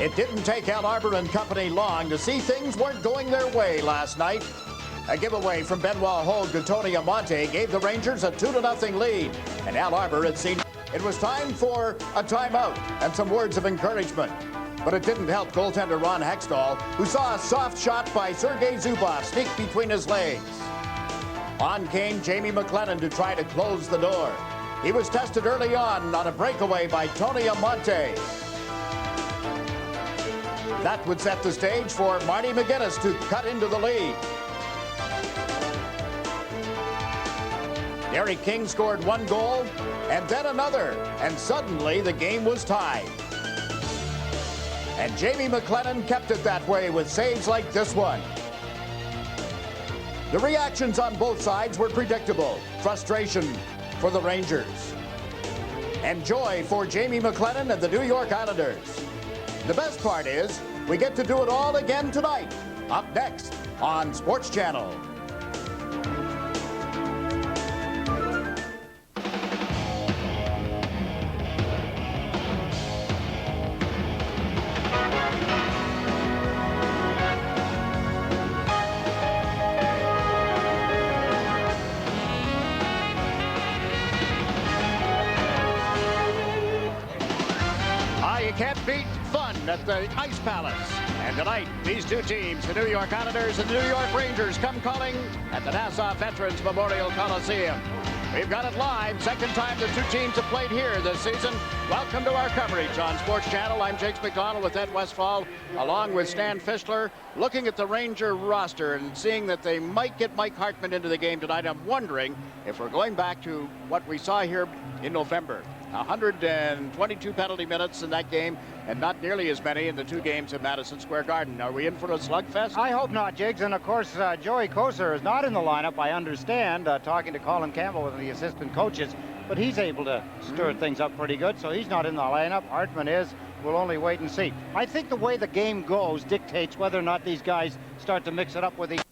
It didn't take Al Arbor and company long to see things weren't going their way last night. A giveaway from Benoit Hogue to Tony Amonte gave the Rangers a 2-0 lead, and Al Arbor had seen it was time for a timeout and some words of encouragement. But it didn't help goaltender Ron Hextall, who saw a soft shot by Sergei Zubov sneak between his legs. On came Jamie McLennan to try to close the door. He was tested early on a breakaway by Tony Amonte. That would set the stage for Marty McGuinness to cut into the lead. Derek King scored one goal and then another, and suddenly the game was tied. And Jamie McLennan kept it that way with saves like this one. The reactions on both sides were predictable. Frustration for the Rangers, and joy for Jamie McLennan and the New York Islanders. The best part is, we get to do it all again tonight, up next on Sportschannel. Can't beat fun at the Ice Palace. And tonight, these two teams, the New York Islanders and the New York Rangers, come calling at the Nassau Veterans Memorial Coliseum. We've got it live. Second time the two teams have played here this season. Welcome to our coverage on Sportschannel. I'm Jiggs McDonald with Ed Westfall, along with Stan Fischler, looking at the Ranger roster and seeing that they might get Mike Hartman into the game tonight. I'm wondering if we're going back to what we saw here in November. 122 penalty minutes in that game, and not nearly as many in the two games at Madison Square Garden. Are we in for a slugfest? I hope not, Jiggs. And of course, Joey Kocur is not in the lineup, I understand, talking to Colin Campbell with the assistant coaches, but he's able to stir things up pretty good, so he's not in the lineup. Hartman is. We'll only wait and see. I think the way the game goes dictates whether or not these guys start to mix it up with each.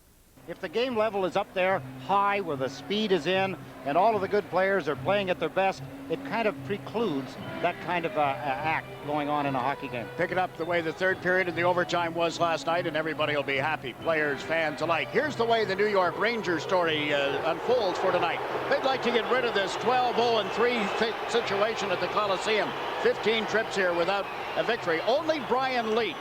If the game level is up there high, where the speed is in, and all of the good players are playing at their best, it kind of precludes that kind of act going on in a hockey game. Pick it up the way the third period and the overtime was last night, and everybody will be happy, players, fans alike. Here's the way the New York Rangers story unfolds for tonight. They'd like to get rid of this 12-0-3 situation at the Coliseum. 15 trips here without a victory. Only Brian Leetch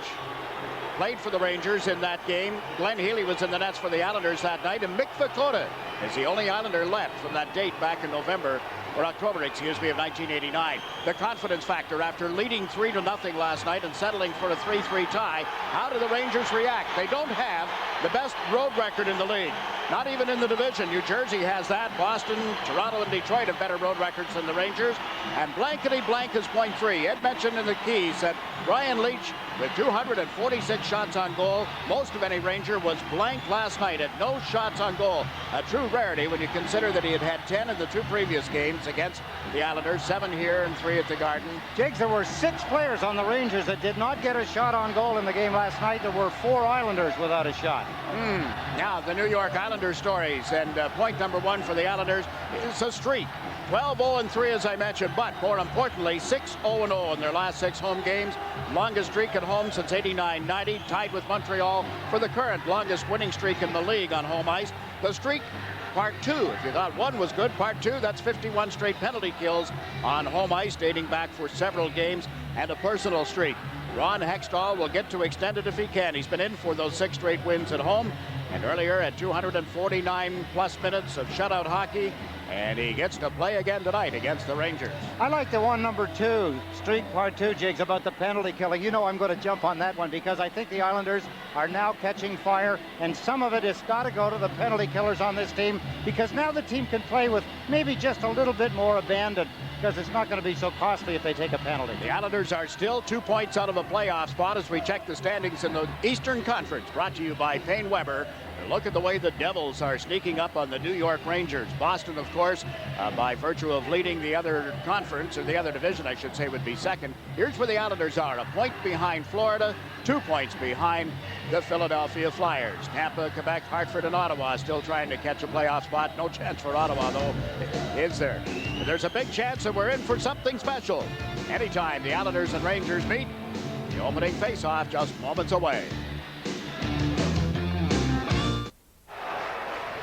played for the Rangers in that game. Glenn Healy was in the nets for the Islanders that night, and Mick Vukota is the only Islander left from that date back in November, or October, excuse me, of 1989. The confidence factor after leading 3-0 last night and settling for a 3-3 tie. How do the Rangers react? They don't have the best road record in the league. Not even in the division. New Jersey has that. Boston, Toronto, and Detroit have better road records than the Rangers. And blankety blank is .3. Ed mentioned in the keys that Brian Leetch, with 246 shots on goal, most of any Ranger, was blank last night at no shots on goal. A true rarity when you consider that he had had 10 in the two previous games against the Islanders, 7 here and 3 at the Garden. Jiggs, there were 6 players on the Rangers that did not get a shot on goal in the game last night. There were 4 Islanders without a shot. Now the New York Islanders stories, and point number 1 for the Islanders is a streak. 12-0-3 as I mentioned, but more importantly 6-0-0 in their last 6 home games. Longest streak at home since 89-90, tied with Montreal for the current longest winning streak in the league on home ice. The streak, part 2, if you thought 1 was good, part 2, that's 51 straight penalty kills on home ice dating back for several games, and a personal streak. Ron Hextall will get to extend it if he can. He's been in for those 6 straight wins at home, and earlier at 249 plus minutes of shutout hockey, and he gets to play again tonight against the Rangers. I like the one number 2, streak part 2, Jiggs, about the penalty killing. You know I'm going to jump on that one because I think the Islanders are now catching fire, and some of it has got to go to the penalty killers on this team, because now the team can play with maybe just a little bit more abandon, because it's not going to be so costly if they take a penalty. The Islanders are still 2 points out of a playoff spot as we check the standings in the Eastern Conference, brought to you by Payne Weber. Look at the way the Devils are sneaking up on the New York Rangers. Boston, of course, by virtue of leading the other conference, or the other division, I should say, would be second. Here's where the Islanders are, a point behind Florida, 2 points behind the Philadelphia Flyers. Tampa, Quebec, Hartford, and Ottawa still trying to catch a playoff spot. No chance for Ottawa, though, is there? There's a big chance that we're in for something special. Anytime the Islanders and Rangers meet, The opening face-off just moments away.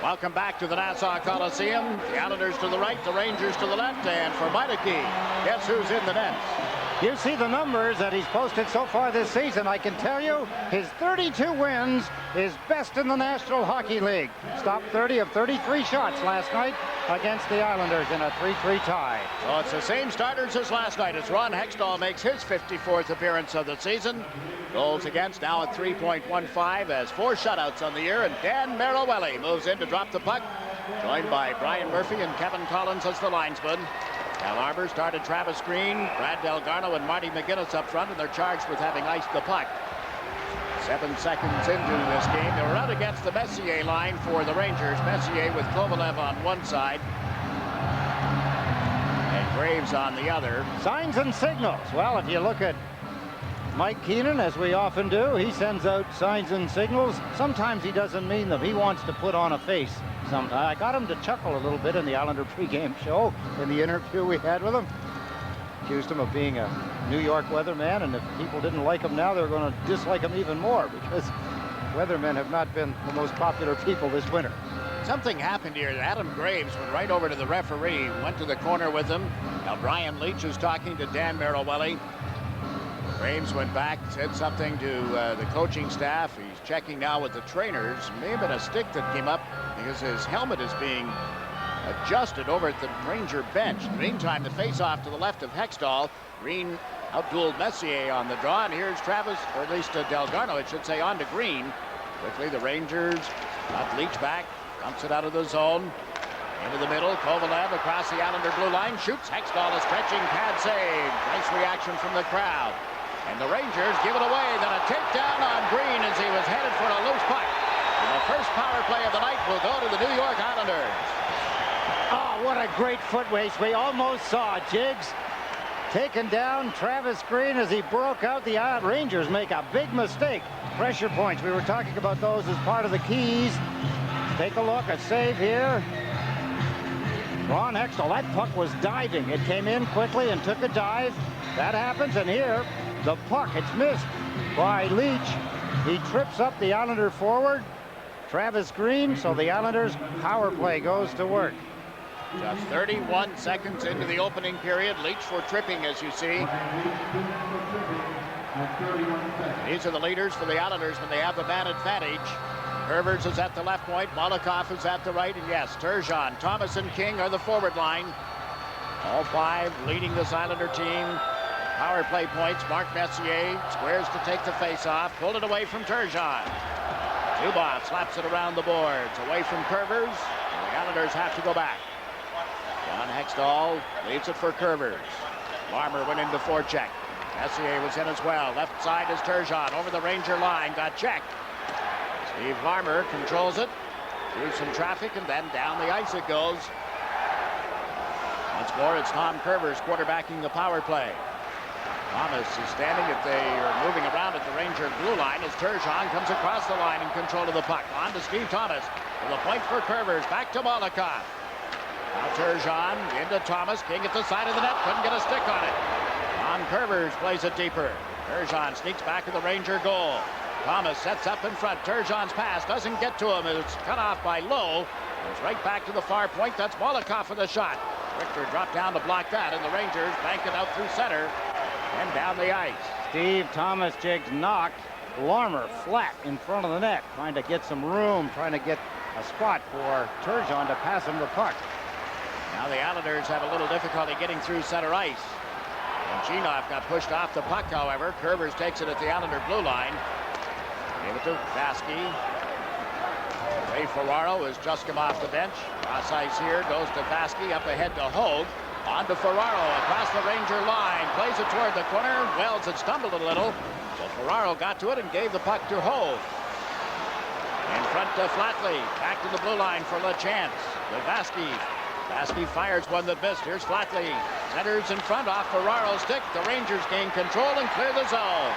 Welcome back to the Nassau Coliseum. The Islanders to the right, the Rangers to the left, and for Meineke, guess who's in the net? You see the numbers that he's posted so far this season. I can tell you his 32 wins is best in the National Hockey League. Stopped 30 of 33 shots last night against the Islanders in a 3-3 tie. So it's the same starters as last night as Ron Hextall makes his 54th appearance of the season. Goals against now at 3.15 as 4 shutouts on the year, and Dan Merriwelli moves in to drop the puck, joined by Brian Murphy and Kevin Collins as the linesman. Al Arbor started Travis Green, Brad Delgarno, and Marty McGinnis up front, and they're charged with having iced the puck. 7 seconds into this game, they were out against the Messier line for the Rangers. Messier with Kovalev on one side and Graves on the other. Signs and signals. Well, if you look at Mike Keenan, as we often do, he sends out signs and signals. Sometimes he doesn't mean them. He wants to put on a face. Sometimes I got him to chuckle a little bit in the Islander pregame show in the interview we had with him. Accused him of being a New York weatherman, and if people didn't like him now, they're going to dislike him even more, because weathermen have not been the most popular people this winter. Something happened here. Adam Graves went right over to the referee, went to the corner with him. Now Brian Leach is talking to Dan Merriwelli. Graves went back, said something to the coaching staff. He's checking now with the trainers. May have been a stick that came up because his helmet is being adjusted over at the Ranger bench. In the meantime, the face-off to the left of Hextall. Green outdueled Messier on the draw, and here's Travis, or at least Delgarno, it should say, on to Green. Quickly, the Rangers got Leach back, dumps it out of the zone. Into the middle, Kovalev across the Islander blue line, shoots. Hextall, a stretching pad save. Nice reaction from the crowd. And the Rangers give it away. Then a takedown on Green as he was headed for a loose puck. And the first power play of the night will go to the New York Islanders. Oh, what a great foot race. We almost saw Jiggs taken down Travis Green as he broke out. The Rangers make a big mistake. Pressure points. We were talking about those as part of the keys. Take a look. A save here. Ron Hextall, that puck was diving. It came in quickly and took a dive. That happens, and here, the puck, it's missed by Leach. He trips up the Islander forward, Travis Green, so the Islanders' power play goes to work. Just 31 seconds into the opening period. Leach for tripping, as you see. These are the leaders for the Islanders when they have the man advantage. Herbers is at the left point, Molotov is at the right, and yes, Turgeon, Thomas, and King are the forward line. All 5 leading this Islander team. Power play points. Mark Messier squares to take the face-off. Pulled it away from Turgeon. Zubov slaps it around the boards. Away from Curvers. And the Islanders have to go back. John Hextall leaves it for Curvers. Larmer went into forecheck. Messier was in as well. Left side is Turgeon. Over the Ranger line. Got checked. Steve Larmer controls it. Through some traffic, and then down the ice it goes. Once more, it's Tom Curvers quarterbacking the power play. Thomas is standing moving around at the Ranger blue line as Turgeon comes across the line in control of the puck. On to Steve Thomas. To the point for Curvers. Back to Molotov. Now Turgeon into Thomas. King at the side of the net. Couldn't get a stick on it. Tom Curvers plays it deeper. Turgeon sneaks back to the Ranger goal. Thomas sets up in front. Turgeon's pass doesn't get to him. It's cut off by Lowe. It's right back to the far point. That's Molotov for the shot. Richter dropped down to block that, and the Rangers bank it out through center and down the ice. Steve Thomas, Jiggs knocked Larmer flat in front of the net, trying to get some room, trying to get a spot for Turgeon to pass him the puck. Now the Islanders have a little difficulty getting through center ice. And Chinov got pushed off the puck, however. Curvers takes it at the Islander blue line. Gave it to Vasky. Ray Ferraro has just come off the bench. Cross ice here, goes to Vasky, up ahead to Hogue. On to Ferraro, across the Ranger line. Plays it toward the corner. Wells had stumbled a little. So Ferraro got to it and gave the puck to Hogue. In front to Flatley. Back to the blue line for LeChance. To Vasky. Vasky fires one that missed. Here's Flatley. Centers in front off Ferraro's stick. The Rangers gain control and clear the zone.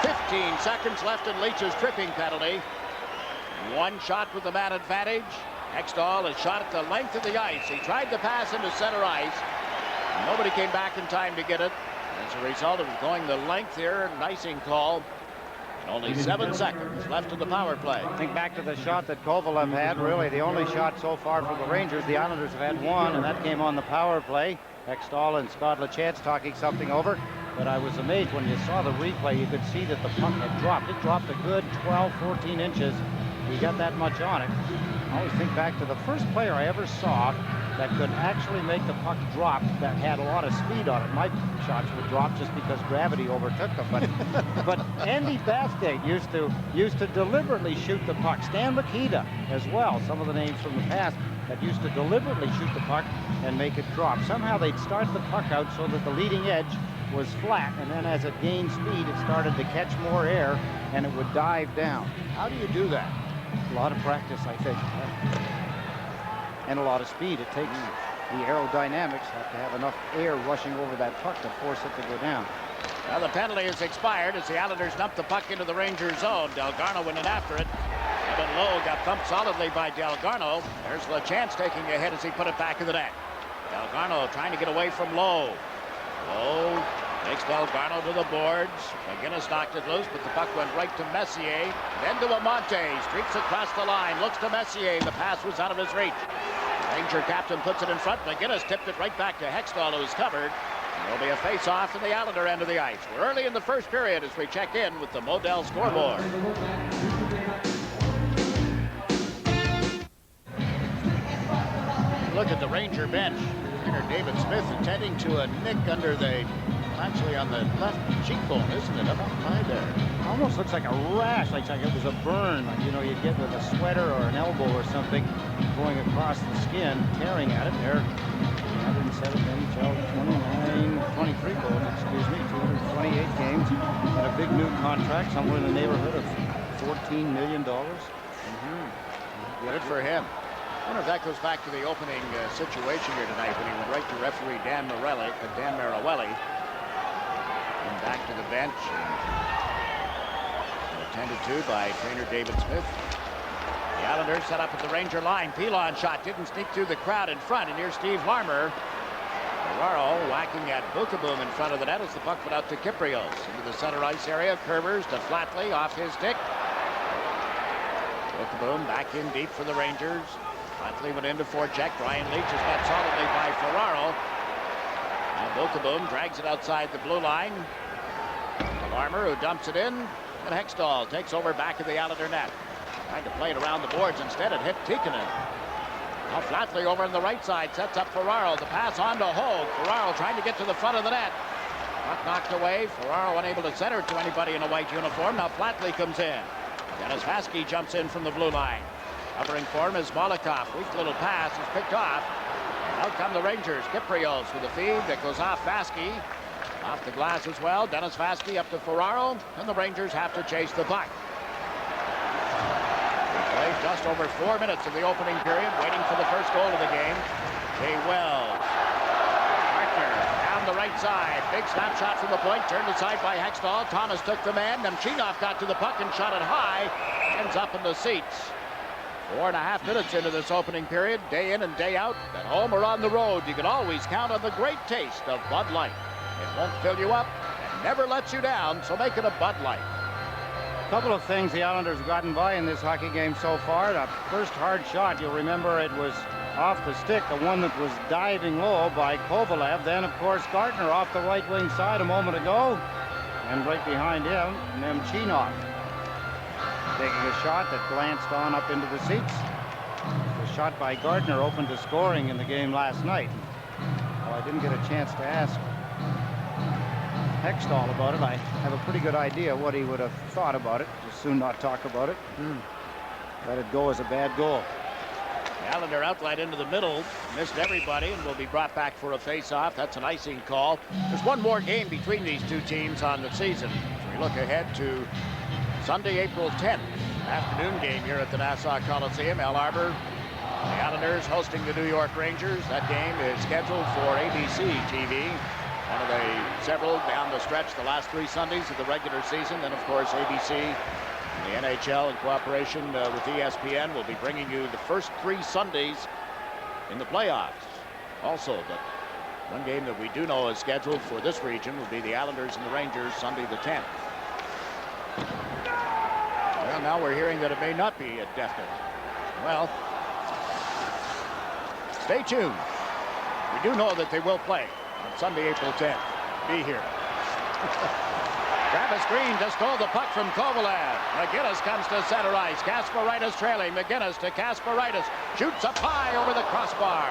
15 seconds left in Leach's tripping penalty. One shot with the man advantage. Hextall is shot at the length of the ice. He tried to pass into center ice. Nobody came back in time to get it. As a result of going the length here, an icing call. And only 7 seconds left in the power play. Think back to the shot that Kovalev had. Really, the only shot so far for the Rangers. The Islanders have had one, and that came on the power play. Hextall and Scott Lachance talking something over. But I was amazed when you saw the replay. You could see that the puck had dropped. It dropped a good 12, 14 inches. He got that much on it. I always think back to the first player I ever saw that could actually make the puck drop that had a lot of speed on it. My shots would drop just because gravity overtook them. But Andy Bastate used to deliberately shoot the puck. Stan Mikita as well. Some of the names from the past that used to deliberately shoot the puck and make it drop. Somehow they'd start the puck out so that the leading edge was flat, and then as it gained speed, it started to catch more air, and it would dive down. How do you do that? A lot of practice, I think, and a lot of speed. It takes the aerodynamics have to have enough air rushing over that puck to force it to go down. Now the penalty has expired as the Islanders dump the puck into the Rangers zone. Delgarno went in after it. Evan Lowe got thumped solidly by Delgarno. There's Lachance taking a hit as he put it back in the net. Delgarno trying to get away from Lowe. Lowe takes Delgarno to the boards. McGinnis knocked it loose, but the puck went right to Messier. Then to Amante. Streaks across the line. Looks to Messier. The pass was out of his reach. Ranger captain puts it in front. McGinnis tipped it right back to Hextall, who's covered. There'll be a face-off in the Islander end of the ice. We're early in the first period as we check in with the Model scoreboard. Look at the Ranger bench. Trainer David Smith attending to a nick under the, actually on the left cheekbone, isn't it? Up high there. Almost looks like a rash, like it was a burn, like, you know, you'd get with a sweater or an elbow or something going across the skin, tearing at it there. 107 NHL, 23 goals, excuse me, 228 games, and a big new contract somewhere in the neighborhood of $14 million. Good for him. I wonder if that goes back to the opening situation here tonight when he went right to referee Dan Marawelli, and back to the bench, and attended to by trainer David Smith. The Islanders set up at the Ranger line. Pilon shot didn't sneak through the crowd in front, and here's Steve Larmer. Ferraro whacking at Bookeboom in front of the net as the puck went out to Kyprios into the center ice area. Curvers to Flatley off his stick. Bookeboom back in deep for the Rangers. Flatley went into forecheck. Brian Leach is met solidly by Ferraro. Now Bookeboom drags it outside the blue line. Larmer, who dumps it in, and Hextall takes over back of the Islander net. Trying to play it around the boards. Instead, it hit Tikkanen. Now Flatley over on the right side sets up Ferraro. The pass on to Hogue. Ferraro trying to get to the front of the net. Puck knocked away. Ferraro unable to center to anybody in a white uniform. Now Flatley comes in. Dennis Vaske jumps in from the blue line. Covering for him is Molotov. Weak little pass is picked off. Out come the Rangers. Kyprios with a feed that goes off Vaske. Off the glass as well. Dennis Vaske up to Ferraro. And the Rangers have to chase the puck. We play just over 4 minutes of the opening period, waiting for the first goal of the game. Jay Wells. Partner down the right side. Big snapshot from the point. Turned aside by Hextall. Thomas took the man. Nemchinov got to the puck and shot it high. Ends up in the seats. 4.5 minutes into this opening period, day in and day out, at home or on the road, you can always count on the great taste of Bud Light. It won't fill you up and never lets you down, so make it a Bud Light. A couple of things the Islanders have gotten by in this hockey game so far. The first hard shot, you'll remember it was off the stick, the one that was diving low by Kovalev. Then, of course, Gardner off the right wing side a moment ago. And right behind him, Nemchinov taking a shot that glanced on up into the seats. The shot by Gardner opened to scoring in the game last night. Well, I didn't get a chance to ask Hextall about it. I have a pretty good idea what he would have thought about it. Just soon not talk about it. Let it go as a bad goal. The Islander outlet into the middle, missed everybody, and will be brought back for a face-off. That's an icing call. There's one more game between these two teams on the season. As we look ahead to Sunday, April 10th, afternoon game here at the Nassau Coliseum. Al Arbor, the Islanders hosting the New York Rangers. That game is scheduled for ABC TV. One of the several down the stretch the last 3 Sundays of the regular season. Then, of course, ABC, the NHL, in cooperation with ESPN, will be bringing you the first 3 Sundays in the playoffs. Also, but One game that we do know is scheduled for this region will be the Islanders and the Rangers Sunday the 10th. Well, now we're hearing that it may not be a definite. Well, stay tuned. We do know that they will play on Sunday, April 10th. Be here. Travis Green just stole the puck from Kovalev. McGinnis comes to center ice. Kasparaitis trailing. McGinnis to Kasparaitis. Shoots up high over the crossbar.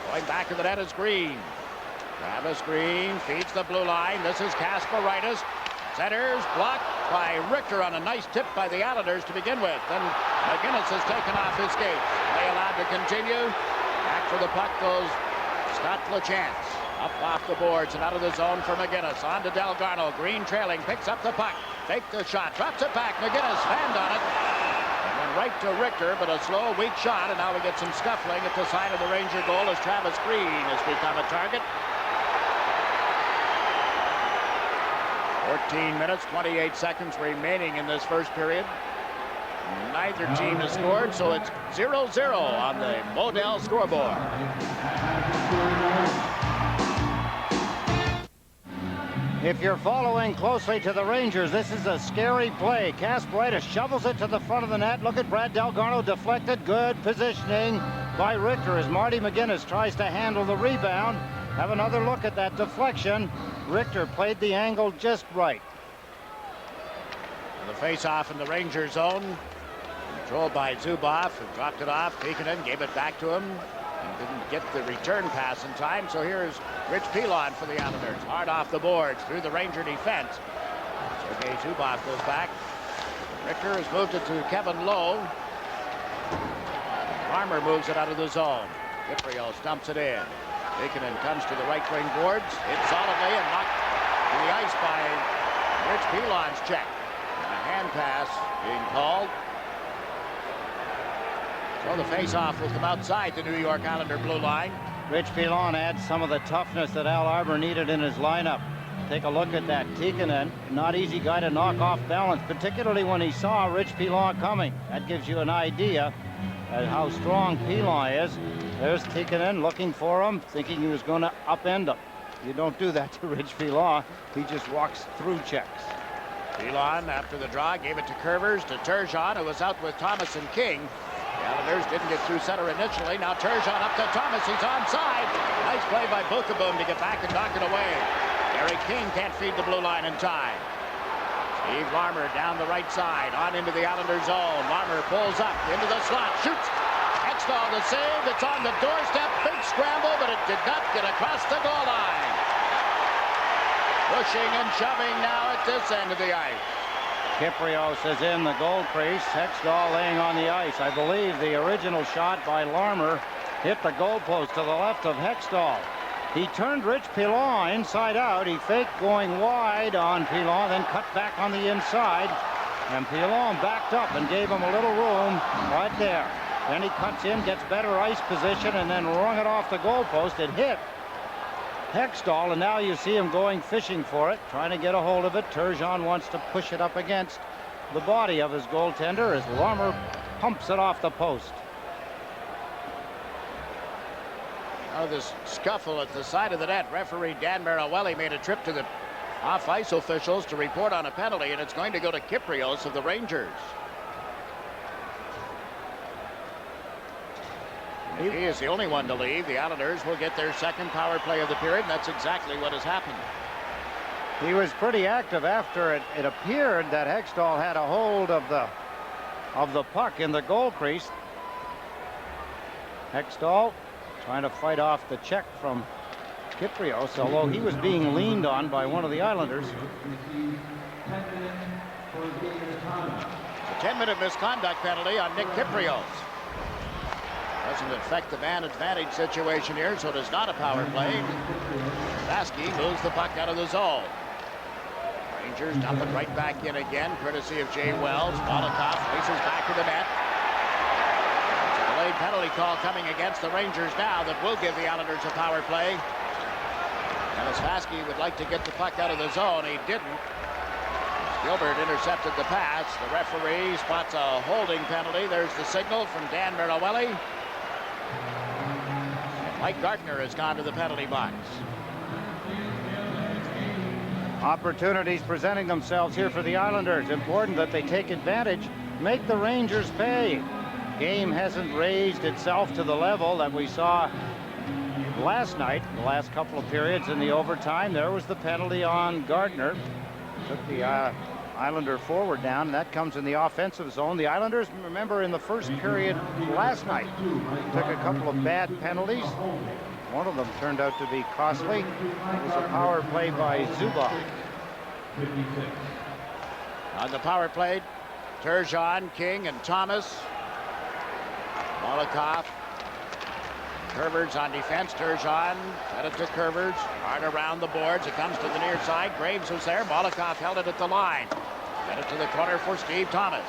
Going back to the net is Green. Travis Green feeds the blue line. This is Kasparaitis. Centers blocked by Richter on a nice tip by the Islanders to begin with. Then McGinnis has taken off his skates. They allowed to continue. Back for the puck goes Scott LeChance. Up off the boards and out of the zone for McGinnis. On to Delgarno. Green trailing. Picks up the puck. Fakes the shot. Drops it back. McGinnis hand on it. And then right to Richter, but a slow, weak shot. And now we get some scuffling at the side of the Ranger goal as Travis Green has become a target. 14 minutes, 28 seconds remaining in this first period. Neither team has scored, so it's 0-0 on the Modell scoreboard. If you're following closely to the Rangers, this is a scary play. Kasparaitis shovels it to the front of the net. Look at Brad Delgarno deflected. Good positioning by Richter as Marty McGinnis tries to handle the rebound. Have another look at that deflection. Richter played the angle just right. The face-off in the Ranger zone. Controlled by Zubov, who dropped it off. Tikkanen gave it back to him. And didn't get the return pass in time. So here's Rich Pilon for the Islanders. Hard off the boards through the Ranger defense. Sergei Zubov goes back. Richter has moved it to Kevin Lowe. Farmer moves it out of the zone. Kyprios dumps it in. Tikkanen comes to the right wing boards. Hit solidly and knocked to the ice by Rich Pilon's check. And a hand pass being called. So the face-off will come outside the New York Islander blue line. Rich Pilon adds some of the toughness that Al Arbour needed in his lineup. Take a look at that. Tikkanen, not easy guy to knock off balance, particularly when he saw Rich Pilon coming. That gives you an idea of how strong Pilon is. There's Tikkanen looking for him, thinking he was going to upend him. You don't do that to Rich Pilon. He just walks through checks. Pilon, after the draw, gave it to Curvers, to Turgeon, who was out with Thomas and King. The Islanders didn't get through center initially. Now Turgeon up to Thomas. He's onside. Nice play by Bookeboom to get back and knock it away. Eric King can't feed the blue line in time. Steve Larmer down the right side, on into the Islander zone. Larmer pulls up into the slot, shoots. Hextall the save. It's on the doorstep. Big scramble, but it did not get across the goal line. Pushing and shoving now at this end of the ice. Kyprios is in the goal crease. Hextall laying on the ice. I believe the original shot by Larmer hit the goalpost to the left of Hextall. He turned Rich Pilon inside out. He faked going wide on Pilon, then cut back on the inside. And Pilon backed up and gave him a little room right there. Then he cuts in, gets better ice position, and then rung it off the goalpost. It hit Hextall, and now you see him going fishing for it, trying to get a hold of it. Turgeon wants to push it up against the body of his goaltender as Larmer pumps it off the post. Now this scuffle at the side of the net. Referee Dan Marawelli made a trip to the off-ice officials to report on a penalty, and it's going to go to Kyprios of the Rangers. If he is the only one to leave, the Islanders will get their second power play of the period, and that's exactly what has happened. He was pretty active after it appeared that Hextall had a hold of the puck in the goal crease. Hextall trying to fight off the check from Kyprios, although he was being leaned on by one of the Islanders. A 10-minute misconduct penalty on Nick Kyprios. Doesn't affect the man advantage situation here, so it is not a power play. Vasky moves the puck out of the zone. Rangers dump it right back in again, courtesy of Jay Wells. Molotov races back to the net. It's a delayed penalty call coming against the Rangers now that will give the Islanders a power play. And as Vasky would like to get the puck out of the zone, he didn't. Gilbert intercepted the pass. The referee spots a holding penalty. There's the signal from Dan Marawelli. Mike Gardner has gone to the penalty box. Opportunities presenting themselves here for the Islanders. Important that they take advantage, make the Rangers pay. Game hasn't raised itself to the level that we saw last night, the last couple of periods in the overtime. There was the penalty on Gardner. Took the Islander forward down, and that comes in the offensive zone. The Islanders, remember, in the first period last night, took a couple of bad penalties. One of them turned out to be costly. It was a power play by Zubov. On the power play, Turgeon, King, and Thomas. Molotov. Curvers on defense. Turgeon fed it to Curvers. Hard around the boards. It comes to the near side. Graves was there. Molotov held it at the line. Fed it to the corner for Steve Thomas.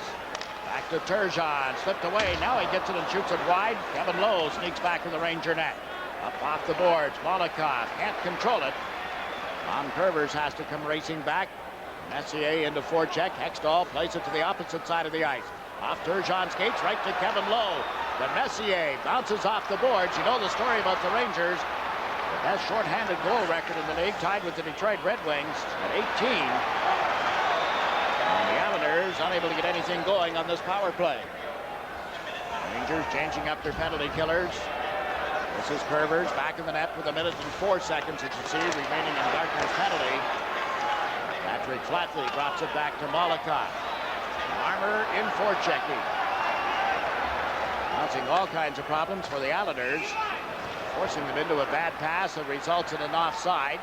Back to Turgeon. Slipped away. Now he gets it and shoots it wide. Kevin Lowe sneaks back to the Ranger net. Up off the boards. Molotov can't control it. Tom Curvers has to come racing back. Messier into forecheck. Hextall plays it to the opposite side of the ice. Off Turgeon skates right to Kevin Lowe. But Messier bounces off the boards. You know the story about the Rangers. The best shorthanded goal record in the league, tied with the Detroit Red Wings at 18. And the Islanders unable to get anything going on this power play. Rangers changing up their penalty killers. This is Curvers back in the net with 1 minute and 4 seconds, as you see, remaining in Gardner's penalty. Patrick Flatley drops it back to Molotov. Armour in forechecking. Causing all kinds of problems for the Islanders. Forcing them into a bad pass that results in an offside.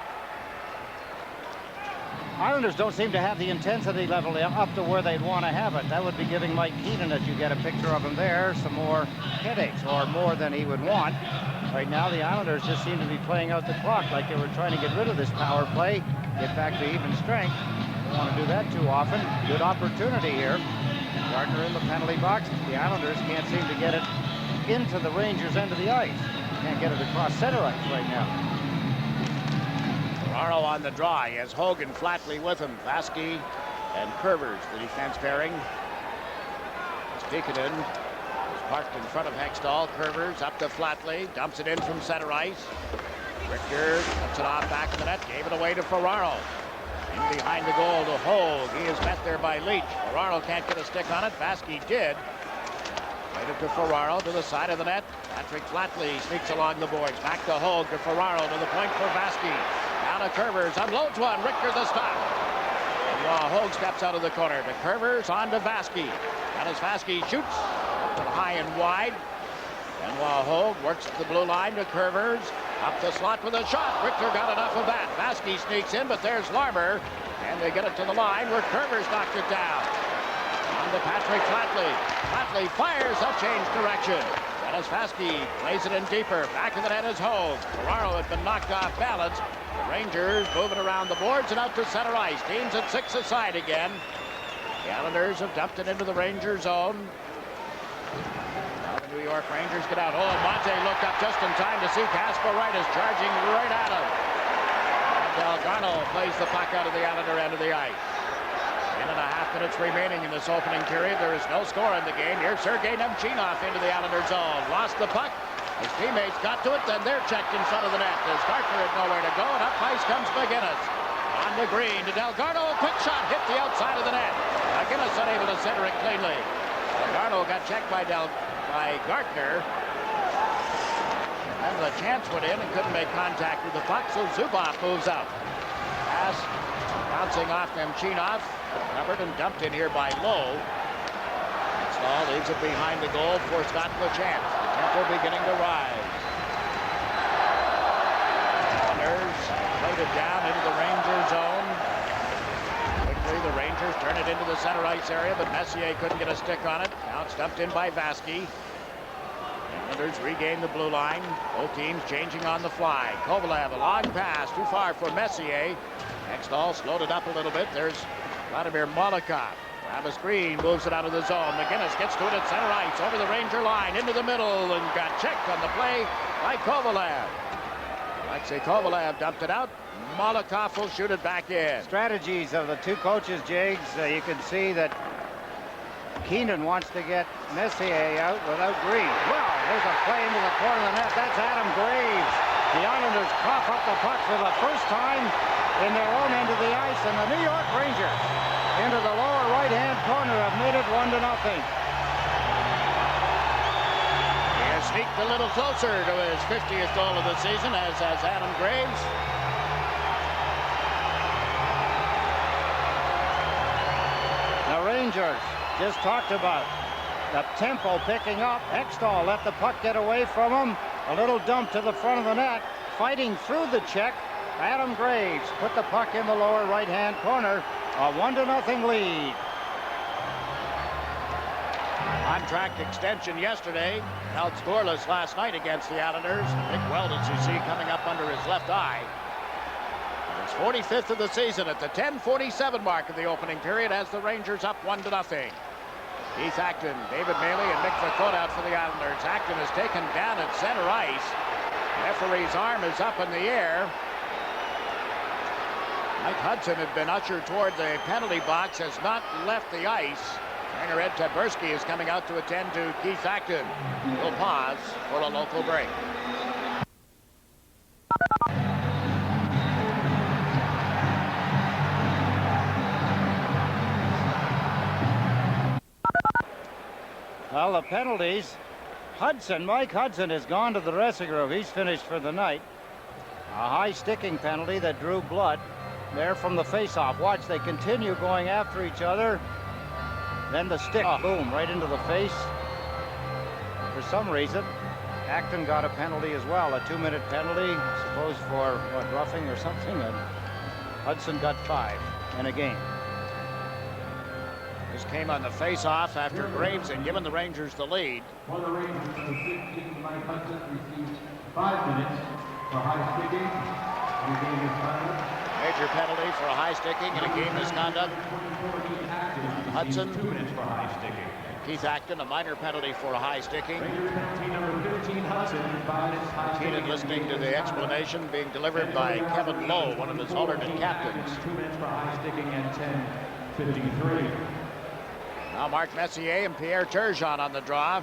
Islanders don't seem to have the intensity level up to where they'd want to have it. That would be giving Mike Keenan, as you get a picture of him there, some more headaches, or more than he would want. Right now, the Islanders just seem to be playing out the clock, like they were trying to get rid of this power play, get back to even strength. Don't want to do that too often. Good opportunity here. Gardner in the penalty box. The Islanders can't seem to get it into the Rangers' end of the ice. Can't get it across center ice right now. Ferraro on the draw. He has Hogan Flatley with him. Vasky and Curvers, the defense pairing. Stikkanen is parked in front of Hextall. Curvers up to Flatley. Dumps it in from center ice. Richter puts it off back of the net. Gave it away to Ferraro. In behind the goal to Hogue. He is met there by Leach. Ferraro can't get a stick on it. Vasky did. Right up to Ferraro to the side of the net. Patrick Flatley sneaks along the boards. Back to Hogue, to Ferraro, to the point for Vasky. Down to Curvers, unloads one. Richter the stop. And while Hogue steps out of the corner, to Curvers, on to Vasky. And as Vasky shoots, up high and wide. And while Hogue works the blue line to Curvers, up the slot with a shot. Richter got enough of that. Vasky sneaks in, but there's Larmer. And they get it to the line where Curvers knocked it down. On to Patrick Flatley. Flatley fires, a change direction. Dennis Vasky plays it in deeper. Back of the net is Hogue. Ferraro had been knocked off balance. The Rangers moving around the boards and out to center ice. Teams at 6 aside again. The Islanders have dumped it into the Ranger zone. Now the New York Rangers get out. Oh, Monte looked up just in time to see Casper Wright is charging right at him. And Delgado plays the puck out of the Islander end of the ice. 1.5 minutes remaining in this opening period. There is no score in the game. Here's Sergei Nemchinov into the Islander zone. Lost the puck. His teammates got to it, then they're checked in front of the net. As Gartner had nowhere to go, and up ice comes McGinnis. On the green to Delgado. Quick shot hit the outside of the net. McGinnis unable to center it cleanly. Delgado got checked by Gartner. And the chance went in and couldn't make contact with the puck, so Zubov moves up. Pass bouncing off Nemchinov. Covered and dumped in here by Lowe. Hextall leaves it behind the goal for Scott Lachance. The tempo beginning to rise. Islanders played it down into the Ranger zone. Quickly the Rangers turn it into the center ice area, but Messier couldn't get a stick on it. Now it's dumped in by Vasky. Islanders regain the blue line. Both teams changing on the fly. Kovalev, a long pass, too far for Messier. Hextall slowed it up a little bit. There's Vladimir Molotov. Travis Green moves it out of the zone. McGinnis gets to it at center ice, over the Ranger line, into the middle, and got checked on the play by Kovalev. Alexei Kovalev dumped it out. Molotov will shoot it back in. Strategies of the two coaches, Jiggs. You can see that Keenan wants to get Messier out without Green. Well, there's a play into the corner of the net. That's Adam Graves. The Islanders cough up the puck for the first time in their own end of the ice, and the New York Rangers into the lower right-hand corner have made it 1-0. He has sneaked a little closer to his 50th goal of the season, as has Adam Graves. The Rangers, just talked about the tempo picking up. Hextall let the puck get away from him. A little dump to the front of the net. Fighting through the check, Adam Graves put the puck in the lower right-hand corner. A 1-0 lead. Contract extension yesterday. Held scoreless last night against the Islanders. Big welt, as you see, coming up under his left eye. His 45th of the season at the 10:47 mark of the opening period as the Rangers up 1-0. Keith Acton, David Maley, and Mick McCourt out for the Islanders. Acton is taken down at center ice. Referee's arm is up in the air. Mike Hudson had been ushered toward the penalty box, has not left the ice. Trainer Ed Taberski is coming out to attend to Keith Acton. We'll pause for a local break. Well, the penalties. Mike Hudson has gone to the dressing room. He's finished for the night. A high sticking penalty that drew blood there from the face-off. Watch, they continue going after each other. Then the stick, boom, right into the face. For some reason, Acton got a penalty as well, a 2-minute penalty, I suppose for, what, roughing or something, and Hudson got 5 in a game. This came on the face-off after Graves had given the Rangers the lead. For the Rangers, the 15th Mike Hudson received 5 minutes for high sticking in a game misconduct. Major penalty for a high sticking in a game misconduct. Hudson. 2 minutes for high sticking. Keith Acton, a minor penalty for a high sticking. Rangers penalty number 15, Hudson, 5 minutes high sticking. Keenan listening to the explanation being delivered by Kevin Lowe, one of his alternate captains. 2 minutes for high sticking and 10:53. Now Mark Messier and Pierre Turgeon on the draw.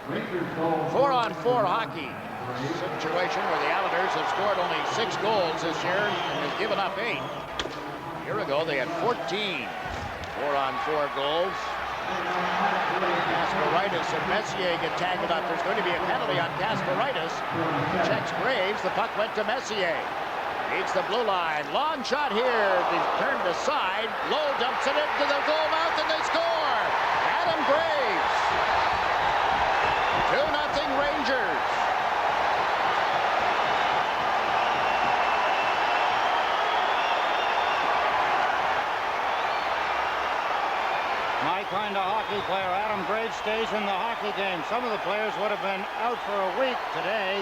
Rangers goal. 4-on-4 hockey situation where the Islanders have scored only 6 goals this year and have given up 8. A year ago they had 14 4-on-4 goals. Kasparaitis and Messier get tangled up. There's going to be a penalty on Kasparaitis. Checks Graves. The puck went to Messier. Beats the blue line. Long shot here. He's turned aside. Lowe dumps it into the goal mouth and they score. Adam Graves. 2-0 Rangers. My kind of hockey player, Adam Graves, stays in the hockey game. Some of the players would have been out for a week today.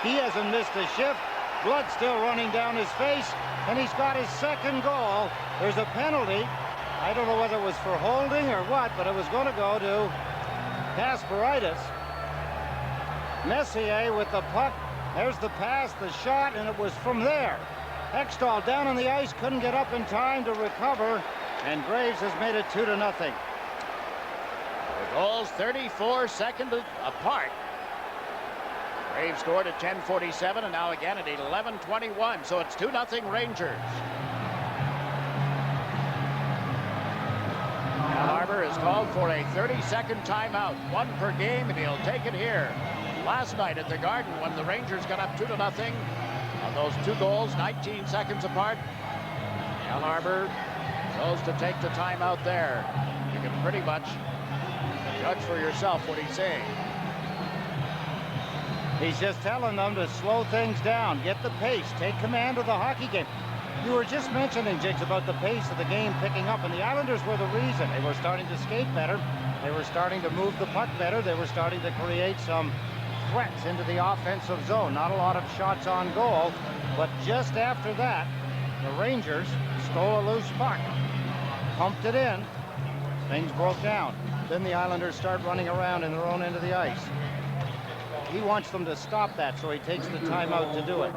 He hasn't missed a shift. Blood still running down his face, and he's got his second goal. There's a penalty. I don't know whether it was for holding or what, but it was going to go to Kasparaitis. Messier with the puck. There's the pass, the shot, and it was from there. Hextall down on the ice, couldn't get up in time to recover, and Graves has made it 2-0. The goals 34 seconds apart. Graves scored at 10:47 and now again at 11:21, so it's 2-0 Rangers. Al Arbor has called for a 30-second timeout, 1 per game, and he'll take it here. Last night at the Garden when the Rangers got up 2-0 on those 2 goals, 19 seconds apart, Al Arbor chose to take the timeout there. You can pretty much judge for yourself what he's saying. He's just telling them to slow things down, get the pace, take command of the hockey game. You were just mentioning, Jiggs, about the pace of the game picking up, and the Islanders were the reason. They were starting to skate better. They were starting to move the puck better. They were starting to create some threats into the offensive zone. Not a lot of shots on goal, but just after that, the Rangers stole a loose puck, pumped it in, things broke down. Then the Islanders start running around in their own end of the ice. He wants them to stop that, so he takes the timeout to do it.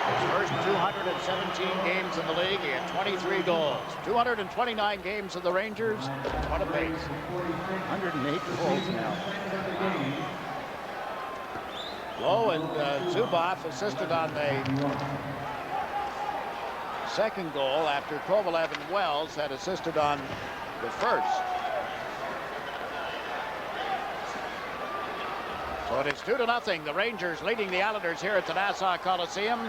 His first 217 games in the league, he had 23 goals. 229 games of the Rangers, what a pace. 108 goals now. Lowe and Zuboff assisted on the second goal after Kovalev and Wells had assisted on the first. So it is 2-0. The Rangers leading the Islanders here at the Nassau Coliseum.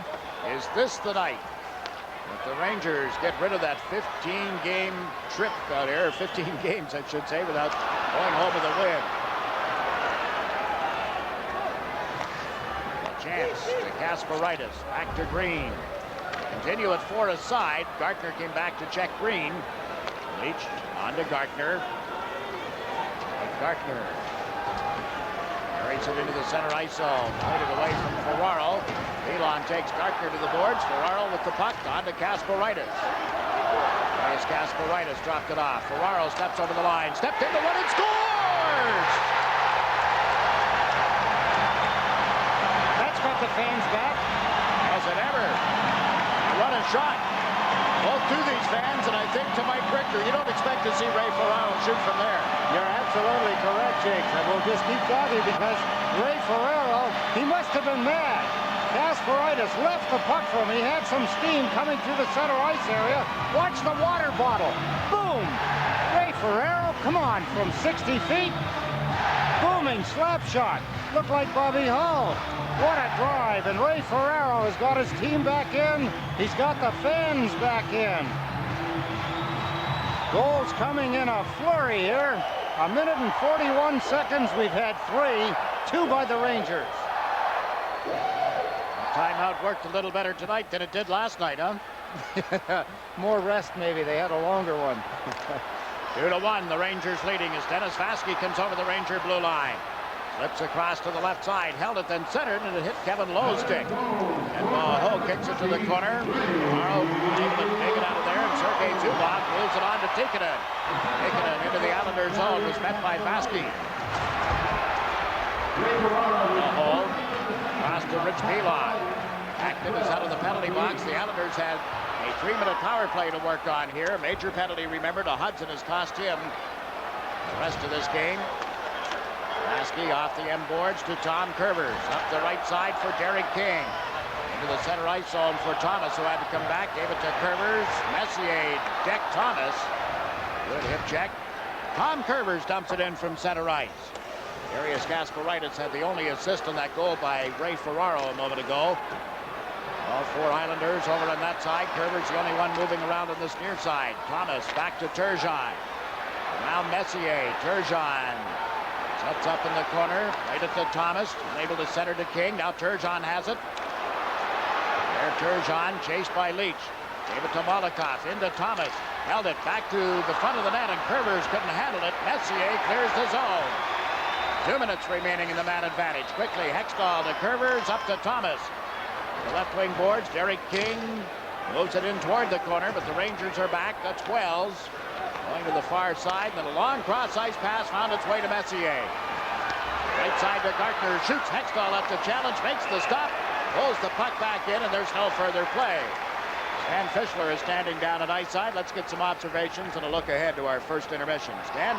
Is this the night that the Rangers get rid of that 15-game trip out here, 15 games I should say, without going home with a win? A chance to Kasparaitis, back to Green. Continue at 4 aside. Gartner came back to check Green. Leach on to Gartner. And Gartner carries it into the center ice zone. Played it away from Ferraro. Elon takes Gartner to the boards. Ferraro with the puck on to Kasparaitis. As Kasparaitis dropped it off. Ferraro steps over the line. Stepped into one and scores! That's got the fans back. Has it ever? What a shot. Both to these fans, and I think to Mike Richter, you don't expect to see Ray Ferraro shoot from there. You're absolutely correct, Jake. And we'll just keep talking because Ray Ferraro, he must have been mad. Kasparaitis left the puck from him. He had some steam coming through the center ice area. Watch the water bottle. Boom! Ray Ferraro, come on, from 60 feet. Booming slap shot. Looked like Bobby Hull. What a drive, and Ray Ferraro has got his team back in. He's got the fans back in. Goals coming in a flurry here. 1 minute and 41 seconds. We've had 3, 2 by the Rangers. Timeout worked a little better tonight than it did last night, huh? More rest, maybe. They had a longer one. 2-1, the Rangers leading as Dennis Vaske comes over the Ranger blue line. Slips across to the left side, held it, then centered, and it hit Kevin Lowe's stick. And Ho kicks it to the corner. Morrow able to take it out of there, and Sergei Zubov moves it on to Tikkanen. Tikkanen into the Islanders zone was met by Vaske. Ho cross to Rich Pilon. Active is out of the penalty box. The Islanders had a 3-minute power play to work on here. A major penalty, remember, to Hudson has cost him the rest of this game. Vaske off the end boards to Tom Kurvers. Up the right side for Derek King. Into the center ice zone for Thomas, who had to come back. Gave it to Kurvers. Messier decked Thomas. Good hip check. Tom Kurvers dumps it in from center ice. Darius Kasparaitis had the only assist on that goal by Ray Ferraro a moment ago. All 4 Islanders over on that side. Kurvers the only one moving around on this near side. Thomas back to Turgeon. Now Messier. Turgeon sets up in the corner. Played it to Thomas. Able to center to King. Now Turgeon has it. There Turgeon chased by Leach. Gave it to Molotov. Into Thomas. Held it back to the front of the net, and Kurvers couldn't handle it. Messier clears the zone. 2 minutes remaining in the man advantage. Quickly Hextall to Kurvers. Up to Thomas. The left wing boards. Derek King moves it in toward the corner, but the Rangers are back. That's Wells going to the far side. Then a long cross ice pass found its way to Messier. Right side to Gartner. Shoots. Hextall up to challenge. Makes the stop. Pulls the puck back in, and there's no further play. Stan Fischler is standing down at ice side. Let's get some observations and a look ahead to our first intermission. Stan?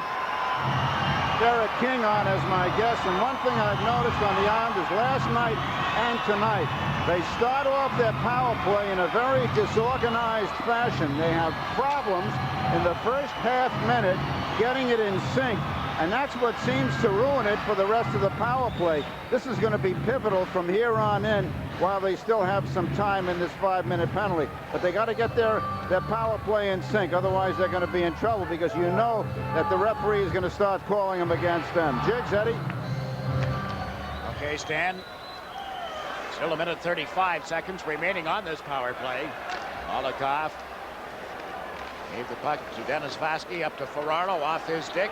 Derek King on as my guest, and one thing I've noticed on the Islanders last night and tonight, they start off their power play in a very disorganized fashion. They have problems in the first half minute getting it in sync, and that's what seems to ruin it for the rest of the power play. This is going to be pivotal from here on in while they still have some time in this 5-minute penalty. But they got to get their power play in sync, otherwise they're going to be in trouble, because you know that the referee is going to start calling them against them. Jiggs, Eddie? Okay, Stan. Still 1 minute 35 seconds remaining on this power play. Molotov gave the puck to Dennis Vaske, up to Ferraro, off his stick.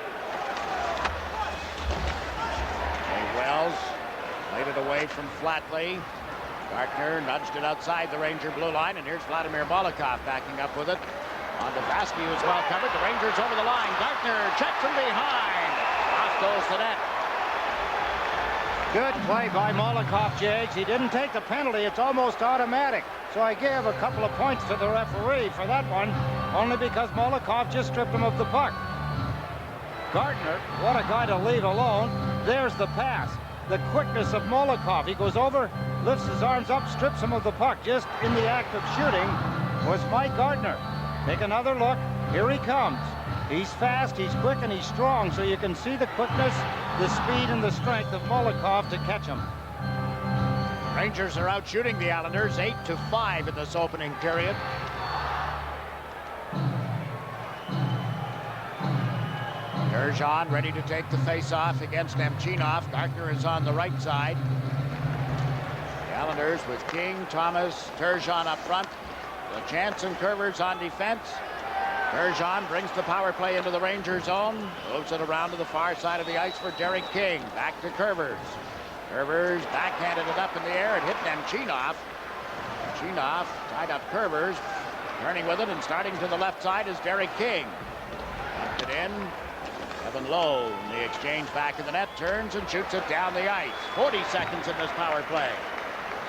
Wells laid it away from Flatley. Gartner nudged it outside the Ranger blue line, and here's Vladimir Molotov backing up with it. On to Vaske, who's well covered. The Rangers over the line. Gartner checked from behind. Off goes the net. Good play by Molotov, Jiggs. He didn't take the penalty. It's almost automatic. So I gave a couple of points to the referee for that one, only because Molotov just stripped him of the puck. Gartner, what a guy to leave alone. There's the pass. the quickness of Molokov. He goes over, lifts his arms up, strips him of the puck. Just in the act of shooting was Mike Gardner. Take another look. Here he comes. He's fast, he's quick, and he's strong, so you can see the quickness, the speed, and the strength of Molokov to catch him. Rangers are out shooting the Islanders 8-5 in this opening period. Turgeon ready to take the face-off against Nemchinov. Gardner is on the right side. The Islanders with King, Thomas, Turgeon up front. LeChance and Curvers on defense. Turgeon brings the power play into the Ranger zone. Moves it around to the far side of the ice for Derek King. Back to Curvers. Curvers backhanded it up in the air. It hit Nemchinov. Nemchinov tied up Curvers. Turning with it and starting to the left side is Derek King. Dumped it in. Evan Lowe in the exchange back of the net. Turns and shoots it down the ice. 40 seconds in this power play.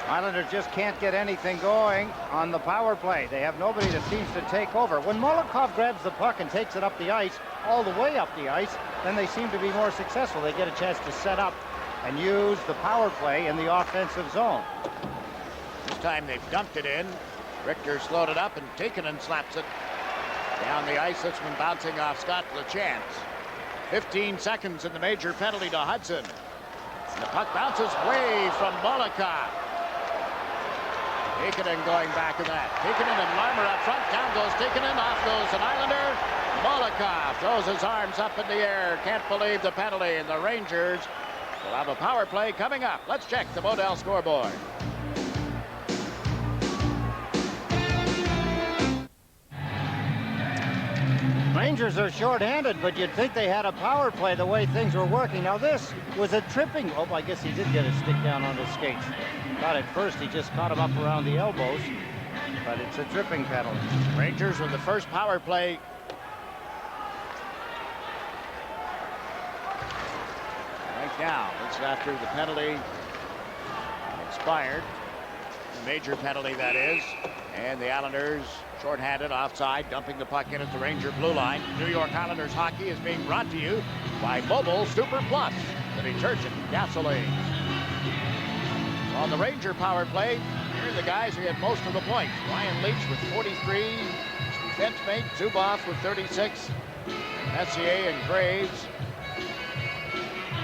Islanders just can't get anything going on the power play. They have nobody that seems to take over. When Molokov grabs the puck and takes it up the ice, all the way up the ice, then they seem to be more successful. They get a chance to set up and use the power play in the offensive zone. This time they've dumped it in. Richter slowed it up and Tikkanen slaps it down the ice. It's been bouncing off Scott LeChance. 15 seconds in the major penalty to Hudson. And the puck bounces away from Molokov. Tikkanen going back in that. Tikkanen and Larmer up front. Down goes Tikkanen. Off goes an Islander. Molokov throws his arms up in the air. Can't believe the penalty. And the Rangers will have a power play coming up. Let's check the Model scoreboard. Rangers are short-handed, but you'd think they had a power play the way things were working. Now this was a tripping. Oh, I guess he did get a stick down on his skates. Thought at first he just caught him up around the elbows, but it's a tripping penalty. Rangers with the first power play. Right now, it's after the penalty expired. The major penalty, that is. And the Islanders shorthanded, offside, dumping the puck in at the Ranger blue line. New York Islanders hockey is being brought to you by Mobile Super Plus, the detergent gasoline. On the Ranger power play, here are the guys who had most of the points. Ryan Leach with 43, defense mate Zubov with 36, Messier and Graves.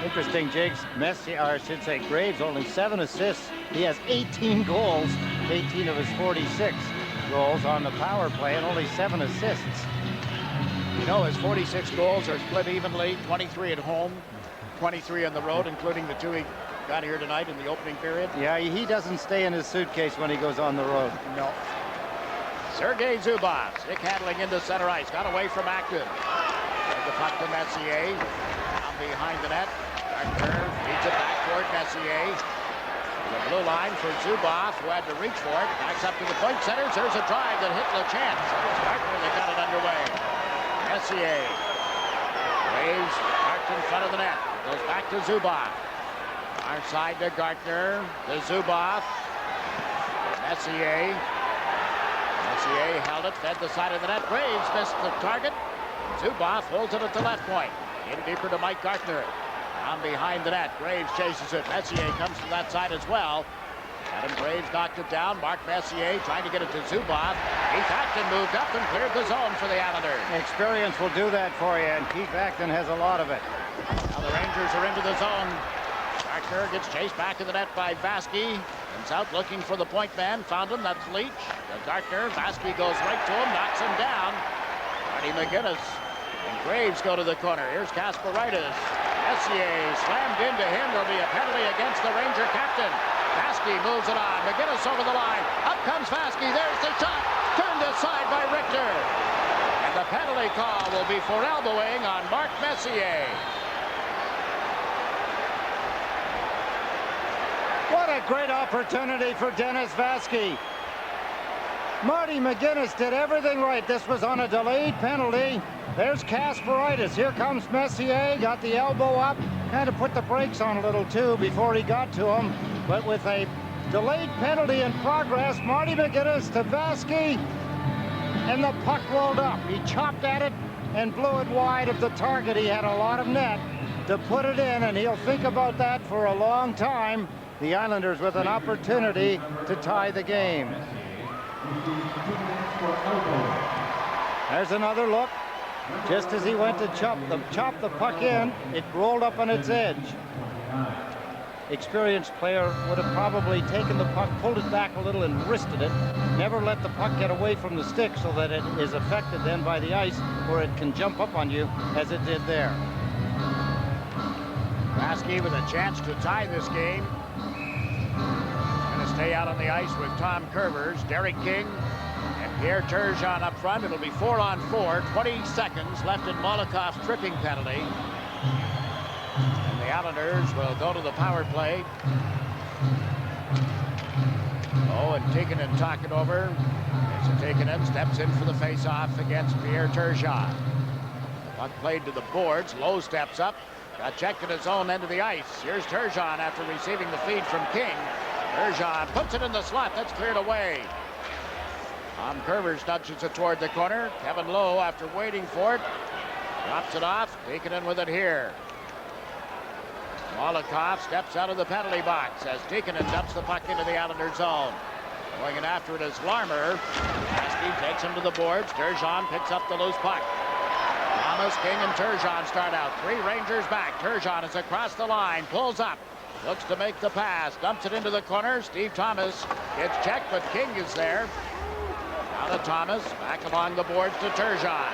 Interesting, Jiggs. Messier, or I should say Graves, only 7 assists. He has 18 goals, 18 of his 46 goals on the power play, and only 7 assists. You know, his 46 goals are split evenly, 23 at home, 23 on the road, including the 2 he got here tonight in the opening period. Yeah, he doesn't stay in his suitcase when he goes on the road. No. Sergei Zubov, stick handling into center ice, got away from Acton. The puck to Messier, down behind the net. Gardner feeds it back toward Messier. The blue line for Zubov, who had to reach for it. Backs up to the point centers. There's a drive that hit LeChance. Gardner, they got it underway. Messier. Waves, marked in front of the net. Goes back to Zubov. Far side to Gardner. To Zubov. Messier. Messier held it, fed the side of the net. Graves missed the target. Zubov holds it at the left point. In deeper to Mike Gardner. Down behind the net. Graves chases it. Messier comes from that side as well. Adam Graves knocked it down. Mark Messier trying to get it to Zubov. Keith Acton moved up and cleared the zone for the Islanders. Experience will do that for you, and Keith Acton has a lot of it. Now the Rangers are into the zone. Gardner gets chased back in the net by Vasky. Comes out looking for the point man. Found him. That's Leach. Gardner. Vasky goes right to him. Knocks him down. Marty McGinnis and Graves go to the corner. Here's Kasparaitis. Messier slammed into him. There'll be a penalty against the Ranger captain. Vasky moves it on. McGinnis over the line. Up comes Vasky. There's the shot. Turned aside by Richter. And the penalty call will be for elbowing on Mark Messier. What a great opportunity for Dennis Vasky. Marty McGinnis did everything right. This was on a delayed penalty. There's Kasparaitis. Here comes Messier. Got the elbow up. Kind of put the brakes on a little, too, before he got to him. But with a delayed penalty in progress, Marty McGinnis to Vasky. And the puck rolled up. He chopped at it and blew it wide of the target. He had a lot of net. to put it in, and he'll think about that for a long time. The Islanders with an opportunity to tie the game. There's another look. Just as he went to chop the puck in, it rolled up on its edge. Experienced player would have probably taken the puck, pulled it back a little and wristed it. Never let the puck get away from the stick so that it is affected then by the ice, where it can jump up on you as it did there. Vaske with a chance to tie this game. Going to stay out on the ice with Tom Curvers, Derek King, and Pierre Turgeon up front. It'll be 4-on-4, 20 seconds left in Molikoff's tripping penalty. And the Islanders will go to the power play. Oh, and Tikkanen talking over. There's a Tikkanen, steps in for the face-off against Pierre Turgeon. Puck played to the boards. Lowe steps up. Got checked at his own end of the ice. Here's Turgeon after receiving the feed from King. Turgeon puts it in the slot. That's cleared away. Tom Curvers nudges it toward the corner. Kevin Lowe, after waiting for it, drops it off. Tikkanen with it here. Molikoff steps out of the penalty box as Tikkanen dumps the puck into the Islanders zone. Going in after it is Larmer. Vaske takes him to the boards. Turgeon picks up the loose puck. Thomas, King, and Turgeon start out. 3 Rangers back. Turgeon is across the line, pulls up, looks to make the pass, dumps it into the corner. Steve Thomas gets checked, but King is there. Now to Thomas, back along the boards to Turgeon.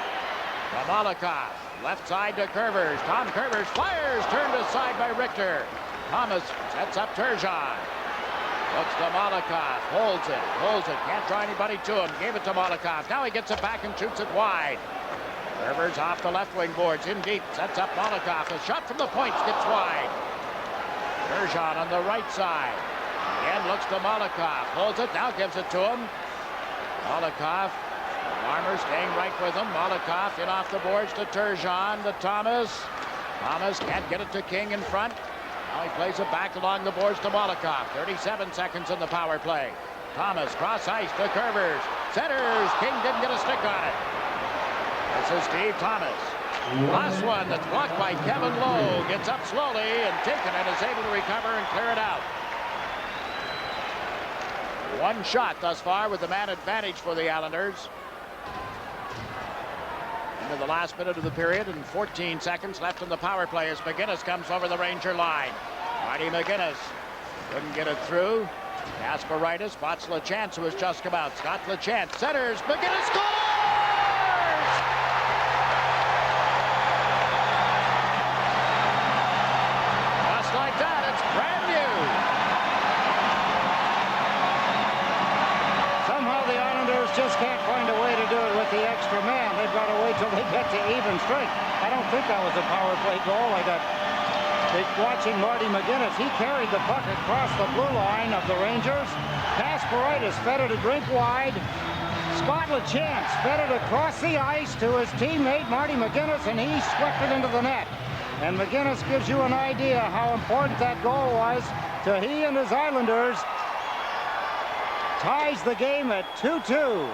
To Molikoff, left side to Curvers. Tom Curvers fires, turned aside by Richter. Thomas sets up Turgeon. Looks to Molikoff, holds it, can't draw anybody to him. Gave it to Molikoff. Now he gets it back and shoots it wide. Curvers off the left wing boards, in deep, sets up Molikoff. A shot from the point, skips wide. Turgeon on the right side. Again looks to Molikoff, holds it, now gives it to him. Molikoff, Larmer staying right with him. Molikoff in off the boards to Turgeon, to Thomas. Thomas can't get it to King in front. Now he plays it back along the boards to Molikoff. 37 seconds in the power play. Thomas cross ice to Curvers. Centers, King didn't get a stick on it. This is Steve Thomas. Last one that's blocked by Kevin Lowe. Gets up slowly, and Tikkanen is able to recover and clear it out. One shot thus far with the man advantage for the Islanders. Into the last minute of the period and 14 seconds left in the power play as McGinnis comes over the Ranger line. Marty McGinnis couldn't get it through. Kasparaitis spots LaChance, who has just come out. Scott LaChance centers. McGinnis scores! Like that, it's brand new. Somehow the Islanders just can't find a way to do it with the extra man. They've got to wait till they get to even strength. I don't think that was a power play goal. Watching Marty McGinnis, he carried the puck across the blue line of the Rangers. Kasparaitis fed it a drink wide. Scott LaChance fed it across the ice to his teammate Marty McGinnis, and he swept it into the net. And McGinnis gives you an idea how important that goal was to he and his Islanders. Ties the game at 2-2.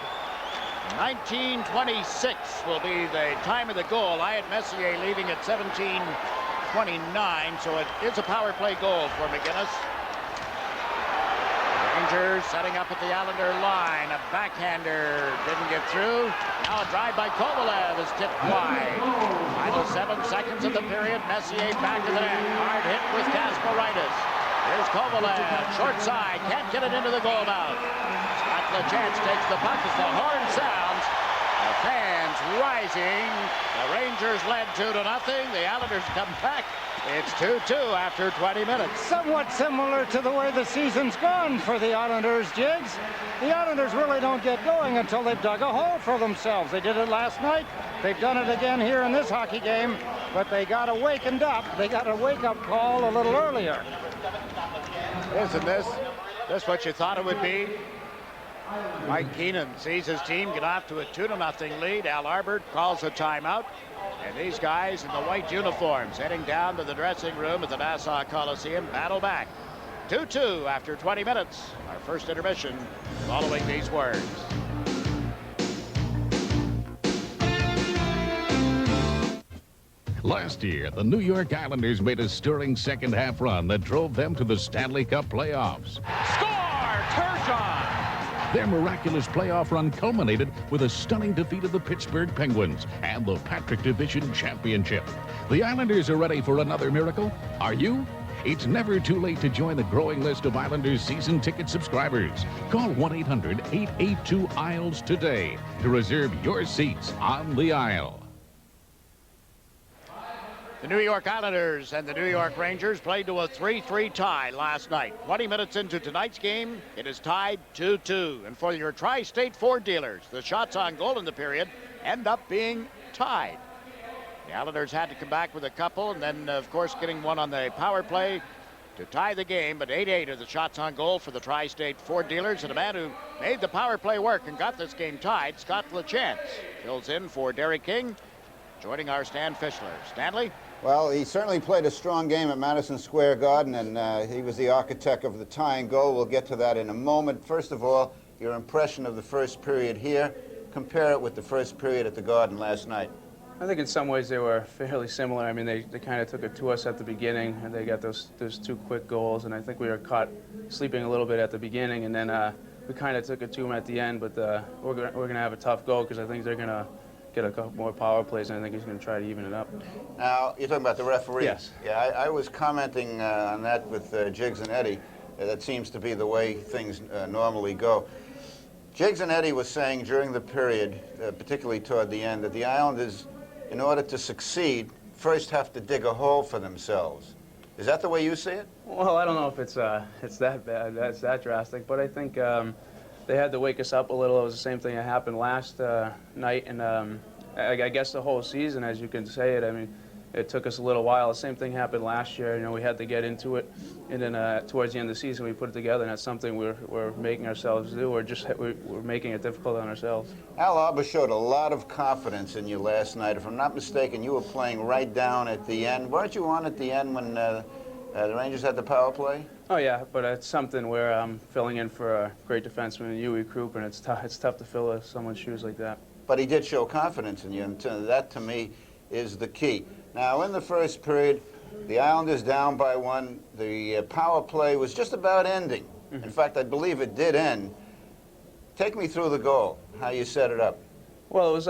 19:26 will be the time of the goal. I had Messier leaving at 17:29, so it is a power play goal for McGinnis. Rangers setting up at the Islander line. A backhander didn't get through. Now a drive by Kovalev is tipped wide. Final 7 seconds of the period. Messier back to the net. Hard hit with Kasparaitis. Here's Kovalev, short side, can't get it into the goal mouth. Scott LaChance takes the puck as the horn sounds. The fans rising. The Rangers led 2-0. The Islanders come back. It's 2-2 after 20 minutes. Somewhat similar to the way the season's gone for the Islanders, Jiggs. The Islanders really don't get going until they've dug a hole for themselves. They did it last night. They've done it again here in this hockey game, but they got awakened up. They got a wake-up call a little earlier. Isn't this what you thought it would be? Mike Keenan sees his team get off to a 2-0 lead. Al Arbert calls a timeout. And these guys in the white uniforms heading down to the dressing room at the Nassau Coliseum battle back. 2-2 after 20 minutes. Our first intermission following these words. Last year, the New York Islanders made a stirring second-half run that drove them to the Stanley Cup playoffs. Score! Turgeon! Their miraculous playoff run culminated with a stunning defeat of the Pittsburgh Penguins and the Patrick Division Championship. The Islanders are ready for another miracle. Are you? It's never too late to join the growing list of Islanders season ticket subscribers. Call 1-800-882-ISLES today to reserve your seats on the aisle. The New York Islanders and the New York Rangers played to a 3-3 tie last night. 20 minutes into tonight's game, it is tied 2-2. And for your Tri-State Ford dealers, the shots on goal in the period end up being tied. The Islanders had to come back with a couple, and then, of course, getting one on the power play to tie the game. But 8-8 are the shots on goal for the Tri-State Ford dealers. And a man who made the power play work and got this game tied, Scott LaChance, fills in for Derek King, joining our Stan Fischler. Stanley? Well, he certainly played a strong game at Madison Square Garden, and he was the architect of the tying goal. We'll get to that in a moment. First of all, your impression of the first period here. Compare it with the first period at the Garden last night. I think in some ways they were fairly similar. I mean, they kind of took it to us at the beginning, and they got those two quick goals, and I think we were caught sleeping a little bit at the beginning, and then we kind of took it to them at the end, but we're going to have a tough goal because I think they're going to get a couple more power plays, and I think he's going to try to even it up. Now, you're talking about the referee. Yes. Yeah, I was commenting on that with Jiggs and Eddie. That seems to be the way things normally go. Jiggs and Eddie was saying during the period, particularly toward the end, that the Islanders, in order to succeed, first have to dig a hole for themselves. Is that the way you see it? Well, I don't know if it's that bad, that's that drastic, but I think they had to wake us up a little. It was the same thing that happened last night, and I guess the whole season, as you can say it. I mean, it took us a little while. The same thing happened last year. You know, we had to get into it, and then towards the end of the season, we put it together, and that's something we're making ourselves do. We're making it difficult on ourselves. Al Arbor showed a lot of confidence in you last night. If I'm not mistaken, you were playing right down at the end. Weren't you on at the end when the Rangers had the power play? Oh yeah, but it's something where I'm filling in for a great defenseman in Yui Krupp, and it's tough to fill someone's shoes like that. But he did show confidence in you, and that to me is the key. Now, in the first period, the Islanders down by one. The power play was just about ending. Mm-hmm. In fact, I believe it did end. Take me through the goal, how you set it up. Well, it was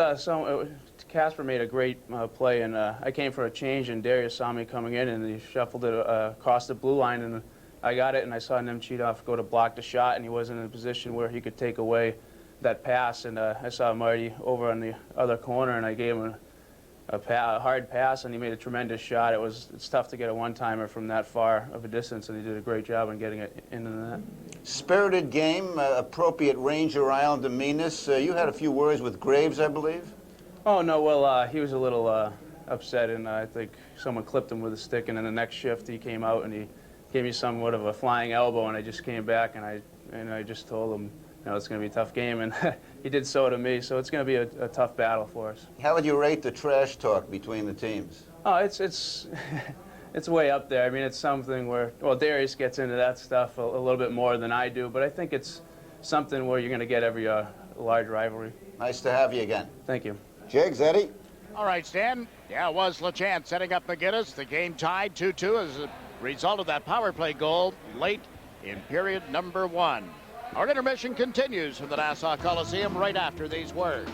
Casper made a great play, and I came for a change, and Darius saw me coming in, and he shuffled it across the blue line, and I got it, and I saw Nemchitov go to block the shot, and he wasn't in a position where he could take away that pass, and I saw Marty over on the other corner, and I gave him a hard pass, and he made a tremendous shot. It's tough to get a one-timer from that far of a distance, and he did a great job in getting it into the net. Spirited game, appropriate Ranger Island demeanors. You had a few words with Graves, I believe? Oh, no, well, he was a little upset, and I think someone clipped him with a stick, and in the next shift he came out and he gave me somewhat of a flying elbow, and I just came back, and I just told him, you know, it's going to be a tough game, and he did so to me, so it's going to be a tough battle for us. How would you rate the trash talk between the teams? Oh, it's way up there. I mean, it's something where, well, Darius gets into that stuff a little bit more than I do, but I think it's something where you're going to get every large rivalry. Nice to have you again. Thank you. Jiggs, Eddie? All right, Stan. Yeah, it was LaChance setting up McGinnis. The game tied 2-2 as a result of that power play goal late in period number 1. Our intermission continues from the Nassau Coliseum right after these words.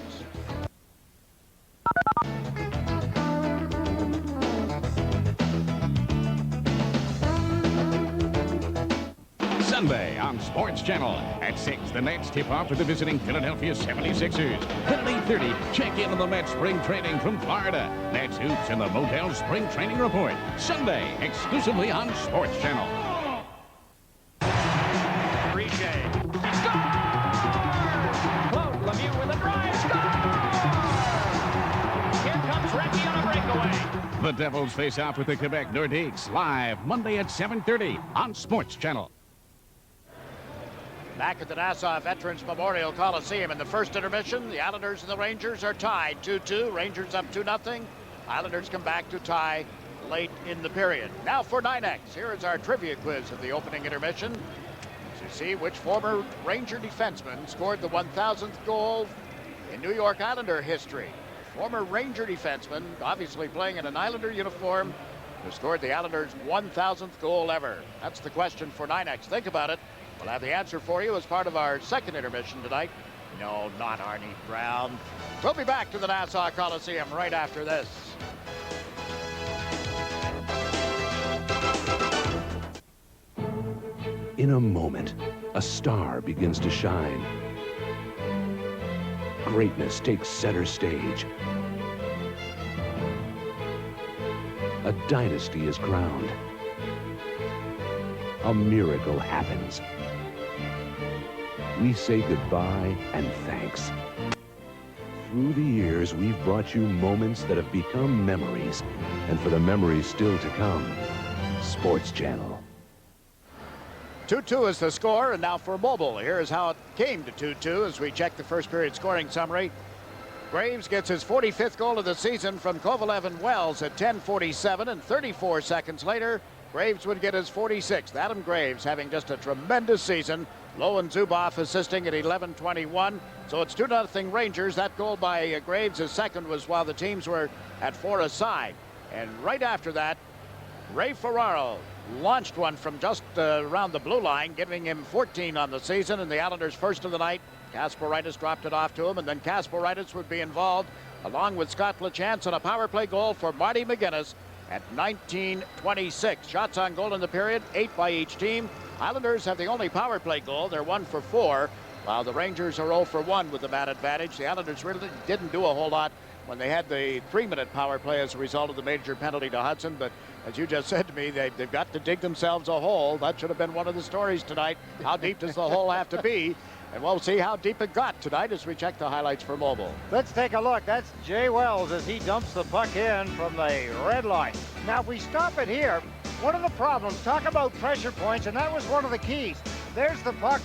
Sunday on Sportschannel at 6. The Nets tip off to the visiting Philadelphia 76ers. At 8:30, check in on the Mets spring training from Florida. Nets hoops and the Motel Spring Training Report. Sunday, exclusively on Sportschannel. The Devils face off with the Quebec Nordiques live Monday at 7:30 on Sportschannel. Back at the Nassau Veterans Memorial Coliseum in the first intermission, the Islanders and the Rangers are tied 2-2. Rangers up 2-0. Islanders come back to tie late in the period. Now for 9X. Here is our trivia quiz of the opening intermission to see which former Ranger defenseman scored the 1,000th goal in New York Islander history. former Ranger defenseman, obviously playing in an Islander uniform, who scored the Islanders' 1,000th goal ever. That's the question for NYNEX. Think about it. We'll have the answer for you as part of our second intermission tonight. No, not Arnie Brown. We'll be back to the Nassau Coliseum right after this. In a moment, a star begins to shine. Greatness takes center stage. A dynasty is crowned. A miracle happens. We say goodbye and thanks. Through the years, we've brought you moments that have become memories. And for the memories still to come, Sportschannel. 2-2 is the score, and now for Mobile. Here's how it came to 2-2 as we check the first period scoring summary. Graves gets his 45th goal of the season from Kovalev and Wells at 10:47, and 34 seconds later, Graves would get his 46th. Adam Graves having just a tremendous season. Lowe and Zuboff assisting at 11:21. So it's 2-0 Rangers. That goal by Graves, his second, was while the teams were at 4 aside. And right after that, Ray Ferraro launched one from just around the blue line, giving him 14 on the season, and the Islanders' first of the night. Kasparaitis dropped it off to him, and then Kasparaitis would be involved along with Scott LeChance on a power play goal for Marty McGuinness at 19:26. Shots on goal in the period, 8 by each team. Islanders have the only power play goal. They're 1 for 4, while the Rangers are 0 for 1 with the man advantage. The Islanders really didn't do a whole lot when they had the 3-minute power play as a result of the major penalty to Hudson, but as you just said to me, they've got to dig themselves a hole. That should have been one of the stories tonight. How deep does the hole have to be? And we'll see how deep it got tonight as we check the highlights for Mobile. Let's take a look. That's Jay Wells as he dumps the puck in from the red line. Now, if we stop it here, one of the problems, talk about pressure points, and that was one of the keys. There's the puck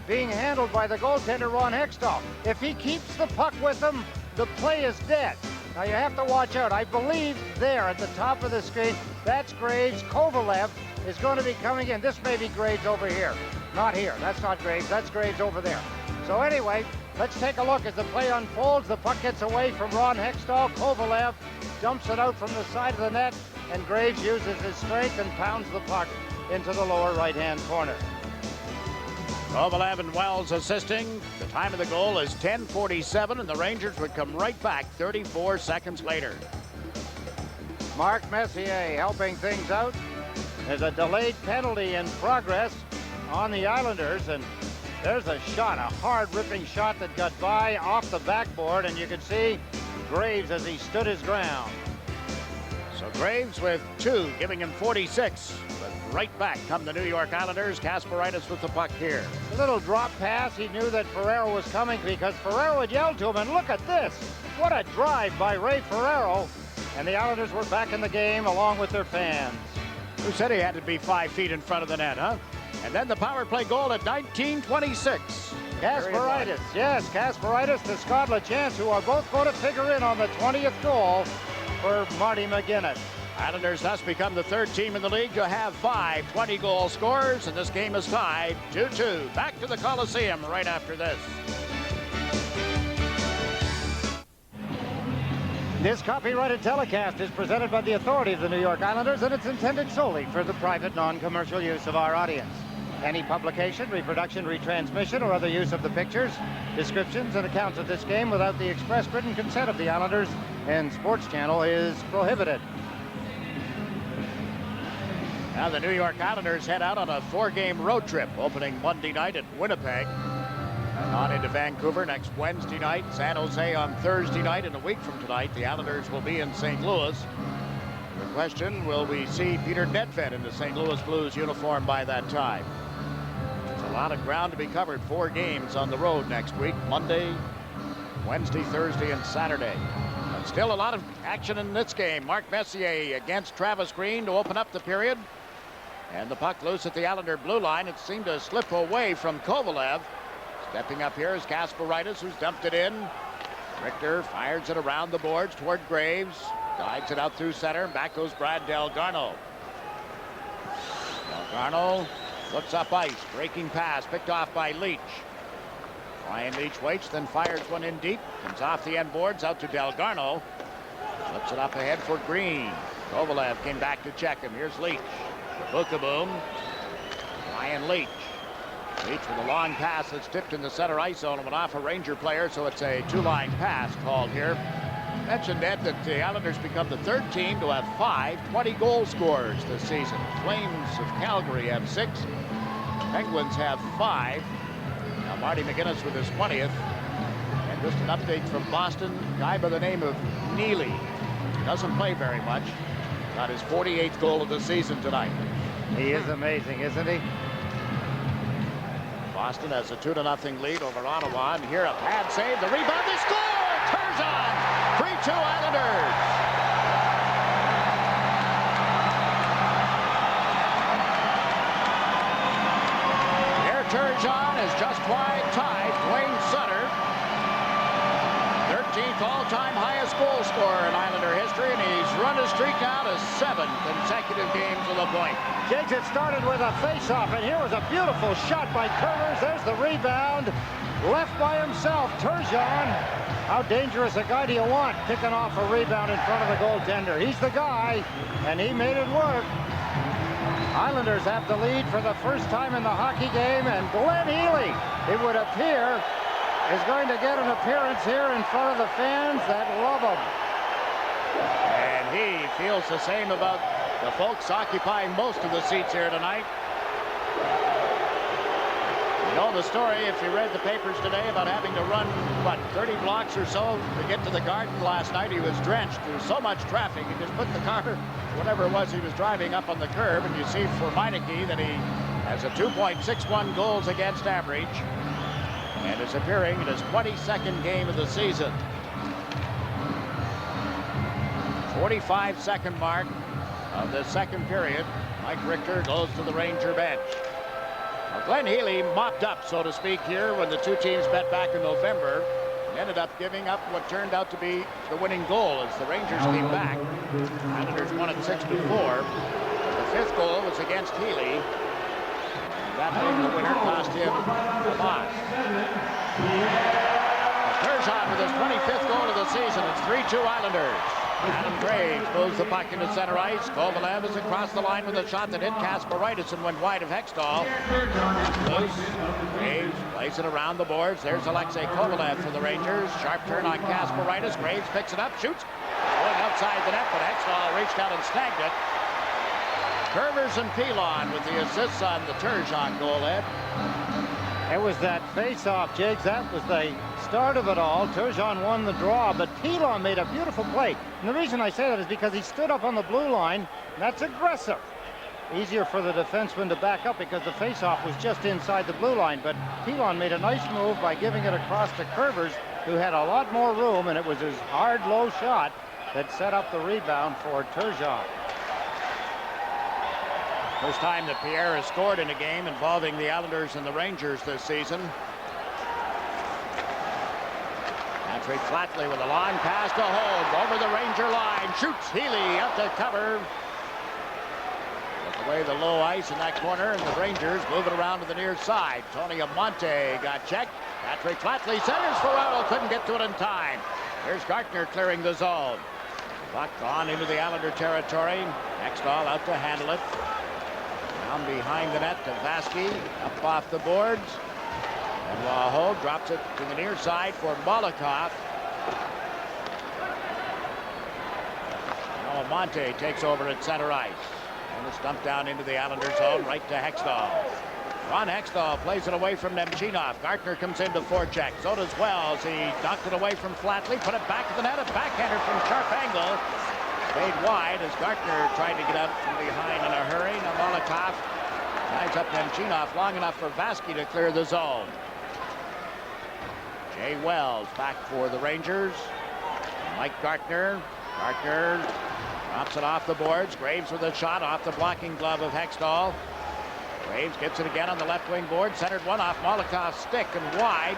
being handled by the goaltender, Ron Hextall. If he keeps the puck with him, the play is dead. Now, you have to watch out. I believe there at the top of the screen, that's Graves. Kovalev is going to be coming in. This may be Graves over here. Not here. That's not Graves. That's Graves over there. So anyway, let's take a look as the play unfolds. The puck gets away from Ron Hextall. Kovalev dumps it out from the side of the net, and Graves uses his strength and pounds the puck into the lower right-hand corner. Kovalev and Wells assisting. The time of the goal is 10:47, and the Rangers would come right back 34 seconds later. Mark Messier helping things out. There's a delayed penalty in progress on the Islanders, and there's a shot, a hard ripping shot that got by off the backboard, and you can see Graves as he stood his ground. So Graves with 2, giving him 46. But right back come the New York Islanders. Kasparaitis with the puck here. A little drop pass. He knew that Ferraro was coming because Ferraro had yelled to him, and look at this. What a drive by Ray Ferraro. And the Islanders were back in the game along with their fans. Who said he had to be 5 feet in front of the net, huh? And then the power play goal at 19:26. Kasparaitis, yes, Kasparaitis to Scott LeChance, who are both going to figure in on the 20th goal for Marty McGuinness. Islanders thus become the 3rd team in the league to have 5 20-goal scorers, and this game is tied 2-2. Back to the Coliseum right after this. This copyrighted telecast is presented by the authority of the New York Islanders, and it's intended solely for the private, non-commercial use of our audience. Any publication, reproduction, retransmission, or other use of the pictures, descriptions, and accounts of this game without the express written consent of the Islanders and Sportschannel is prohibited. Now the New York Islanders head out on a 4-game road trip, opening Monday night at Winnipeg. And on into Vancouver next Wednesday night, San Jose on Thursday night, and a week from tonight, the Islanders will be in St. Louis. The question, will we see Peter Nedved in the St. Louis Blues uniform by that time? There's a lot of ground to be covered. 4 games on the road next week, Monday, Wednesday, Thursday, and Saturday. But still a lot of action in this game. Mark Messier against Travis Green to open up the period. And the puck loose at the Islander blue line. It seemed to slip away from Kovalev. Stepping up here is Kasparaitis, who's dumped it in. Richter fires it around the boards toward Graves. Guides it out through center, and back goes Brad Delgarno. Delgarno looks up ice. Breaking pass picked off by Leach. Ryan Leach waits, then fires one in deep. Comes off the end boards out to Delgarno. Flips it up ahead for Green. Kovalev came back to check him. Here's Leach. Boom. Ryan Leach. Leach with a long pass that's tipped in the center ice zone and went off a Ranger player, so it's a two-line pass called here. Mentioned, Ed, that the Islanders become the third team to have 5 20-goal scorers this season. Flames of Calgary have 6. Penguins have 5. Now Marty McGinnis with his 20th. And just an update from Boston. A guy by the name of Neely. Doesn't play very much. Got his 48th goal of the season tonight. He is amazing, isn't he? Boston has a 2-0 lead over Ottawa. And here a pad save. The rebound. They score! Turgeon! 3-2 Islanders. Here Turgeon is just wide tied Dwayne Sutter. 13th all-time highest goal scorer in Islander history, and he's run his streak now to 7 consecutive games with a point. Jiggs, it started with a face-off, and here was a beautiful shot by Curvers. There's the rebound. Left by himself, Turgeon. How dangerous a guy do you want picking off a rebound in front of the goaltender? He's the guy, and he made it work. Islanders have the lead for the first time in the hockey game, and Glenn Healy, it would appear, is going to get an appearance here in front of the fans that love him. And he feels the same about the folks occupying most of the seats here tonight. You know the story, if you read the papers today, about having to run, 30 blocks or so to get to the Garden last night. He was drenched. There was so much traffic. He just put the car, whatever it was he was driving, up on the curb. And you see for Meineke that he has a 2.61 goals against average and is appearing in his 22nd game of the season. 45-second mark of the second period. Mike Richter goes to the Ranger bench. Now, Glenn Healy mopped up, so to speak, here when the two teams met back in November. And ended up giving up what turned out to be the winning goal as the Rangers came back. Islanders won it 6-4. The 5th goal was against Healy. That being the winner cost him a loss. Turgeon with his 25th goal of the season. It's 3-2 Islanders. Adam Graves moves the puck into center ice. Kovalev is across the line with a shot that hit Kasparaitis and went wide of Hextall. Loose. Graves plays it around the boards. There's Alexei Kovalev for the Rangers. Sharp turn on Kasparaitis. Graves picks it up, shoots. Going outside the net, but Hextall reached out and snagged it. Curvers and Pilon with the assists on the Turgeon goal, Ed. It was that face-off, Jiggs. That was the start of it all. Turgeon won the draw, but Pilon made a beautiful play. And the reason I say that is because he stood up on the blue line, and that's aggressive. Easier for the defenseman to back up because the face-off was just inside the blue line. But Pilon made a nice move by giving it across to Curvers, who had a lot more room, and it was his hard, low shot that set up the rebound for Turgeon. First time that Pierre has scored in a game involving the Islanders and the Rangers this season. Patrick Flatley with a long pass to Hogue over the Ranger line. Shoots Healy up to cover. Took away the low ice in that corner, and the Rangers move it around to the near side. Tony Amonte got checked. Patrick Flatley centers for Otto. Couldn't get to it in time. Here's Gartner clearing the zone. Puck on into the Islander territory. Hextall out to handle it. Down behind the net to Vasky, up off the boards. And Hogue drops it to the near side for Molotov. Now Monte takes over at center ice. And it's dumped down into the Islander zone, right to Hextall. Ron Hextall plays it away from Nemchinov. Gartner comes in to forecheck. So does Wells. He knocked it away from Flatley, put it back to the net. A backhander from sharp angle. Stayed wide as Gartner tried to get out from behind in a hurry. Now Molotov ties up Nemchinov long enough for Vasky to clear the zone. Jay Wells back for the Rangers. Mike Gartner. Gartner drops it off the boards. Graves with a shot off the blocking glove of Hextall. Graves gets it again on the left wing board. Centered one off Molotov's stick and wide.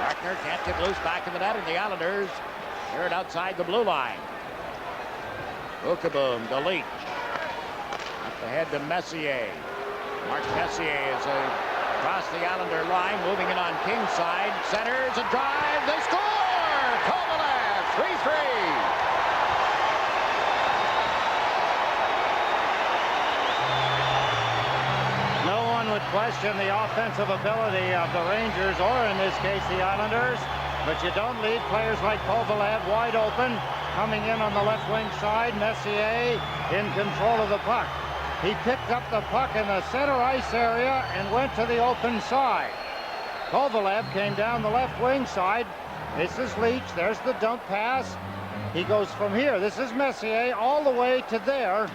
Gartner can't get loose back in the net, and the Islanders clear it outside the blue line. Boom to Leach. Up ahead to Messier. Mark Messier is a Across the Islander line, moving it on King's side. Centers and drive. They score! Kovalev, 3-3. Would question the offensive ability of the Rangers, or in this case the Islanders, but you don't leave players like Kovalev wide open. Coming in on the left wing side, Messier in control of the puck. He picked up the puck in the center ice area and went to the open side. Kovalev came down the left wing side. This is Leach. There's the dump pass. He goes from here. This is Messier all the way to there.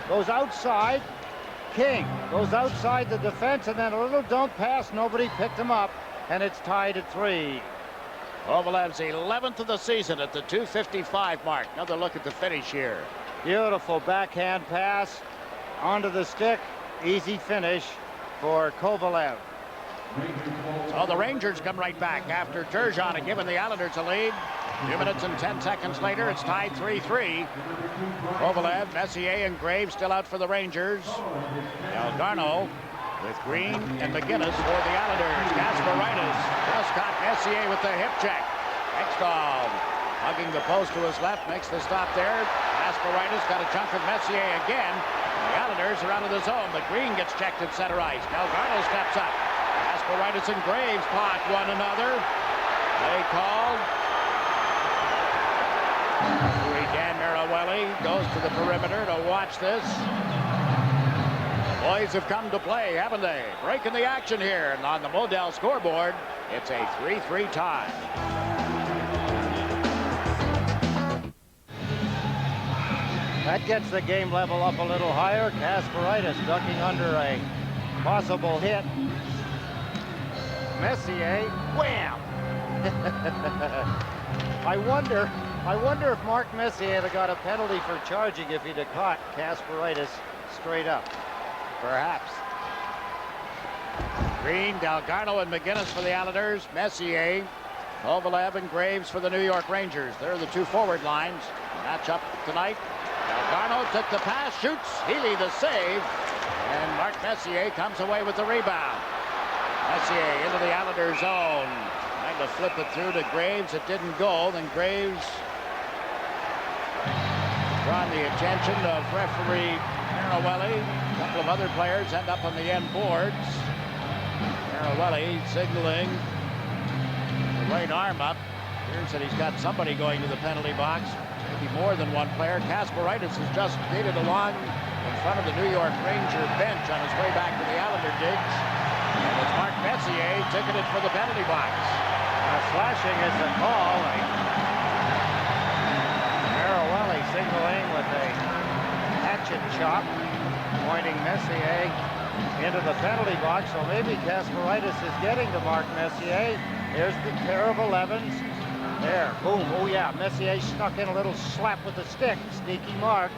Goes outside. King goes outside the defense, and then a little dump pass. Nobody picked him up, and it's tied at 3. Kovalev's 11th of the season at the 2:55 mark. Another look at the finish here. Beautiful backhand pass onto the stick. Easy finish for Kovalev. So the Rangers come right back after Turgeon had given the Islanders a lead. 2 minutes and 10 seconds later, it's tied 3-3. Kovalev, Messier, and Graves still out for the Rangers. Delgarno with Green and McGinnis for the Islanders. Kasparaitis just got Messier with the hip check. Ekstall hugging the post to his left, makes the stop there. Kasparaitis got a chunk of Messier again. The Islanders are out of the zone, but Green gets checked at center ice. Delgarno steps up. Kasparaitis and Graves caught one another. Play called. Dan Marawelli goes to the perimeter to watch this. The boys have come to play, haven't they? Breaking the action here, and on the Modell scoreboard, it's a 3-3 tie. That gets the game level up a little higher. Kasparaitis ducking under a possible hit. Messier, wham! I wonder if Mark Messier had got a penalty for charging if he'd have caught Kasparaitis straight up. Perhaps. Green, Delgarno, and McGinnis for the Islanders. Messier, Kovalev, and Graves for the New York Rangers. They're the two forward lines. Match up tonight. Delgarno took the pass, shoots. Healy the save. And Mark Messier comes away with the rebound. Messier into the Islanders zone. Trying to flip it through to Graves. It didn't go. Then Graves drawn the attention of referee Marawelli. A couple of other players end up on the end boards. Marawelli signaling the right arm up. Here's that he's got somebody going to the penalty box. Maybe more than one player. Kasparaitis has just skated along in front of the New York Ranger bench on his way back to the Islander digs. And it's Mark Messier ticketed for the penalty box. Slashing is the call. Marawelli signaling with a hatchet chop, pointing Messier into the penalty box. So maybe Kasparaitis is getting to Mark Messier. Here's the pair of 11s. There, boom. Oh yeah, Messier snuck in a little slap with the stick. Sneaky Mark.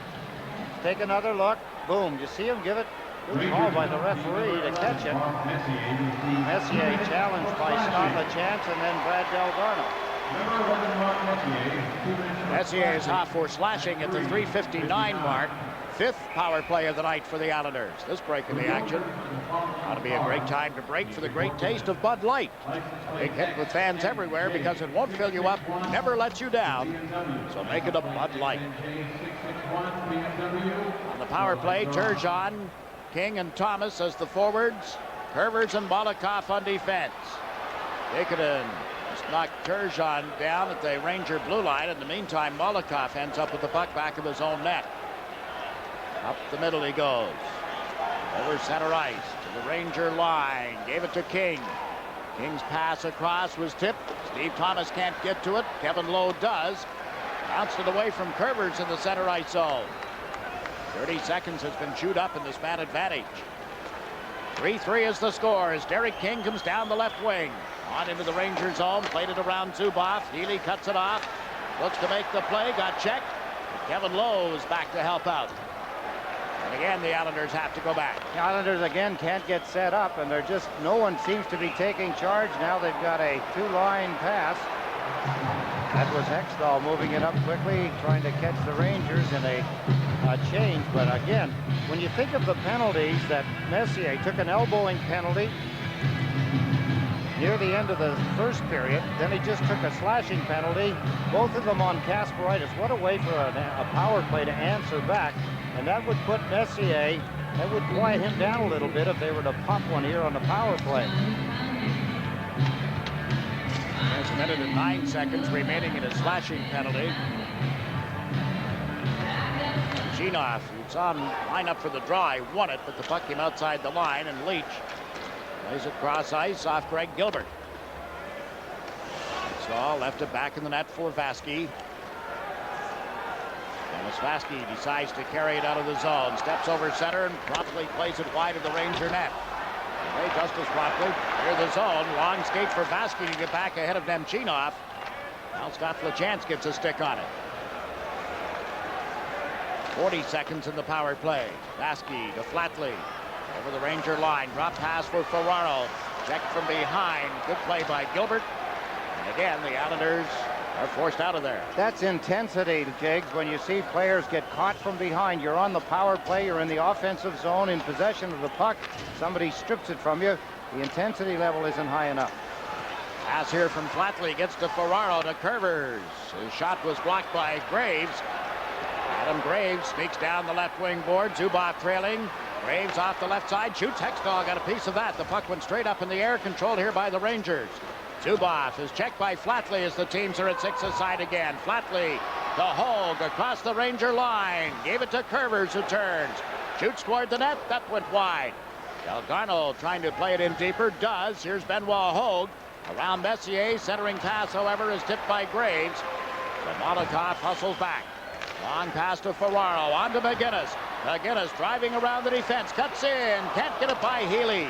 Take another look. Boom. You see him give it? Good call by the referee to catch it. Messier challenged by Scott LaChance and then Brad Delgarno. Messier is hot for slashing at the 3:59 mark. 5th power play of the night for the Islanders. This break in the action ought to be a great time to break for the great taste of Bud Light. Big hit with fans everywhere because it won't fill you up, never lets you down. So make it a Bud Light. On the power play, Turgeon, King, and Thomas as the forwards. Kurvers and Molotov on defense. Ikonen just knocked Turgeon down at the Ranger blue line. In the meantime, Molotov ends up with the puck back of his own net. Up the middle he goes. Over center ice to the Ranger line. Gave it to King. King's pass across was tipped. Steve Thomas can't get to it. Kevin Lowe does. Bounced it away from Kurvers in the center ice zone. 30 seconds has been chewed up in this man advantage. 3-3 is the score as Derek King comes down the left wing. On into the Ranger zone. Played it around Zuboff. Healy cuts it off. Looks to make the play. Got checked. Kevin Lowe is back to help out. And again, the Islanders have to go back. The Islanders again can't get set up, and they're just, no one seems to be taking charge. Now they've got a two-line pass. That was Hextall moving it up quickly, trying to catch the Rangers in a change. But again, when you think of the penalties that Messier took, an elbowing penalty, near the end of the first period. Then he just took a slashing penalty, both of them on Kasparaitis. What a way for a power play to answer back. And that would put Messier, that would quiet him down a little bit if they were to pop one here on the power play. There's a minute and 9 seconds remaining in a slashing penalty. Chinoff, who's on lineup for the draw, he won it, but the puck came outside the line, and Leach plays it cross ice off Greg Gilbert. So left it back in the net for Vaski. And Vaski decides to carry it out of the zone, steps over center and promptly plays it wide of the Ranger net. Hey, just as promptly, near the zone, long skate for Vaski to get back ahead of Nemchinov. Now Scott Lachance gets a stick on it. 40 seconds in the power play. Vaski to Flatley. Over the Ranger line. Drop pass for Ferraro. Check from behind. Good play by Gilbert. And again, the Islanders are forced out of there. That's intensity, Jiggs. When you see players get caught from behind, you're on the power play, you're in the offensive zone, in possession of the puck. Somebody strips it from you. The intensity level isn't high enough. Pass here from Flatley. Gets to Ferraro to Curvers. His shot was blocked by Graves. Adam Graves sneaks down the left wing board. Zubov trailing. Graves off the left side. Shoots. Hextall got a piece of that. The puck went straight up in the air. Controlled here by the Rangers. Zubov is checked by Flatley as the teams are at 6 aside again. Flatley to Hogue across the Ranger line. Gave it to Curvers, who turns. Shoots toward the net. That went wide. Delgarno trying to play it in deeper. Does. Here's Benoit Hogue. Around Messier. Centering pass, however, is tipped by Graves. So Molotov hustles back. Long pass to Ferraro. On to McGinnis. McGinnis driving around the defense. Cuts in. Can't get it by Healy.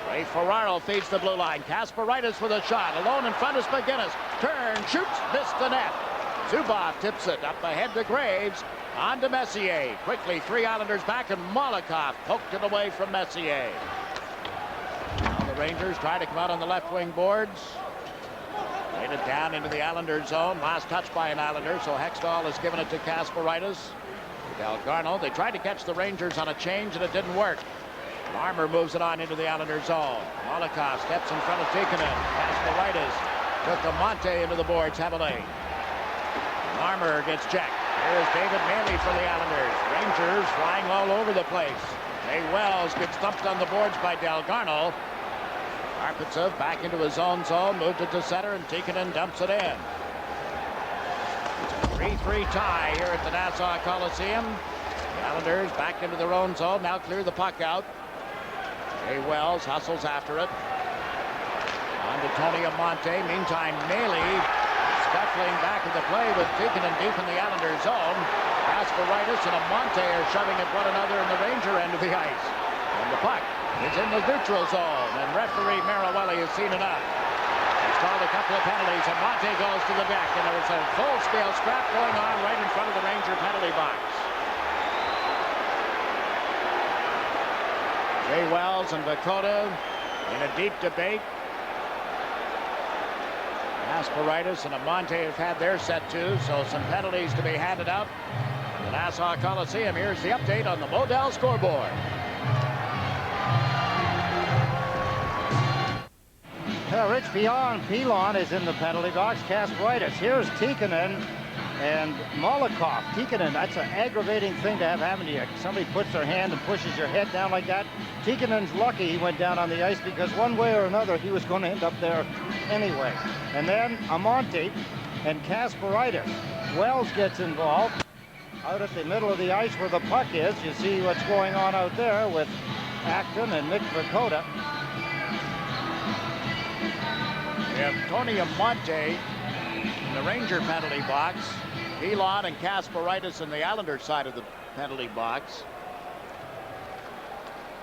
Ray Ferraro feeds the blue line. Kasparaitis with a shot. Alone in front is McGinnis. Turn, shoots, missed the net. Zubov tips it up ahead to Graves. On to Messier. Quickly, 3 Islanders back, and Molotov poked it away from Messier. Now the Rangers try to come out on the left wing boards. Laid it down into the Islanders zone. Last touch by an Islander, so Hextall has given it to Kasparaitis. Delgarno, they tried to catch the Rangers on a change, and it didn't work. Larmer moves it on into the Islanders zone. Molotov steps in front of Tikkanen. Kasparaitis took Amante into the boards heavily. Larmer gets checked. Here's David Maley for the Islanders. Rangers flying all over the place. Jay Wells gets thumped on the boards by Delgarno. Arpitsov back into his own zone, moved it to center, and Tikkanen dumps it in. It's a 3-3 tie here at the Nassau Coliseum. The Islanders back into their own zone, now clear the puck out. Jay Wells hustles after it. On to Tony Amante. Meantime, Maley scuffling back at the play with Tikkanen deep in the Islanders zone. Kasparaitis and Amante are shoving at one another in the Ranger end of the ice. And the puck is in the neutral zone, and referee Marawelli has seen enough. He's called a couple of penalties. Amante goes to the deck, and there was a full-scale scrap going on right in front of the Ranger penalty box. Jay Wells and Vakota in a deep debate. Kasparaitis and Amante have had their set too, so some penalties to be handed out. The Nassau Coliseum. Here's the update on the Model scoreboard. Rich Pilon is in the penalty box. Kasparaitis. Here's Tikkanen and Molotov. Tikkanen, that's an aggravating thing to have happen to you. Somebody puts their hand and pushes your head down like that. Tikkanen's lucky he went down on the ice, because one way or another he was going to end up there anyway. And then Amante and Kasparaitis. Wells gets involved out at the middle of the ice where the puck is. You see what's going on out there with Acton and Nick Vakota. We have Tony Amante in the Ranger penalty box. Pilon and Kasparaitis in the Islanders side of the penalty box.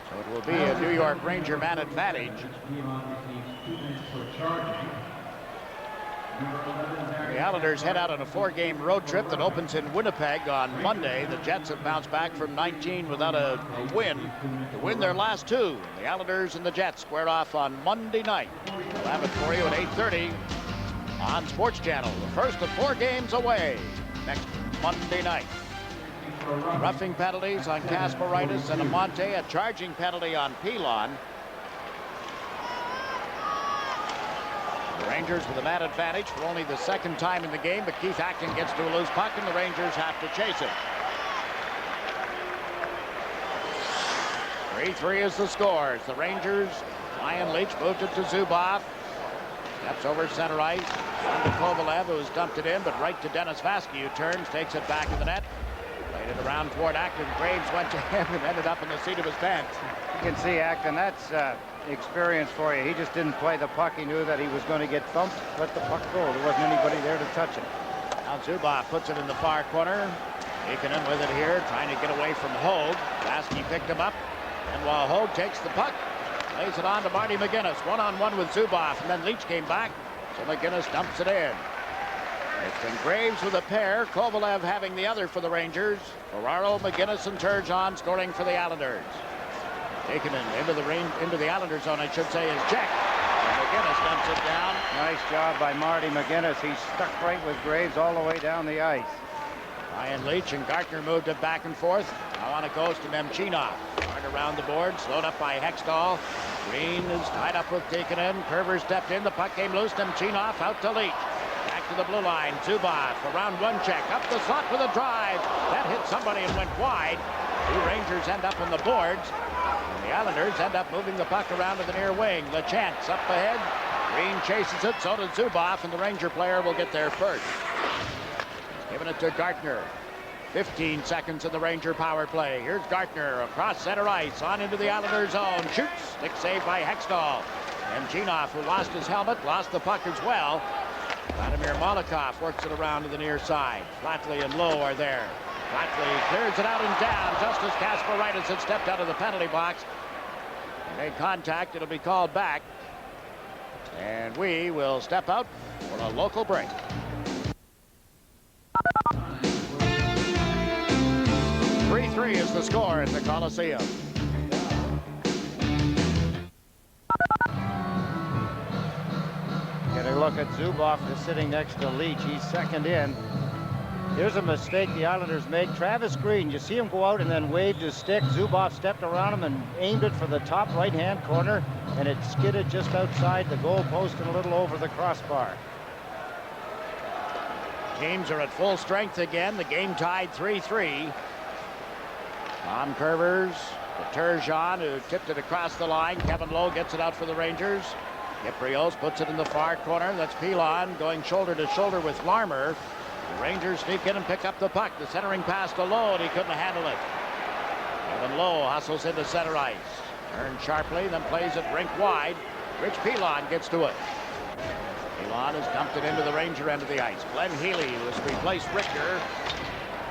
So it will be a New York Ranger man advantage. The Islanders head out on a 4-game road trip that opens in Winnipeg on Monday. The Jets have bounced back from 19 without a win to win their last 2. The Islanders and the Jets square off on Monday night. We'll have it for you at 8:30 on Sportschannel. The first of 4 games away next Monday night. Roughing penalties on Kasparaitis and Amante, a charging penalty on Pilon. The Rangers with a man advantage for only the second time in the game, but Keith Acton gets to a loose puck, and the Rangers have to chase it. 3-3 is the score. The Rangers, Ryan Leach moved it to Zubov. Steps over center ice. Down to Kovalev, who's dumped it in, but right to Dennis Vasky, who turns, takes it back in the net. Played it around toward Acton. Graves went to him and ended up in the seat of his pants. You can see Acton, that's experience for you. He just didn't play the puck. He knew that he was going to get thumped. Let the puck go. There wasn't anybody there to touch it. Now Zubov puts it in the far corner. Taking in with it here, trying to get away from Hogue. Vasky picked him up. And while Hogue takes the puck, lays it on to Marty McGinnis. One-on-one with Zubov, and then Leach came back, so McGinnis dumps it in. It's been Graves with a pair, Kovalev having the other for the Rangers. Ferraro, McGinnis, and Turgeon scoring for the Islanders. Taken into the Islander zone, I should say, is Jack. And McGinnis dumps it down. Nice job by Marty McGinnis. He stuck right with Graves all the way down the ice. Ryan Leach and Gartner moved it back and forth. Now on it goes to Nemchinov. Hard around the board, slowed up by Hextall. Green is tied up with Tikkanen. Kerber stepped in, the puck came loose. Nemchinov out to Leach. Back to the blue line. Zubov around one check, up the slot with a drive. That hit somebody and went wide. Two Rangers end up on the boards. And the Islanders end up moving the puck around to the near wing. LeChance up ahead. Green chases it, so does Zubov, and the Ranger player will get there first. Giving it to Gartner. 15 seconds in the Ranger power play. Here's Gartner across center ice, on into the Islanders zone. Shoots. Stick save by Hextall. And Nemchinov, who lost his helmet, lost the puck as well. Vladimir Malakhov works it around to the near side. Flatley and Lowe are there. Flatley clears it out and down just as Kasparaitis had stepped out of the penalty box. He made contact. It'll be called back. And we will step out for a local break. 3-3 is the score at the Coliseum. Get a look at Zubov, who's sitting next to Leach. He's second in. Here's a mistake the Islanders make. Travis Green, you see him go out and then waved his stick. Zubov stepped around him and aimed it for the top right-hand corner, and it skidded just outside the goal post and a little over the crossbar. Teams are at full strength again. The game tied 3-3. Tom Curvers to Turgeon, who tipped it across the line. Kevin Lowe gets it out for the Rangers. Kyprios puts it in the far corner. That's Pilon going shoulder to shoulder with Larmer. The Rangers sneak in and pick up the puck. The centering pass to Lowe, and he couldn't handle it. Kevin Lowe hustles into center ice. Turns sharply, then plays it rink wide. Rich Pilon gets to it. Pilon has dumped it into the Ranger end of the ice. Glenn Healy, who has replaced Richter.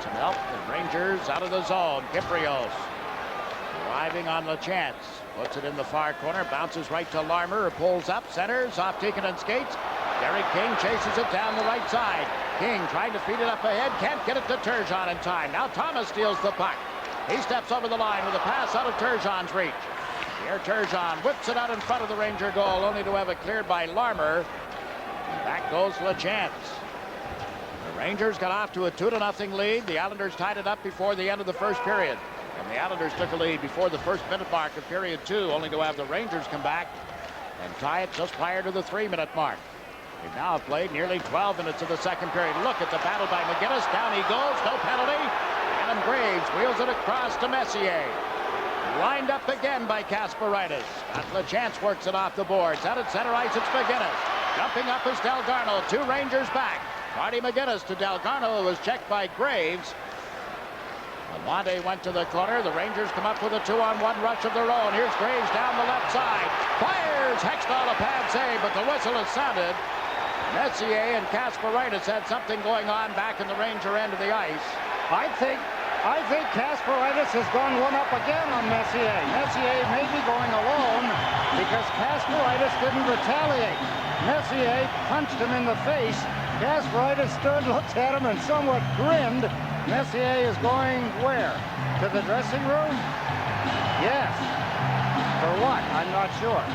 Some help. The Rangers out of the zone. Kyprios arriving on LeChance. Puts it in the far corner. Bounces right to Larmer. Pulls up. Centers off Tikkanen skates. Derek King chases it down the right side. King trying to feed it up ahead. Can't get it to Turgeon in time. Now Thomas steals the puck. He steps over the line with a pass out of Turgeon's reach. Here Turgeon whips it out in front of the Ranger goal, only to have it cleared by Larmer. Back goes LeChance. The Rangers got off to a 2-0 lead. The Islanders tied it up before the end of the first period. And the Islanders took a lead before the first minute mark of period 2, only to have the Rangers come back and tie it just prior to the 3-minute mark. We've now played nearly 12 minutes of the second period. Look at the battle by McGinnis. Down he goes. No penalty. Adam Graves wheels it across to Messier. Lined up again by Kasparaitis. LeChance works it off the boards. Out at center ice, it's McGinnis. Jumping up is Delgarno. Two Rangers back. Marty McGinnis to Delgarno, who was checked by Graves. Lamonte went to the corner. The Rangers come up with a 2-on-1 rush of their own. Here's Graves down the left side. Fires! Hextall a pad save, but the whistle has sounded. Messier and Kasparaitis had something going on back in the Ranger end of the ice. I think Kasparaitis has gone one up again on Messier. Messier may be going alone because Kasparaitis didn't retaliate. Messier punched him in the face. Kasparaitis stood, looked at him, and somewhat grinned. Messier is going where? To the dressing room? Yes. For what? I'm not sure.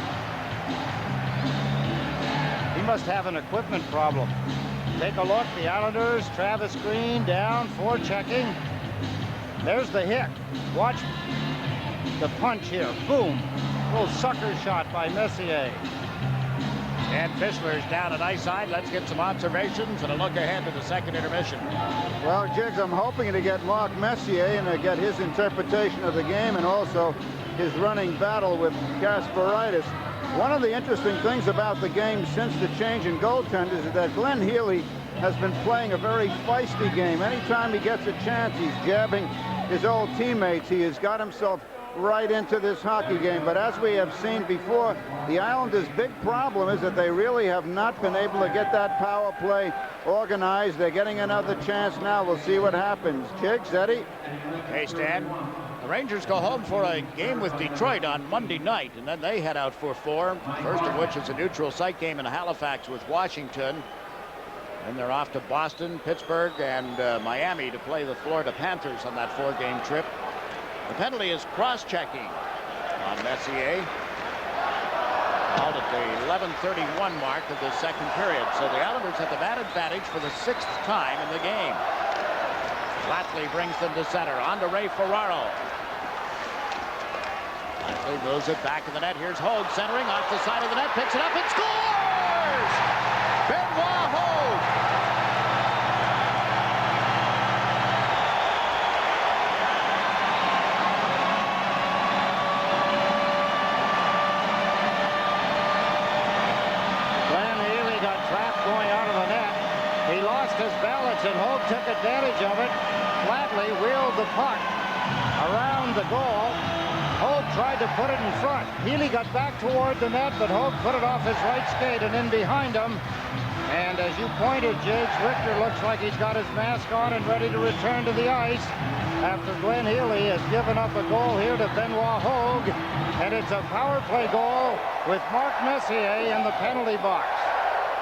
He must have an equipment problem. Take a look. The Islanders, Travis Green down, forechecking. There's the hit. Watch the punch here. Boom. Little sucker shot by Messier. And Fischler's down at ice side. Let's get some observations and a look ahead to the second intermission. Well, Jiggs, I'm hoping to get Mark Messier and to get his interpretation of the game and also his running battle with Kasparaitis. One of the interesting things about the game since the change in goaltenders is that Glenn Healy has been playing a very feisty game. Anytime he gets a chance, he's jabbing his old teammates. He has got himself right into this hockey game. But as we have seen before, the Islanders' big problem is that they really have not been able to get that power play organized. They're getting another chance now. We'll see what happens. Jiggs, Eddie? Hey, Stan. The Rangers go home for a game with Detroit on Monday night, and then they head out for 4, first of which is a neutral site game in Halifax with Washington. Then they're off to Boston, Pittsburgh, and Miami to play the Florida Panthers on that 4-game trip. The penalty is cross-checking on Messier. Called at the 11:31 mark of the second period. So the Islanders have the man advantage for the 6th time in the game. Flatley brings them to center. On to Ray Ferraro. Flatley moves it back in the net. Here's Hogue centering off the side of the net. Picks it up and scores! Benoit Hogue! And Hogue took advantage of it. Flatley wheeled the puck around the goal. Hogue tried to put it in front. Healy got back toward the net, but Hogue put it off his right skate and in behind him. And as you pointed, Jiggs, Richter looks like he's got his mask on and ready to return to the ice after Glenn Healy has given up a goal here to Benoit Hogue. And it's a power play goal with Mark Messier in the penalty box.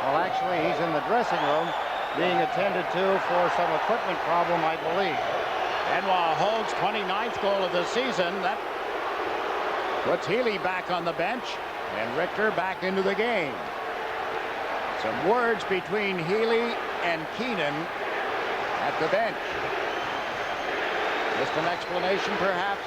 Well, actually, he's in the dressing room being attended to for some equipment problem, I believe. Benoit Hogue's 29th goal of the season. That puts Healy back on the bench and Richter back into the game. Some words between Healy and Keenan at the bench. Just an explanation, perhaps?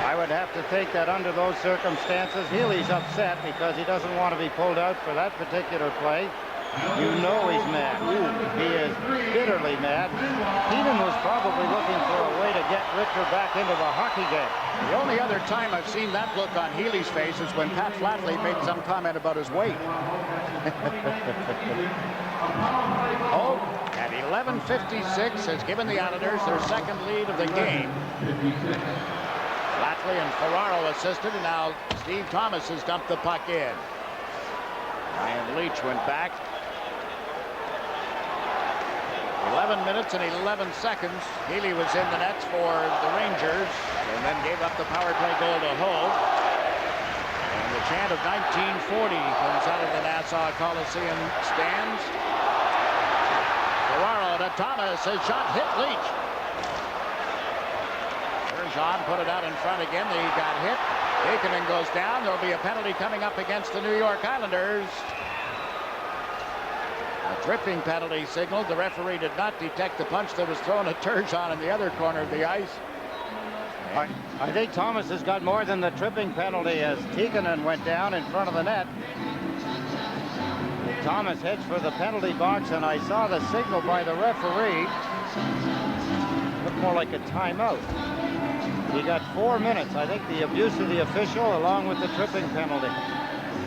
I would have to think that under those circumstances, Healy's upset because he doesn't want to be pulled out for that particular play. You know he's mad. He is bitterly mad. Keenan was probably looking for a way to get Richter back into the hockey game. The only other time I've seen that look on Healy's face is when Pat Flatley made some comment about his weight. Hogue at 11:56 has given the Islanders their second lead of the game. Flatley and Ferraro assisted, and now Steve Thomas has dumped the puck in. Ryan Leach went back. 11 minutes and 11 seconds. Healy was in the nets for the Rangers and then gave up the power play goal to Hogue. And the chant of 1940 comes out of the Nassau Coliseum stands. Ferraro to Thomas. His shot hit Leach. Bergeron put it out in front again. He got hit. Aikinen goes down. There'll be a penalty coming up against the New York Islanders. A tripping penalty signaled. The referee did not detect the punch that was thrown at Turgeon in the other corner of the ice. I think Thomas has got more than the tripping penalty as Tikkanen went down in front of the net. Thomas heads for the penalty box, and I saw the signal by the referee. Looked more like a timeout. He got 4 minutes. I think the abuse of the official along with the tripping penalty.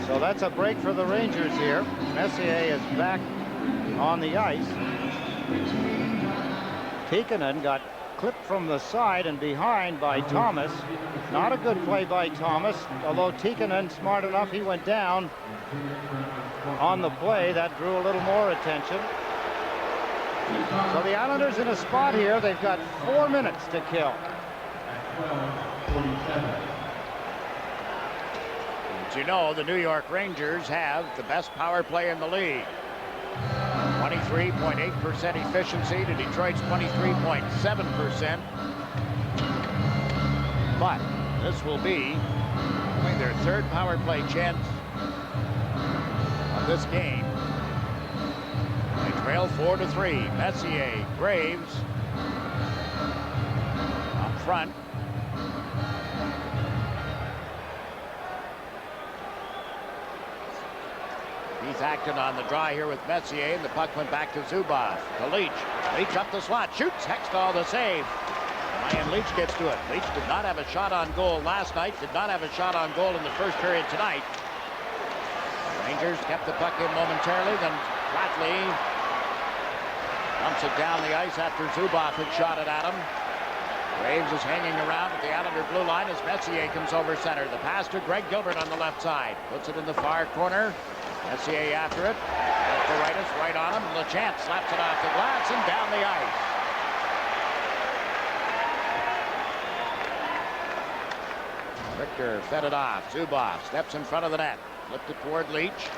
So that's a break for the Rangers here. Messier is back on the ice. Tikkanen got clipped from the side and behind by Thomas. Not a good play by Thomas, although Tikkanen, smart enough, he went down on the play. That drew a little more attention. So the Islanders in a spot here. They've got 4 minutes to kill. As you know, the New York Rangers have the best power play in the league. 23.8% efficiency to Detroit's 23.7%. But this will be their third power play chance of this game. They trail 4-3. Messier, Graves up front. Keith Acton on the draw here with Messier, and the puck went back to Zubov. To Leach. Leach up the slot. Shoots. Hextall the save. Ryan Leach gets to it. Leach did not have a shot on goal last night. Did not have a shot on goal in the first period tonight. The Rangers kept the puck in momentarily. Then Flatley dumps it down the ice after Zubov had shot it at him. Graves is hanging around at the Islander blue line as Messier comes over center. The pass to Greg Gilbert on the left side. Puts it in the far corner. Messier after it. Alvarez right on him. LeChance slaps it off the glass and down the ice. Richter fed it off. Zubov steps in front of the net. Flipped it toward Leach.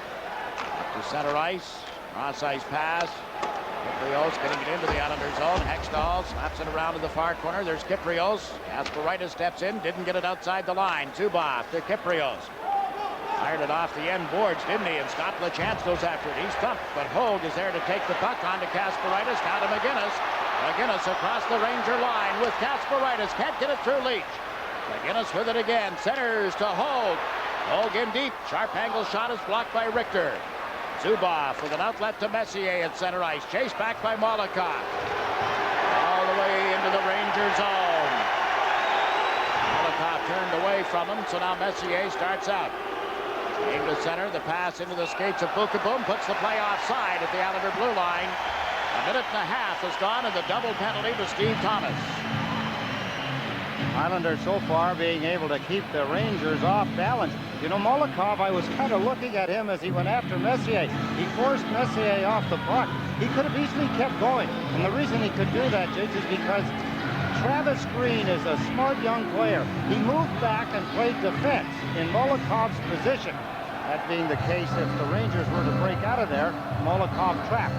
Up to center ice. Cross ice pass. Kyprios getting it into the Islander zone. Hextall slaps it around to the far corner. There's Kyprios. Kasparaitis steps in. Didn't get it outside the line. Zubov to Kyprios. Fired it off the end boards, didn't he? And Scott LeChance goes after it. He's thumped, but Hogue is there to take the puck on to Kasparaitis. Now to McGinnis. McGinnis across the Ranger line with Kasparaitis. Can't get it through Leach. McGinnis with it again. Centers to Hogue. Hogue in deep. Sharp angle shot is blocked by Richter. Zubov with an outlet to Messier at center ice. Chased back by Molotov. All the way into the Ranger zone. Molotov turned away from him, so now Messier starts out. Aim to center, the pass into the skates of Bukaboom, puts the play offside at the Islander blue line. A minute and a half has gone, and the double penalty to Steve Thomas. Islanders so far being able to keep the Rangers off balance. You know, Molotov, I was kind of looking at him as he went after Messier. He forced Messier off the puck. He could have easily kept going. And the reason he could do that, Jiggs, is because Travis Green is a smart young player. He moved back and played defense in Molotov's position. That being the case, if the Rangers were to break out of there, Molotov trapped.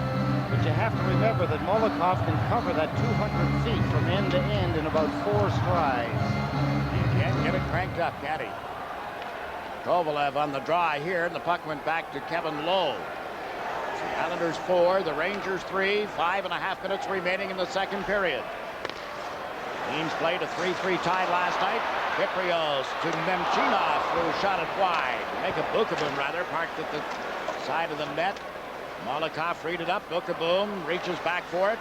But you have to remember that Molotov can cover that 200 feet from end to end in about 4 strides. He can't get it cranked up, can he? Kovalev on the draw here, and the puck went back to Kevin Lowe. The Islanders 4, the Rangers 3, 5.5 minutes remaining in the second period. Teams played a 3-3 tie last night. Kyprios to Nemchinov, who shot it wide. Make a Bukaboom, rather, parked at the side of the net. Molotov freed it up. Bukaboom reaches back for it.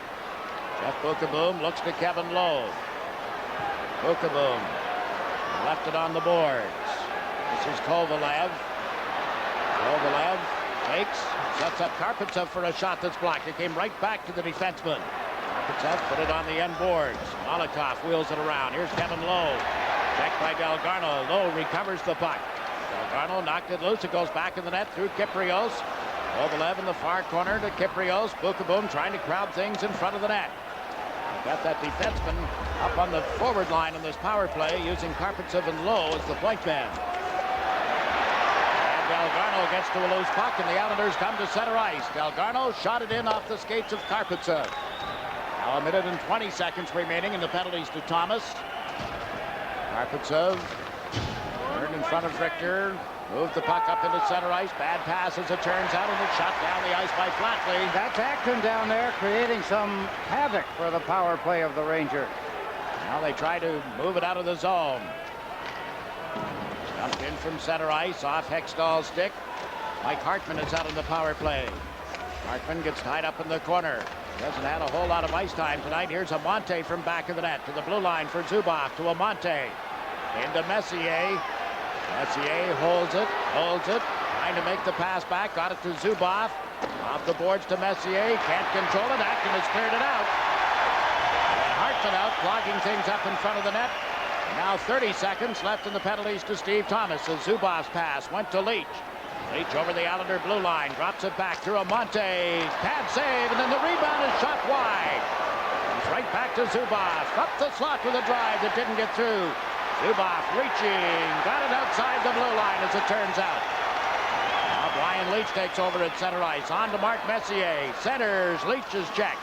Jeff Bukaboom looks to Kevin Lowe. Bukaboom left it on the boards. This is Kovalev. Kovalev takes, sets up Karpatsev for a shot that's blocked. It came right back to the defenseman. Karpatsev put it on the end boards. Molotov wheels it around. Here's Kevin Lowe. Checked by Delgarno. Lowe recovers the puck. Delgarno knocked it loose. It goes back in the net through Kyprios. Kovalev in the far corner to Kyprios. Bukaboom trying to crowd things in front of the net. Got that defenseman up on the forward line in this power play using Karpatsev and Lowe as the point man. And Delgarno gets to a loose puck, and the Islanders come to center ice. Delgarno shot it in off the skates of Karpatsev. Now a minute and 20 seconds remaining, and the penalties to Thomas. Karpatsev turned in front of Richter. Moved the puck up into center ice. Bad pass as it turns out, and it's shot down the ice by Flatley. That's Acton down there creating some havoc for the power play of the Rangers. Now they try to move it out of the zone. Dumped in from center ice, off Hextall's stick. Mike Hartman is out in the power play. Hartman gets tied up in the corner. Hasn't had a whole lot of ice time tonight. Here's Amante from back of the net to the blue line for Zubov, to Amante. Into Messier. Messier holds it, trying to make the pass back, got it to Zubov, off the boards to Messier, can't control it, Acton has cleared it out. And Hartman out, clogging things up in front of the net. Now 30 seconds left in the penalties to Steve Thomas as Zubov's pass went to Leach. Leach over the Islander blue line, drops it back to Amante, pad save, and then the rebound is shot wide. It's right back to Zubov, up the slot with a drive that didn't get through. Zubov reaching, got it outside the blue line as it turns out. Now Brian Leach takes over at center ice. On to Mark Messier. Centers, Leach's check.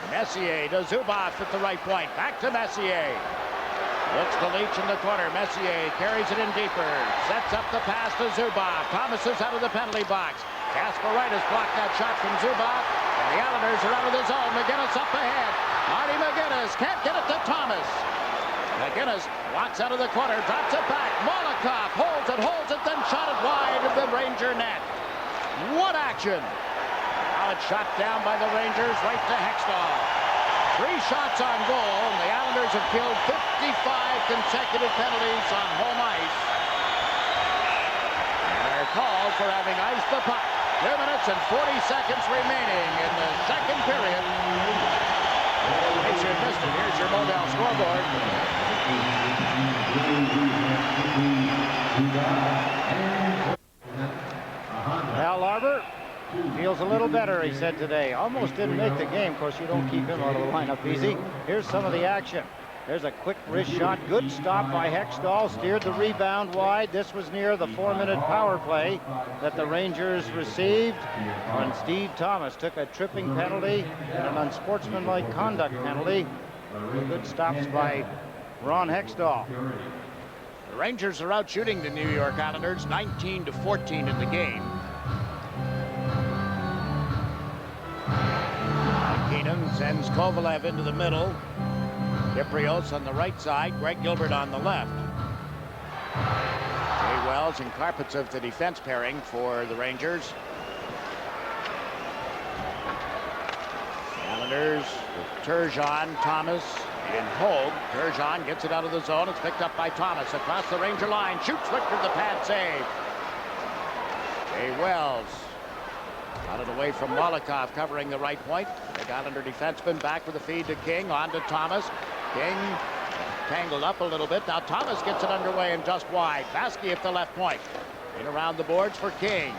Messier to Zubov at the right point. Back to Messier. Looks to Leach in the corner. Messier carries it in deeper. Sets up the pass to Zubov. Thomas is out of the penalty box. Kasparaitis blocked that shot from Zubov. And the Islanders are out of the zone. McGinnis up ahead. Marty McGinnis can't get it to Thomas. McGinnis walks out of the corner, drops it back. Molotov holds it, then shot it wide of the Ranger net. What action! Now it's shot down by the Rangers right to Hextall. 3 shots on goal, and the Islanders have killed 55 consecutive penalties on home ice. And they're called for having iced the puck. 2 minutes and 40 seconds remaining in the second period. In case you missed it, here's your Model scoreboard. Al Arbor feels a little better, he said today. Almost didn't make the game. Of course, you don't keep him out of the lineup easy. Here's some of the action. There's a quick wrist shot. Good stop by Hextall. Steered the rebound wide. This was near the 4-minute power play that the Rangers received when Steve Thomas took a tripping penalty and an unsportsmanlike conduct penalty. Good stops by Ron Hextall. The Rangers are out shooting the New York Islanders 19-14 in the game. Keenan sends Kovalev into the middle. Kyprios on the right side, Greg Gilbert on the left. Jay Wells and Karpatsev the defense pairing for the Rangers. Islanders with Turgeon, Thomas, and Hogue. Turgeon gets it out of the zone. It's picked up by Thomas across the Ranger line. Shoots Richter, the pad save. Jay Wells got it away from Molotov covering the right point. Big Islander defenseman back with a feed to King. On to Thomas. King tangled up a little bit. Now Thomas gets it underway and just wide. Baskey at the left point. In around the boards for King.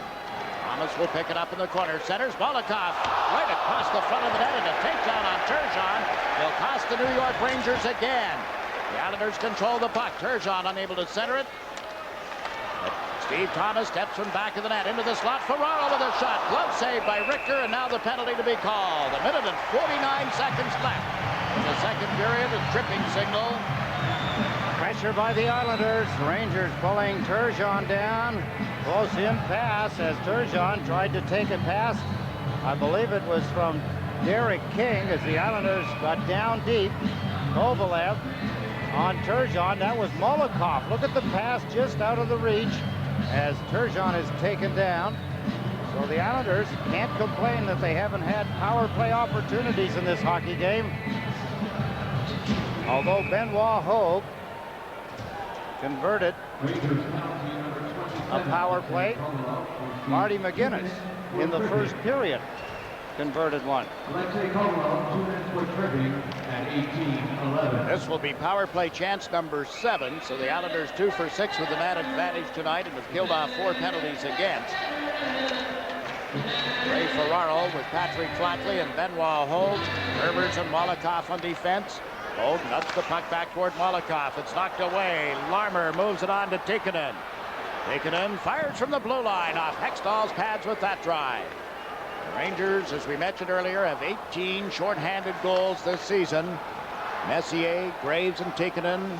Thomas will pick it up in the corner. Centers Molotov right across the front of the net, and a takedown on Turgeon will cost the New York Rangers again. The Islanders control the puck. Turgeon unable to center it. Steve Thomas steps from back of the net into the slot. Ferraro with a shot. Glove save by Richter, and now the penalty to be called. 1 minute and 49 seconds left in the second period. A tripping signal. Pressure by the Islanders. Rangers pulling Turgeon down. Close in pass as Turgeon tried to take a pass. I believe it was from Derek King as the Islanders got down deep. Kovalev on Turgeon. That was Molotov. Look at the pass just out of the reach as Turgeon is taken down. So the Islanders can't complain that they haven't had power play opportunities in this hockey game. Although Benoit Hogue converted a power play, Marty McGuinness in the first period converted one. This will be power play chance number 7, so the Islanders 2 for 6 with the man advantage tonight and have killed off 4 penalties against. Ray Ferraro with Patrick Flatley and Benoit Hogue. Herbers and Molotov on defense. Hogue nuts the puck back toward Molotov. It's knocked away. Larmer moves it on to Tikkanen. Tikkanen fires from the blue line off Hextall's pads with that drive. The Rangers, as we mentioned earlier, have 18 shorthanded goals this season. Messier, Graves, and Tikkanen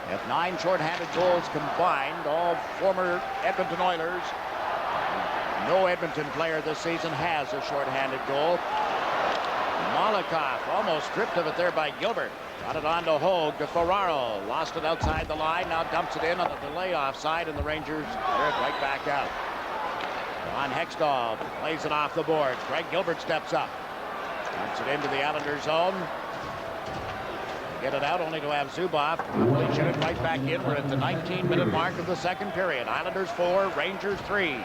have 9 shorthanded goals combined, all former Edmonton Oilers. No Edmonton player this season has a shorthanded goal. Molotov almost stripped of it there by Gilbert. Got it on to Hogue, to Ferraro. Lost it outside the line, now dumps it in on the delay offside, and the Rangers clear it right back out. On Hextall, plays it off the boards. Greg Gilbert steps up. Dumps it into the Islanders zone. Get it out only to have Zubov probably shoot it right back in. We're at the 19-minute mark of the second period. Islanders 4, Rangers 3.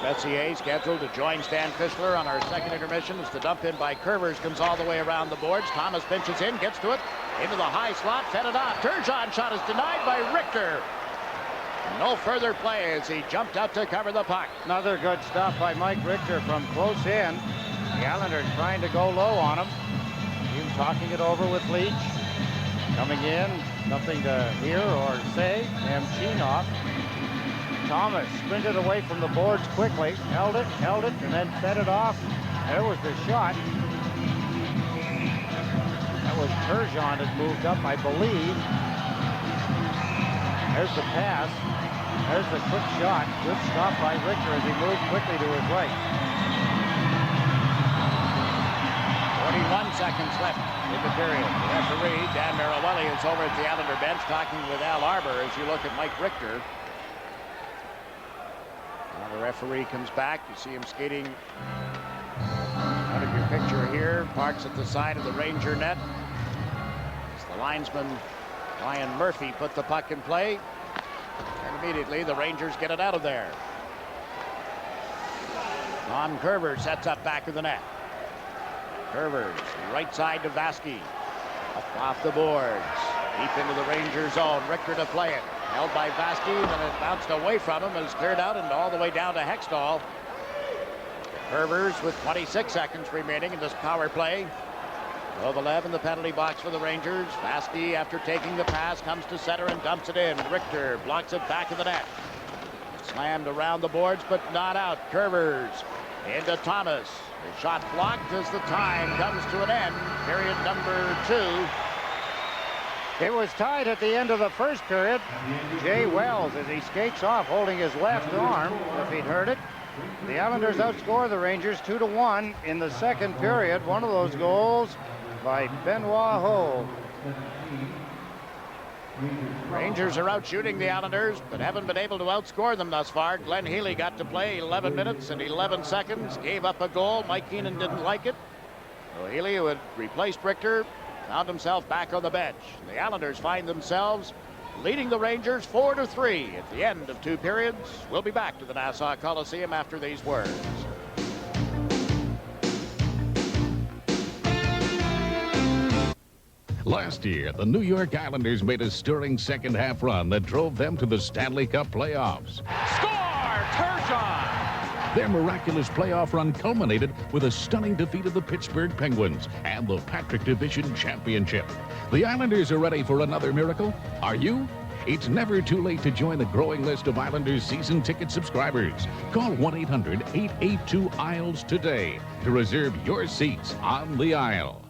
Messier scheduled to join Stan Fischler on our second intermission as the dump in by Curvers comes all the way around the boards. Thomas pinches in, gets to it, into the high slot, fed it off. Turgeon shot is denied by Richter. No further play as he jumped out to cover the puck. Another good stop by Mike Richter from close in. The Islanders trying to go low on him. Him talking it over with Leach. Coming in, nothing to hear or say. Nemchinov. Thomas sprinted away from the boards quickly, held it, and then fed it off. There was the shot. That was Turgeon that moved up, I believe. There's the pass. There's the quick shot. Good stop by Richter as he moved quickly to his right. 41 seconds left in the period. The referee, Dan Marawelli, is over at the Islander bench talking with Al Arbor as you look at Mike Richter. Now the referee comes back. You see him skating out of your picture here. Parks at the side of the Ranger net. As the linesman, Ryan Murphy, put the puck in play. And immediately the Rangers get it out of there. Ron Kerber sets up back of the net. Kerber's right side to Vasky. Up off the boards. Deep into the Ranger zone. Richter to play it. Held by Vasky, then it bounced away from him and is cleared out and all the way down to Hextall. Kerber's with 26 seconds remaining in this power play. Kovalev in the penalty box for the Rangers. Vasky, after taking the pass, comes to center and dumps it in. Richter blocks it back of the net. Slammed around the boards, but not out. Kerber's into Thomas. The shot blocked as the time comes to an end. Period number 2. It was tied at the end of the first period. Jay Wells, as he skates off, holding his left arm, if he'd heard it. The Islanders outscore the Rangers 2-1 in the second period. One of those goals by Benoit Hogue. Rangers are out shooting the Islanders, but haven't been able to outscore them thus far. Glenn Healy got to play 11 minutes and 11 seconds, gave up a goal. Mike Keenan didn't like it. So Healy, who had replaced Richter, found himself back on the bench. The Islanders find themselves leading the Rangers 4-3 at the end of 2 periods. We'll be back to the Nassau Coliseum after these words. Last year, the New York Islanders made a stirring second-half run that drove them to the Stanley Cup playoffs. Score! Turgeon! Their miraculous playoff run culminated with a stunning defeat of the Pittsburgh Penguins and the Patrick Division Championship. The Islanders are ready for another miracle. Are you? It's never too late to join the growing list of Islanders season ticket subscribers. Call 1-800-882-ISLES today to reserve your seats on the aisle.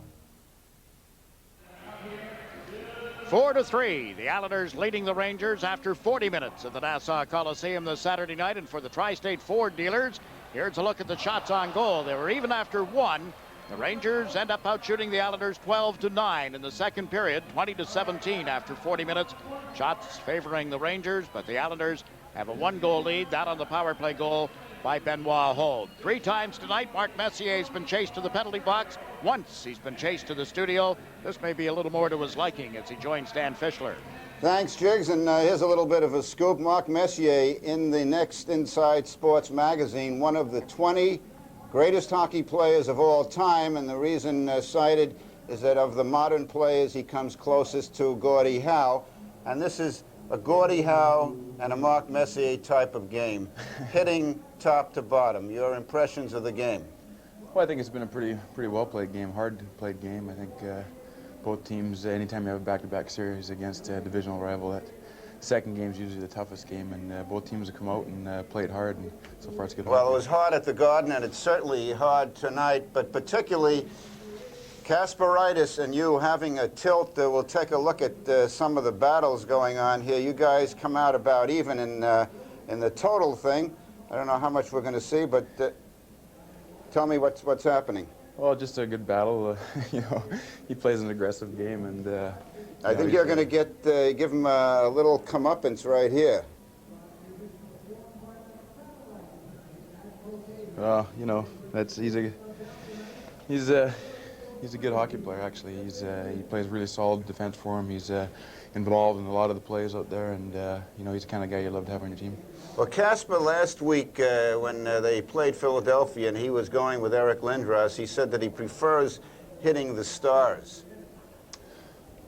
4-3, the Islanders leading the Rangers after 40 minutes at the Nassau Coliseum this Saturday night. And for the Tri-State Ford dealers, here's a look at the shots on goal. They were even after 1. The Rangers end up out shooting the Islanders 12-9 in the second period, 20-17 after 40 minutes. Shots favoring the Rangers, but the Islanders have a 1-goal lead, that on the power play goal by Benoit Hogue. 3 times tonight, Mark Messier's been chased to the penalty box. Once he's been chased to the studio. This may be a little more to his liking as he joins Stan Fischler. Thanks, Jiggs, and here's a little bit of a scoop. Mark Messier in the next Inside Sports magazine, one of the 20 greatest hockey players of all time, and the reason cited is that of the modern players, he comes closest to Gordie Howe, and this is a Gordie Howe and a Mark Messier type of game, hitting top to bottom. Your impressions of the game? Well, I think it's been a pretty well-played game, hard-played game. I think both teams, anytime you have a back-to-back series against a divisional rival, that second game is usually the toughest game, and both teams have come out and played hard, and so far it's good. Well, it was hard at the Garden, and it's certainly hard tonight, but particularly Kasparaitis and you having a tilt. We'll take a look at some of the battles going on here. You guys come out about even in the total thing. I don't know how much we're going to see, but tell me what's happening. Well, just a good battle. You know, he plays an aggressive game, and I think you're going to give him a little comeuppance right here. You know, he's a good hockey player. Actually, he plays really solid defense for him. He's involved in a lot of the plays out there, and you know, he's the kind of guy you love to have on your team. Well, Kasper last week when they played Philadelphia and he was going with Eric Lindros, he said that he prefers hitting the stars.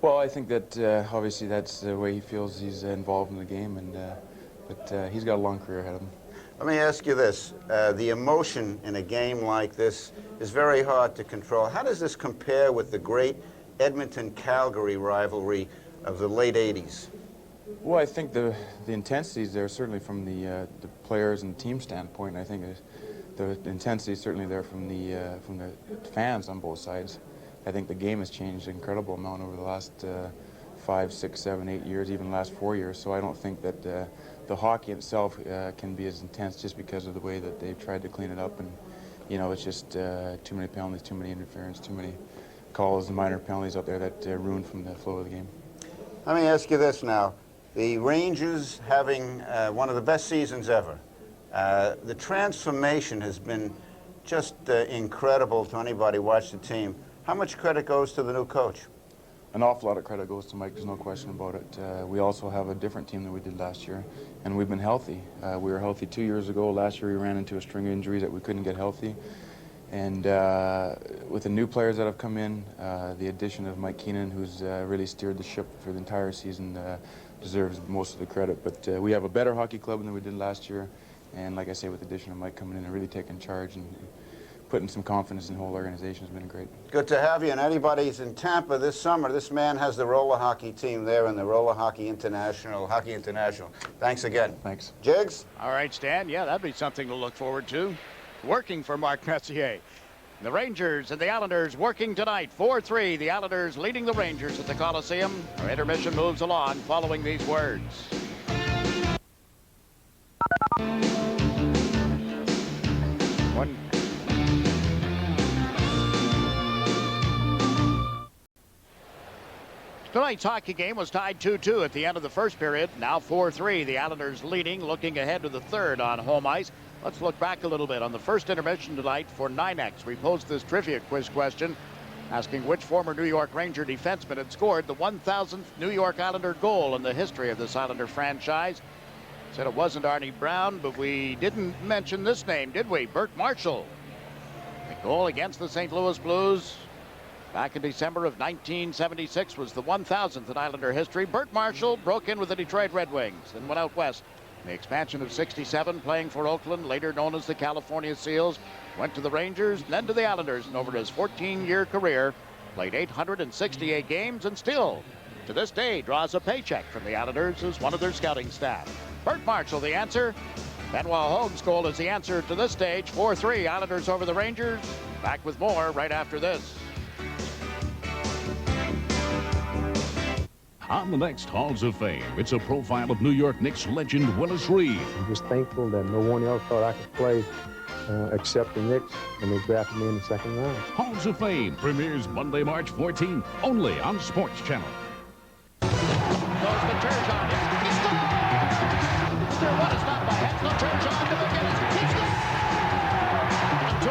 Well, I think that obviously that's the way he feels. He's involved in the game, and but he's got a long career ahead of him. Let me ask you this. The emotion in a game like this is very hard to control. How does this compare with the great Edmonton-Calgary rivalry of the late 80s? Well, I think the intensity is there certainly from the players and team standpoint. I think the intensity is certainly there from the fans on both sides. I think the game has changed an incredible amount over the last 5, 6, 7, 8 years, even the last 4 years. So I don't think that the hockey itself can be as intense just because of the way that they've tried to clean it up. And you know, it's just too many penalties, too many interference, too many calls and minor penalties out there that ruin from the flow of the game. Let me ask you this now. The Rangers having one of the best seasons ever. The transformation has been just incredible to anybody who watched the team. How much credit goes to the new coach? An awful lot of credit goes to Mike, there's no question about it. We also have a different team than we did last year, and we've been healthy. We were healthy 2 years ago. Last year we ran into a string of injuries that we couldn't get healthy. And with the new players that have come in, the addition of Mike Keenan, who's really steered the ship for the entire season, deserves most of the credit. But we have a better hockey club than we did last year. And like I say, with the addition of Mike coming in and really taking charge and putting some confidence in the whole organization has been great. Good to have you. And anybody's in Tampa this summer, this man has the roller hockey team there and the roller hockey international. Thanks again. Thanks. Jiggs? All right, Stan. Yeah, that'd be something to look forward to. Working for Mark Messier. The Rangers and the Islanders working tonight. 4-3. The Islanders leading the Rangers at the Coliseum. Our intermission moves along following these words. Tonight's hockey game was tied 2-2 at the end of the first period. Now 4-3. The Islanders leading, looking ahead to the third on home ice. Let's look back a little bit on the first intermission tonight for 9X. We posed this trivia quiz question asking which former New York Ranger defenseman had scored the 1,000th New York Islander goal in the history of this Islander franchise. Said it wasn't Arnie Brown, but we didn't mention this name, did we? Burt Marshall. The goal against the St. Louis Blues back in December of 1976 was the 1,000th in Islander history. Burt Marshall broke in with the Detroit Red Wings and went out west. The expansion of '67, playing for Oakland, later known as the California Seals, went to the Rangers, then to the Islanders, and over his 14-year career, played 868 games and still, to this day, draws a paycheck from the Islanders as one of their scouting staff. Burt Marshall, the answer. Benoit Hogue's goal is the answer to this stage. 4-3, Islanders over the Rangers. Back with more right after this. On the next Halls of Fame, it's a profile of New York Knicks legend Willis Reed. I'm just thankful that no one else thought I could play except the Knicks, and they drafted me in the second round. Halls of Fame premieres Monday, March 14th, only on Sportschannel. Goes the Turgeon. He scores! There was not by Hexler. Turgeon to begin. He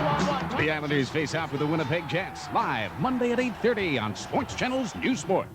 scores! 2-on-1. The Islanders face off with the Winnipeg Jets, live Monday at 8:30 on Sportschannel's New Sport.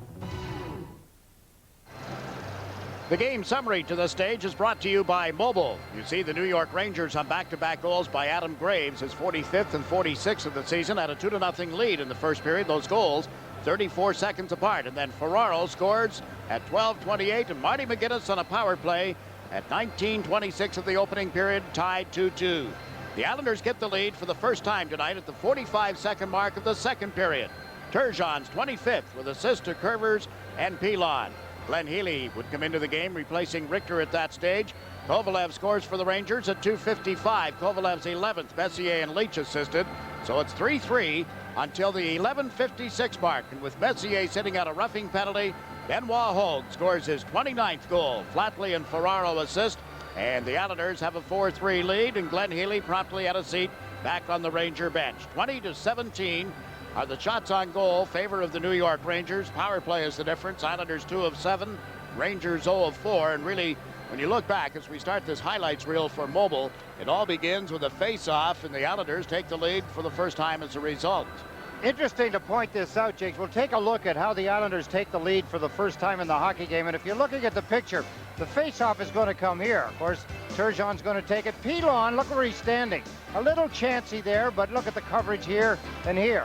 The game summary to this stage is brought to you by Mobile. You see the New York Rangers on back-to-back goals by Adam Graves, his 45th and 46th of the season, had a 2-0 lead in the first period. Those goals 34 seconds apart. And then Ferraro scores at 12:28, and Marty McGinnis on a power play at 19:26 of the opening period, tied 2-2. The Islanders get the lead for the first time tonight at the 45-second mark of the second period. Turgeon's 25th with assists to Curvers and Pilon. Glenn Healy would come into the game, replacing Richter at that stage. Kovalev scores for the Rangers at 2:55. Kovalev's 11th. Messier and Leach assisted. So it's 3-3 until the 11:56 mark. And with Messier sitting out a roughing penalty, Benoit Hogue scores his 29th goal. Flatley and Ferraro assist. And the Islanders have a 4-3 lead. And Glenn Healy promptly had a seat back on the Ranger bench. 20-17. Are the shots on goal, favor of the New York Rangers. Power play is the difference. Islanders 2 of 7, Rangers 0 of 4. And really, when you look back as we start this highlights reel for Mobile, it all begins with a face-off, and the Islanders take the lead for the first time as a result. Interesting to point this out, Jiggs. We'll take a look at how the Islanders take the lead for the first time in the hockey game. And if you're looking at the picture, the face-off is going to come here. Of course, Turgeon's going to take it. Pilon, look where he's standing. A little chancy there, but look at the coverage here and here.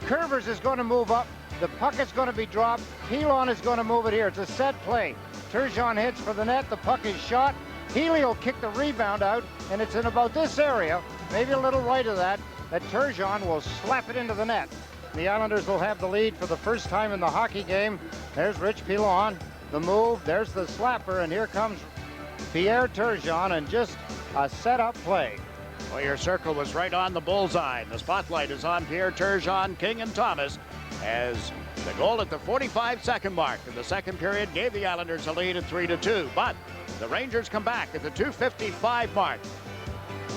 Curvers is going to move up. The puck is going to be dropped. Pilon is going to move it here. It's a set play. Turgeon hits for the net. The puck is shot. Healy will kick the rebound out, and it's in about this area, maybe a little right of that Turgeon will slap it into the net. The Islanders will have the lead for the first time in the hockey game. There's Rich Pilon. The move. There's the slapper, and here comes Pierre Turgeon, and just a set-up play. Well, your circle was right on the bullseye. The spotlight is on Pierre Turgeon, King, and Thomas as the goal at the 45-second mark in the second period gave the Islanders a lead at 3-2. But the Rangers come back at the 2:55 mark.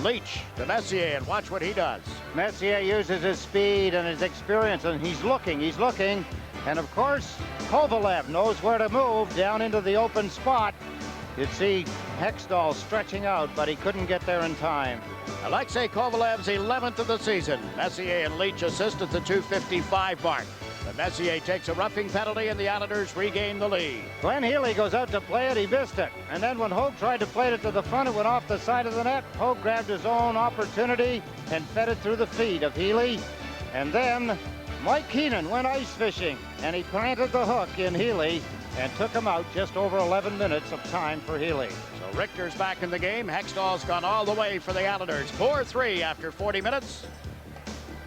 Leach to Messier, and watch what he does. Messier uses his speed and his experience, and he's looking. And of course, Kovalev knows where to move down into the open spot. You'd see Hextall stretching out, but he couldn't get there in time. Alexei Kovalev's 11th of the season. Messier and Leach assist at the 2:55 mark. But Messier takes a roughing penalty and the Islanders regain the lead. Glenn Healy goes out to play it. He missed it. And then when Hogue tried to play it to the front, it went off the side of the net. Hogue grabbed his own opportunity and fed it through the feet of Healy. And then Mike Keenan went ice fishing, and he planted the hook in Healy and took him out. Just over 11 minutes of time for Healy. So Richter's back in the game. Hextall's gone all the way for the Islanders. 4-3 after 40 minutes.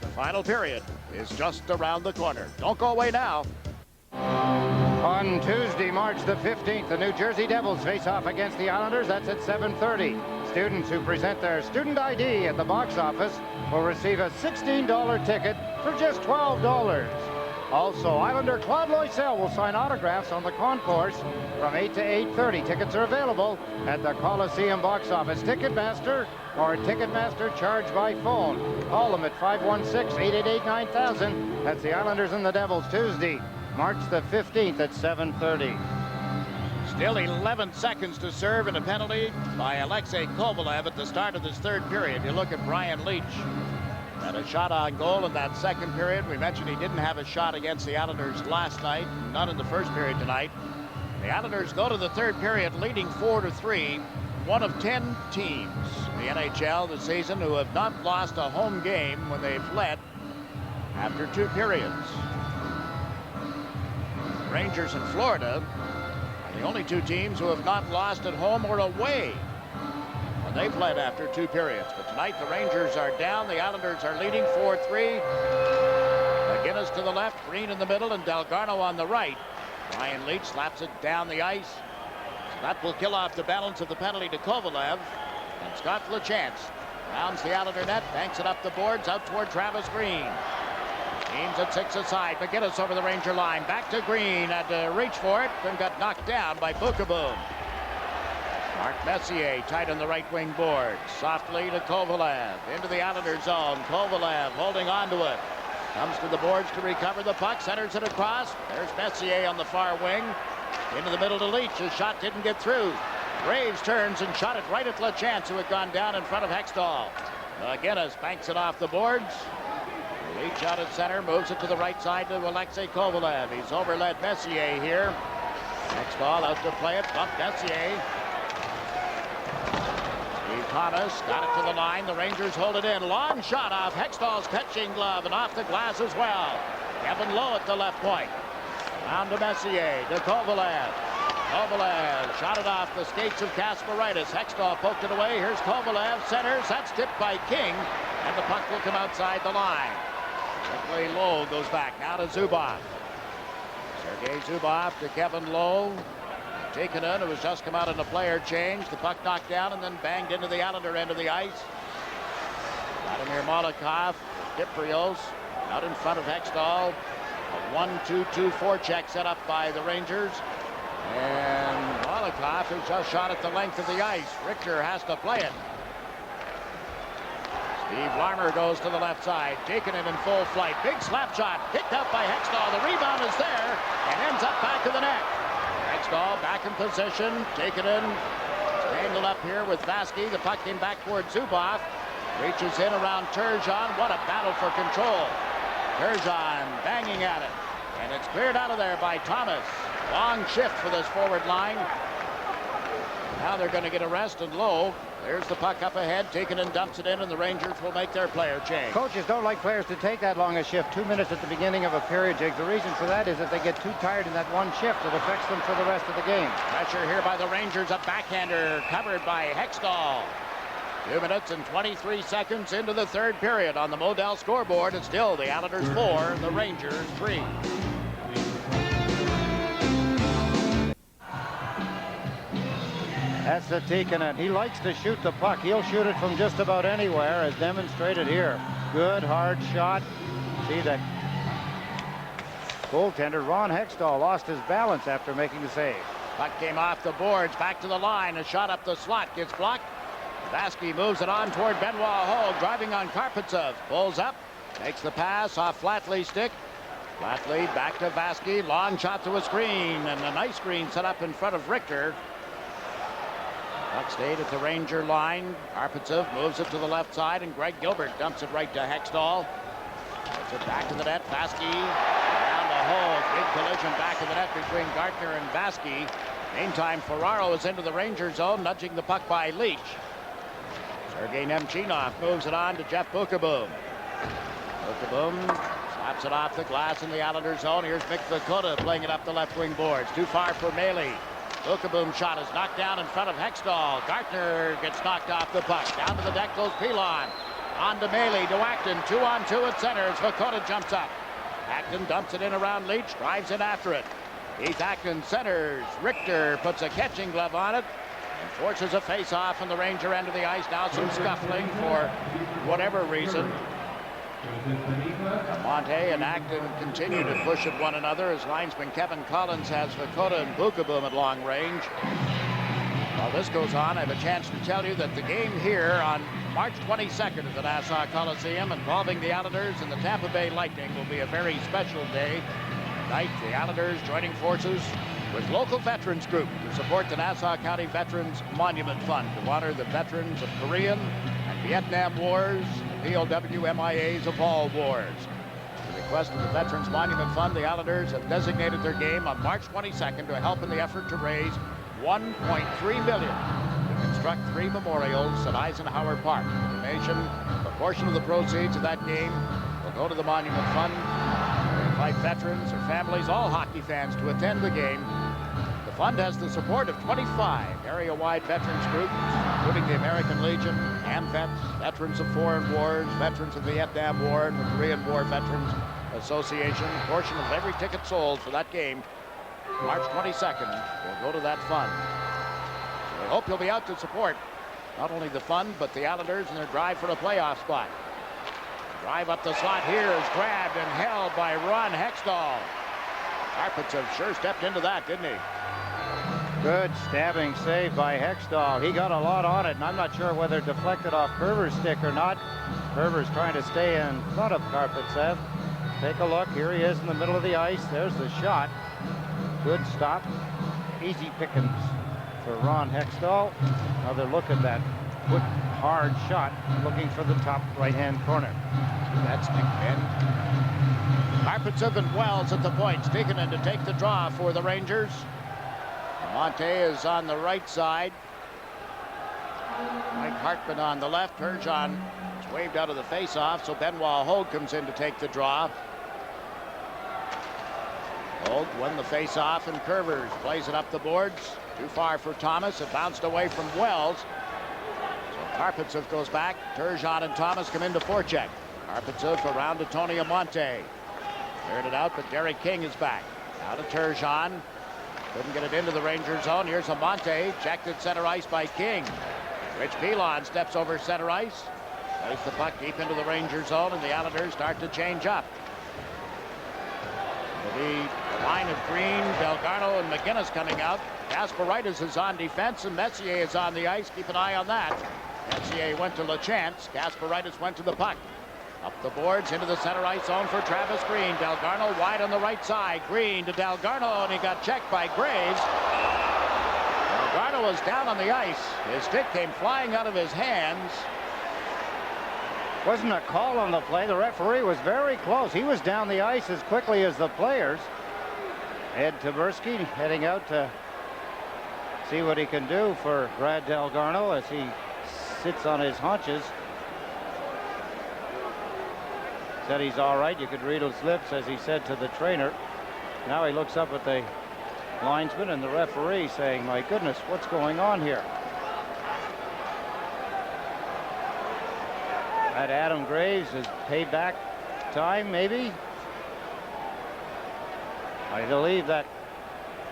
The final period is just around the corner. Don't go away now. On Tuesday, March the 15th, the New Jersey Devils face off against the Islanders. That's at 7:30. Students who present their student ID at the box office will receive a $16 ticket for just $12. Also, Islander Claude Loisel will sign autographs on the concourse from 8 to 8:30. Tickets are available at the Coliseum box office. Ticketmaster or Ticketmaster charge by phone. Call them at 516-888-9000. That's the Islanders and the Devils, Tuesday, March the 15th at 7:30. Still 11 seconds to serve, and a penalty by Alexei Kovalev at the start of this third period. You look at Brian Leach. Had a shot on goal in that second period. We mentioned he didn't have a shot against the Islanders last night. None in the first period tonight. The Islanders go to the third period leading 4-3. One of 10 teams in the NHL this season who have not lost a home game when they've led after 2 periods. Rangers and Florida are the only 2 teams who have not lost at home or away when they've led after 2 periods. But tonight the Rangers are down. The Islanders are leading 4-3. McGinnis to the left, Green in the middle, and Delgarno on the right. Ryan Leach slaps it down the ice. So that will kill off the balance of the penalty to Kovalev. And Scott LaChance rounds the Islander net, banks it up the boards out toward Travis Green. Teams at 6 aside. McGinnis over the Ranger line. Back to Green. Had to reach for it and got knocked down by Bukaboom. Mark Messier tight on the right wing board. Softly to Kovalev. Into the Islander zone. Kovalev holding on to it. Comes to the boards to recover the puck. Centers it across. There's Messier on the far wing. Into the middle to Leach. His shot didn't get through. Graves turns and shot it right at LaChance, who had gone down in front of Hextall. McGinnis banks it off the boards. Leach out at center, moves it to the right side to Alexei Kovalev. He's overled Messier here. Hextall out to play it, bumped Messier. Steve Thomas got it to the line. The Rangers hold it in. Long shot off Hextall's catching glove and off the glass as well. Kevin Lowe at the left point. Down to Messier, to Kovalev. Kovalev shot it off the skates of Kasparaitis. Hextall poked it away. Here's Kovalev, centers. That's tipped by King, and the puck will come outside the line. Quickly, Lowe goes back now to Zubov. Sergei Zubov to Kevin Lowe. Tikkanen, who has just come out in a player change. The puck knocked down and then banged into the Islander end of the ice. Vladimir Malakhov, Kyprios out in front of Hextall. A 1-2-2 forecheck set up by the Rangers. And Malakhov has just shot at the length of the ice. Richter has to play it. Steve Larmer goes to the left side. Tikkanen in full flight. Big slap shot. Picked up by Hextall. The rebound is there and ends up back of the net. Hextall back in position. Tikkanen tangled up here with Vasky. The puck came back towards Zubov. Reaches in around Turgeon. What a battle for control. Turgeon banging at it. And it's cleared out of there by Thomas. Long shift for this forward line. Now they're going to get a rest and Low. There's the puck up ahead. Tikkanen dumps it in, and the Rangers will make their player change. Coaches don't like players to take that long a shift. 2 minutes at the beginning of a period, Jiggs. The reason for that is that they get too tired in that one shift. It affects them for the rest of the game. Pressure here by the Rangers. A backhander covered by Hextall. 2 minutes and 23 seconds into the third period. On the Modell scoreboard, it's still the Islanders 4, the Rangers 3. That's the Tikkanen. He likes to shoot the puck. He'll shoot it from just about anywhere, as demonstrated here. Good, hard shot. See that goaltender, Ron Hextall, lost his balance after making the save. Puck came off the boards, back to the line. A shot up the slot gets blocked. Vasky moves it on toward Benoit Hogue, driving on Karpetsov. Pulls up, makes the pass off Flatley's stick. Flat lead, back to Vasky. Long shot to a screen, and a nice screen set up in front of Richter. Puck stayed at the Ranger line. Karpatsev moves it to the left side, and Greg Gilbert dumps it right to Hextall. Puts it back to the net. Vasky down the hole. Big collision back of the net between Gartner and Vasky. Meantime, Ferraro is into the Ranger zone, nudging the puck by Leach. Sergei Nemchinov moves it on to Jeff Bukaboom. Bukaboom slaps it off the glass in the Islander zone. Here's Mick Vakota playing it up the left wing boards. Too far for Maley. Bukaboom shot is knocked down in front of Hextall. Gartner gets knocked off the puck. Down to the deck goes Pilon. On to Maley, to Acton. 2-on-2 at center as Vakota jumps up. Acton dumps it in around Leach, drives in after it. Keith Acton centers. Richter puts a catching glove on it and forces a face-off on the Ranger end of the ice. Now some scuffling for whatever reason. Monte and Acton continue to push at one another as linesman Kevin Collins has Vakota and Bukaboom at long range. While this goes on, I have a chance to tell you that the game here on March 22nd at the Nassau Coliseum involving the Islanders and the Tampa Bay Lightning will be a very special day. Tonight, the Islanders joining forces with local veterans group to support the Nassau County Veterans Monument Fund to honor the veterans of Korean and Vietnam Wars, POW MIAs of all wars. At the request of the Veterans Monument Fund, the Islanders have designated their game on March 22nd to help in the effort to raise $1.3 million to construct 3 memorials at Eisenhower Park. The donation, a portion of the proceeds of that game will go to the Monument Fund. We invite veterans or families, all hockey fans, to attend the game. The fund has the support of 25 area-wide veterans groups, including the American Legion, AMVETS, Veterans of Foreign Wars, Veterans of the Vietnam War, and the Korean War Veterans Association. A portion of every ticket sold for that game, March 22nd, will go to that fund. So we hope you'll be out to support not only the fund, but the Islanders in their drive for a playoff spot. Drive up the slot here is grabbed and held by Ron Hextall. Karpatsev sure stepped into that, didn't he? Good stabbing save by Hextall. He got a lot on it, and I'm not sure whether it deflected off Kerber's stick or not. Kerber's trying to stay in front of Karpatsev. Take a look. Here he is in the middle of the ice. There's the shot. Good stop. Easy pickings for Ron Hextall. Another look at that quick, hard shot, looking for the top right-hand corner. That's Nick Benn. Karpatsev and Wells at the point. Stikkanen to take the draw for the Rangers. Monte is on the right side. Mike Hartman on the left. Turgeon is waved out of the face-off, so Benoit Hogue comes in to take the draw. Hogue won the face-off, and Curvers plays it up the boards. Too far for Thomas. It bounced away from Wells. So Karpatsev goes back. Turgeon and Thomas come into forecheck. Karpatsev around to Tony Amonte. Cleared it out, but Derek King is back. Now to Turgeon. Couldn't get it into the Ranger zone. Here's Amonte. Checked at center ice by King. Rich Pilon steps over center ice. Plays the puck deep into the Ranger zone, and the Islanders start to change up. It'll be the line of Green, Delgarno, and McGinnis coming out. Kasparaitis is on defense, and Messier is on the ice. Keep an eye on that. Messier went to LaChance. Kasparaitis went to the puck. Up the boards into the center ice zone for Travis Green. Delgarno wide on the right side. Green to Delgarno, and he got checked by Graves. Delgarno was down on the ice. His stick came flying out of his hands. Wasn't a call on the play. The referee was very close. He was down the ice as quickly as the players. Ed Taberski heading out to see what he can do for Brad Delgarno as he sits on his haunches. Said he's all right. You could read his lips as he said to the trainer. Now he looks up at the linesman and the referee saying, my goodness, what's going on here? That Adam Graves is payback time, maybe. I believe that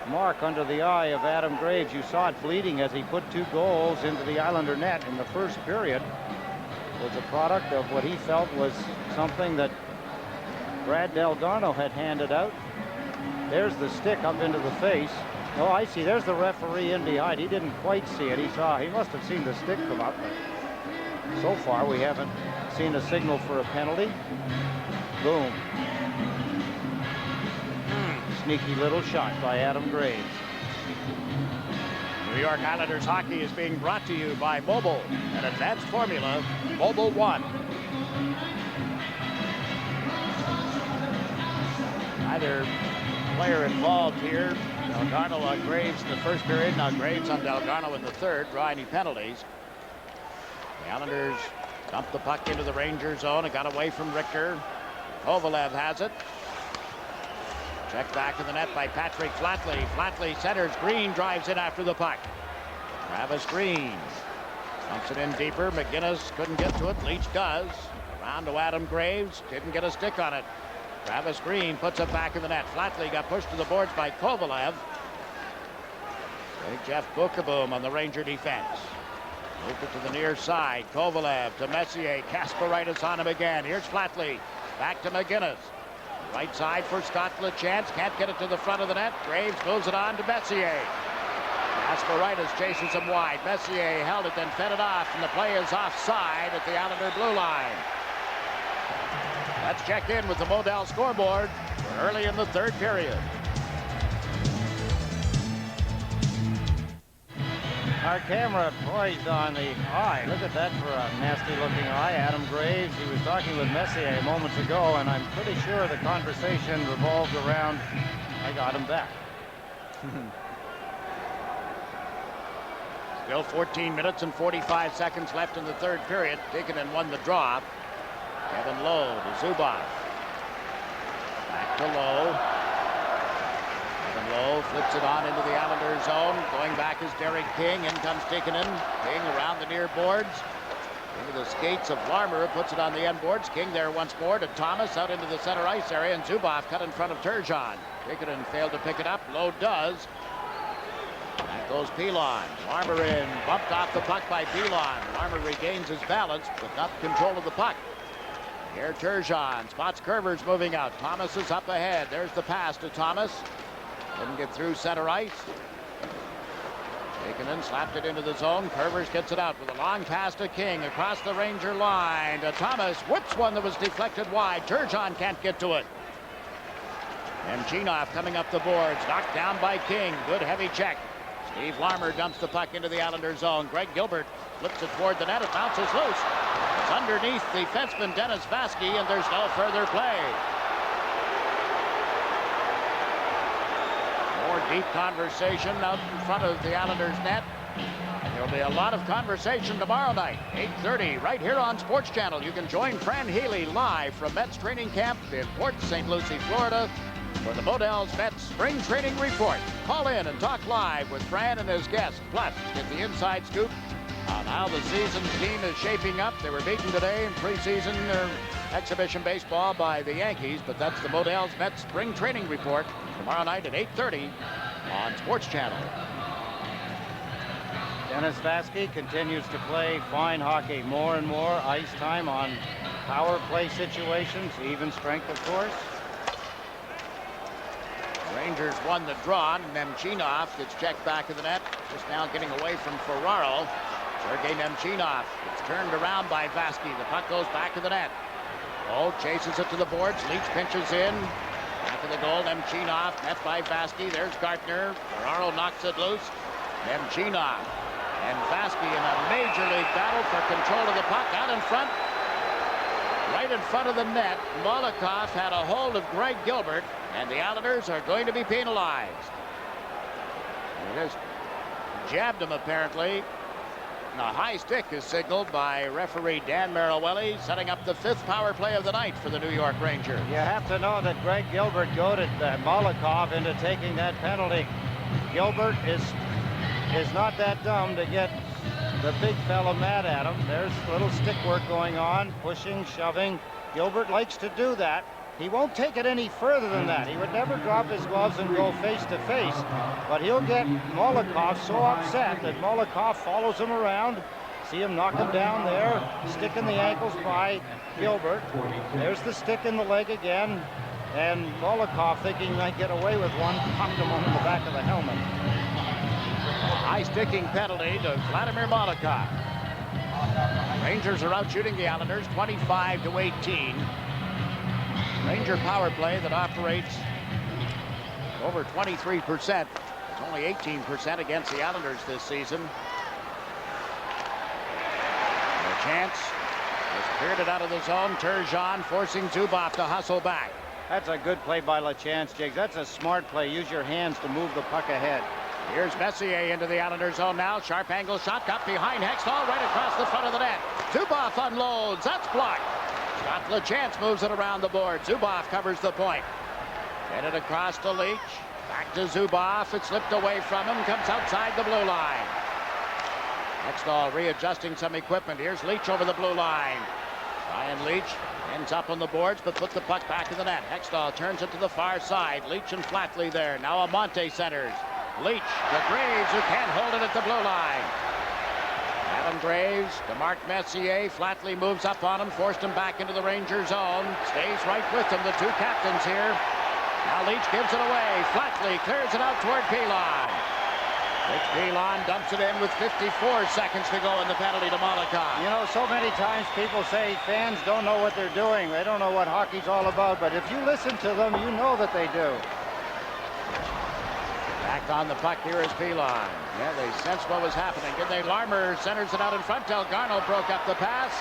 mark under the eye of Adam Graves, you saw it bleeding as he put 2 goals into the Islander net in the first period, was a product of what he felt was something that Brad Delgarno had handed out. There's the stick up into the face. Oh, I see. There's the referee in behind. He didn't quite see it. He must have seen the stick come up. But so far, we haven't seen a signal for a penalty. Boom. sneaky little shot by Adam Graves. New York Islanders hockey is being brought to you by Mobil, an advanced formula, Mobil 1. Either player involved here. Delgarno on Graves in the first period. Now Graves on Delgarno in the third. Draw any penalties. The Islanders dump the puck into the Ranger zone. It got away from Richter. Kovalev has it. Checked back in the net by Patrick Flatley. Flatley centers. Green drives in after the puck. Travis Green dumps it in deeper. McGinnis couldn't get to it. Leach does. Around to Adam Graves. Didn't get a stick on it. Travis Green puts it back in the net. Flatley got pushed to the boards by Kovalev. Big Jeff Bookeboom on the Ranger defense. Moved it to the near side. Kovalev to Messier. Kasparaitis on him again. Here's Flatley. Back to McGinnis. Right side for Scott LeChance. Can't get it to the front of the net. Graves moves it on to Messier. Kasparaitis chases him wide. Messier held it, then fed it off, and the play is offside at the Islander blue line. Let's check in with the Model scoreboard early in the third period. Our camera poised on the eye. Look at that for a nasty-looking eye. Adam Graves, he was talking with Messier moments ago, and I'm pretty sure the conversation revolved around, I got him back. Still 14 minutes and 45 seconds left in the third period. Tikkanen won the draw. Kevin Lowe to Zubov. Back to Lowe. Kevin Lowe flips it on into the Islanders zone. Going back is Derek King. In comes Tikkanen. King around the near boards. Into the skates of Larmer. Puts it on the end boards. King there once more to Thomas out into the center ice area. And Zubov cut in front of Turgeon. Tikkanen failed to pick it up. Lowe does. Back goes Pilon. Larmer in. Bumped off the puck by Pilon. Larmer regains his balance, but not control of the puck. Here Turgeon spots Kerber's moving out. Thomas is up ahead. There's the pass to Thomas. Didn't get through center ice. Tikkanen slapped it into the zone. Kervers gets it out with a long pass to King across the Ranger line to Thomas. Whips one that was deflected wide. Turgeon can't get to it. Nemchinov coming up the boards. Knocked down by King. Good heavy check. Steve Larmer dumps the puck into the Islander zone. Greg Gilbert flips it toward the net. It bounces loose. It's underneath the defenseman Dennis Vasky, and there's no further play. More deep conversation out in front of the Islanders net. There'll be a lot of conversation tomorrow night, 8:30, right here on Sports Channel. You can join Fran Healy live from Mets training camp in Port St. Lucie, Florida, for the Modell's Mets Spring Training Report. Call in and talk live with Fran and his guests. Plus, get the inside scoop on how the season team is shaping up. They were beaten today in preseason exhibition baseball by the Yankees, but that's the Modell's Mets Spring Training Report tomorrow night at 8:30 on Sports Channel. Dennis Vasky continues to play fine hockey. More and more ice time on power play situations, even strength, of course. Rangers won the draw. Nemchinov gets checked back in the net. Just now getting away from Ferraro. Sergei Nemchinov gets turned around by Vasky. The puck goes back to the net. Oh, chases it to the boards. Leach pinches in. Back of the goal. Nemchinov met by Vasky. There's Gartner. Ferraro knocks it loose. Nemchinov and Vasky in a major league battle for control of the puck out in front. Right in front of the net, Molotov had a hold of Greg Gilbert, and the Islanders are going to be penalized. They just jabbed him, apparently. And a high stick is signaled by referee Dan Marilwelli, setting up the 5th power play of the night for the New York Rangers. You have to know that Greg Gilbert goaded Molotov into taking that penalty. Gilbert is not that dumb to get the big fella mad at him. There's a little stick work going on, pushing, shoving. Gilbert likes to do that. He won't take it any further than that. He would never drop his gloves and go face to face, but he'll get Molotov so upset that Molotov follows him around. See him knock him down there, stick in the ankles by Gilbert. There's the stick in the leg again, and Molotov, thinking he might get away with one, popped him on the back of the helmet. High sticking penalty to Vladimir Molotov. Rangers are out shooting the Islanders 25-18. Ranger power play that operates over 23%. It's only 18% against the Islanders this season. A chance. Just cleared it out of the zone. Turgeon forcing Zubov to hustle back. That's a good play by LaChance, Jiggs. That's a smart play. Use your hands to move the puck ahead. Here's Messier into the Islanders zone now. Sharp angle shot got behind Hextall right across the front of the net. Zubov unloads. That's blocked. Scott LaChance moves it around the board. Zubov covers the point. Get it across to Leach. Back to Zubov. It slipped away from him. Comes outside the blue line. Hextall readjusting some equipment. Here's Leach over the blue line. Ryan Leach ends up on the boards, but put the puck back in the net. Hextall turns it to the far side. Leach and Flatley there. Now Amonte centers. Leach to Graves, who can't hold it at the blue line. Adam Graves to Mark Messier. Flatley moves up on him, forced him back into the Ranger zone. Stays right with them, the two captains here. Now Leach gives it away. Flatley clears it out toward Pilon. Rich Pilon dumps it in with 54 seconds to go in the penalty to Molotov. You know, so many times people say fans don't know what they're doing. They don't know what hockey's all about. But if you listen to them, you know that they do. Back on the puck here is Pilon. Yeah, they sensed what was happening. Did they? Larmer centers it out in front. Delgarno broke up the pass.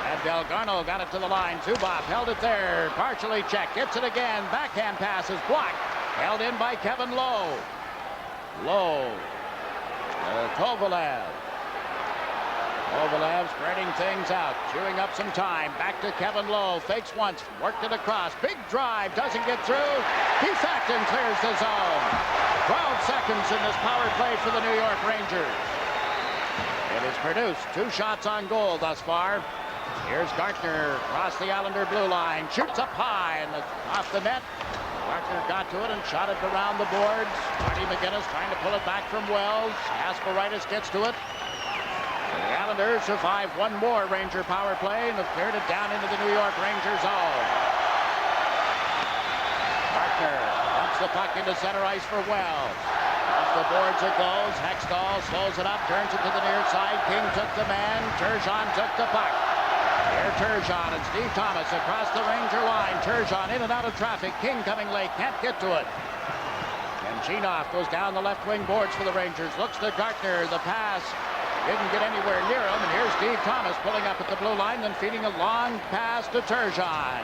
And Delgarno got it to the line. Zubov held it there. Partially checked. Gets it again. Backhand pass is blocked. Held in by Kevin Lowe. Lowe. Kovalev. Kovalev spreading things out. Chewing up some time. Back to Kevin Lowe. Fakes once. Worked it across. Big drive. Doesn't get through. Keith Acton clears the zone. 12 seconds in this power play for the New York Rangers. It is produced 2 shots on goal thus far. Here's Gartner across the Islander blue line. Shoots up high and off the net. Gartner got to it and shot it around the boards. Marty McGinnis trying to pull it back from Wells. Asperitis gets to it. And the Islanders survive one more Ranger power play and have cleared it down into the New York Ranger zone. Gartner dumps the puck into center ice for Wells. Off the boards it goes. Hextall slows it up, turns it to the near side. King took the man. Turgeon took the puck. Here Turgeon and Steve Thomas across the Ranger line. Turgeon in and out of traffic. King coming late, can't get to it. And Chinoff goes down the left wing boards for the Rangers. Looks to Gartner. The pass didn't get anywhere near him. And here's Steve Thomas pulling up at the blue line, then feeding a long pass to Turgeon.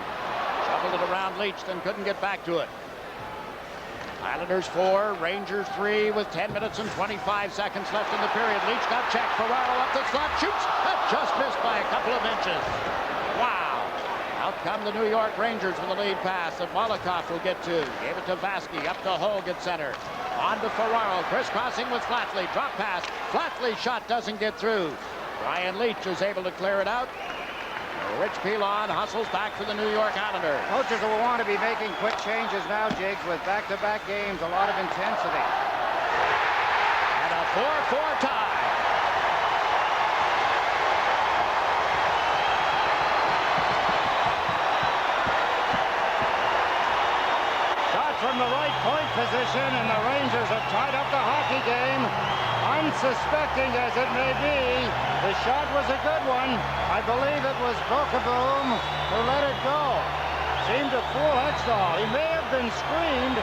Shuffled it around Leach, then couldn't get back to it. Islanders 4, Rangers 3 with 10 minutes and 25 seconds left in the period. Leach got checked. Ferraro up the slot, shoots. That just missed by a couple of inches. Wow. Out come the New York Rangers with a lead pass that Molotov will get to. Gave it to Vasky, up to Hogue at center. On to Ferraro, crisscrossing with Flatley. Drop pass. Flatley shot doesn't get through. Brian Leach is able to clear it out. Rich Pilon hustles back for the New York Islanders. Coaches will want to be making quick changes now, Jiggs, with back-to-back games, a lot of intensity. And a 4-4 tie. Shot from the right point position, and the Rangers have tied up the hockey game. Unsuspecting as it may be, the shot was a good one. I believe it was Bokaboom who let it go. Seemed to fool Hextall. He may have been screened.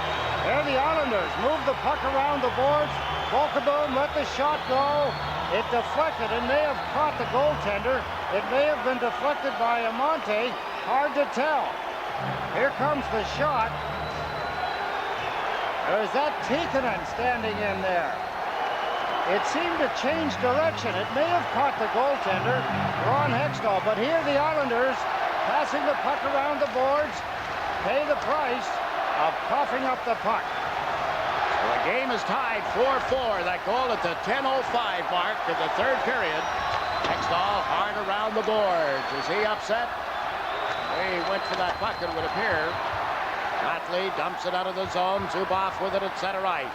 There the Islanders moved the puck around the boards. Bokaboom let the shot go. It deflected and may have caught the goaltender. It may have been deflected by Amonte. Hard to tell. Here comes the shot. There's that Tikkanen standing in there. It seemed to change direction. It may have caught the goaltender, Ron Hextall, but here the Islanders, passing the puck around the boards, pay the price of coughing up the puck. So the game is tied 4-4. That goal at the 10:05 mark of the third period. Hextall hard around the boards. Is he upset? He went for that puck, it would appear. Flatley dumps it out of the zone. Zubov with it at center ice.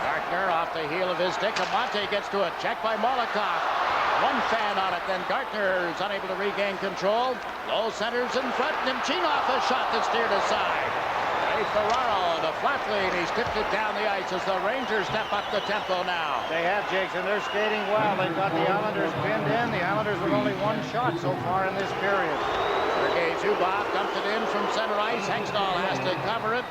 Gartner off the heel of his stick. Amonte gets to it. Checked by Molotov. One fan on it. Then Gartner is unable to regain control. Low centers in front. Nemchinov a shot that steered aside. Hey, Ferraro to Flatley, and he's tipped it down the ice as the Rangers step up the tempo now. They have, Jiggs, and they're skating well. They've got the Islanders pinned in. The Islanders with only one shot so far in this period. They're Sergei Zubov dumped it in from center ice. Hextall has to cover it.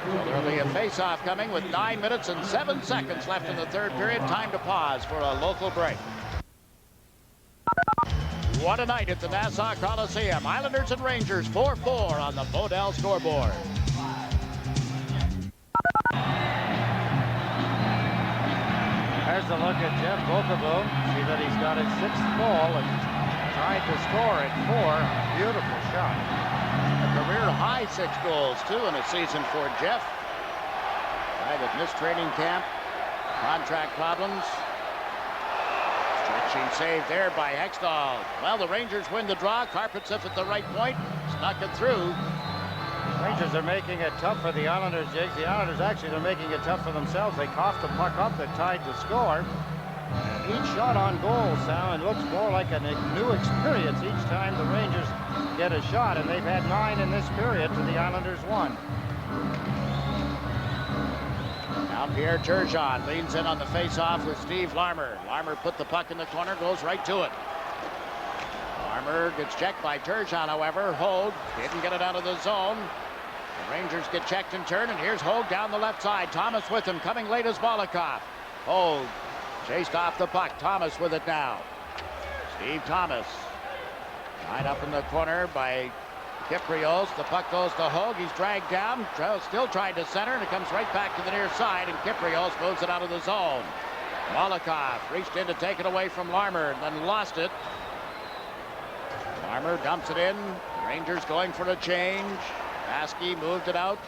So there'll be a face-off coming with 9 minutes and 7 seconds left in the third period. Time to pause for a local break. What a night at the Nassau Coliseum. Islanders and Rangers 4-4 on the Bodell scoreboard. There's a look at Jeff Bokaboom. See that he's got his 6th goal and tried to score at 4. Beautiful shot. A career high 6 goals, too, in a season for Jeff. Guy that missed training camp. Contract problems. Stretching save there by Hextall. Well, the Rangers win the draw. Carpets up at the right point. Snuck it through. Rangers are making it tough for the Islanders, Jiggs. The Islanders actually are making it tough for themselves. They coughed the puck up that tied the score. Each shot on goal, Sal, and looks more like a new experience each time the Rangers get a shot, and they've had 9 in this period to the Islanders 1. Now Pierre Turgeon leans in on the face-off with Steve Larmer. Larmer put the puck in the corner, goes right to it. Larmer gets checked by Turgeon, however. Hogue didn't get it out of the zone. The Rangers get checked in turn, and here's Hogue down the left side. Thomas with him, coming late as Molotov. Hogue chased off the puck. Thomas with it now. Steve Thomas. Tied up in the corner by Kyprios. The puck goes to Hogue. He's dragged down. Still tried to center, and it comes right back to the near side, and Kyprios moves it out of the zone. Molotov reached in to take it away from Larmer, and then lost it. Larmer dumps it in. Rangers going for a change. Baskey moved it out.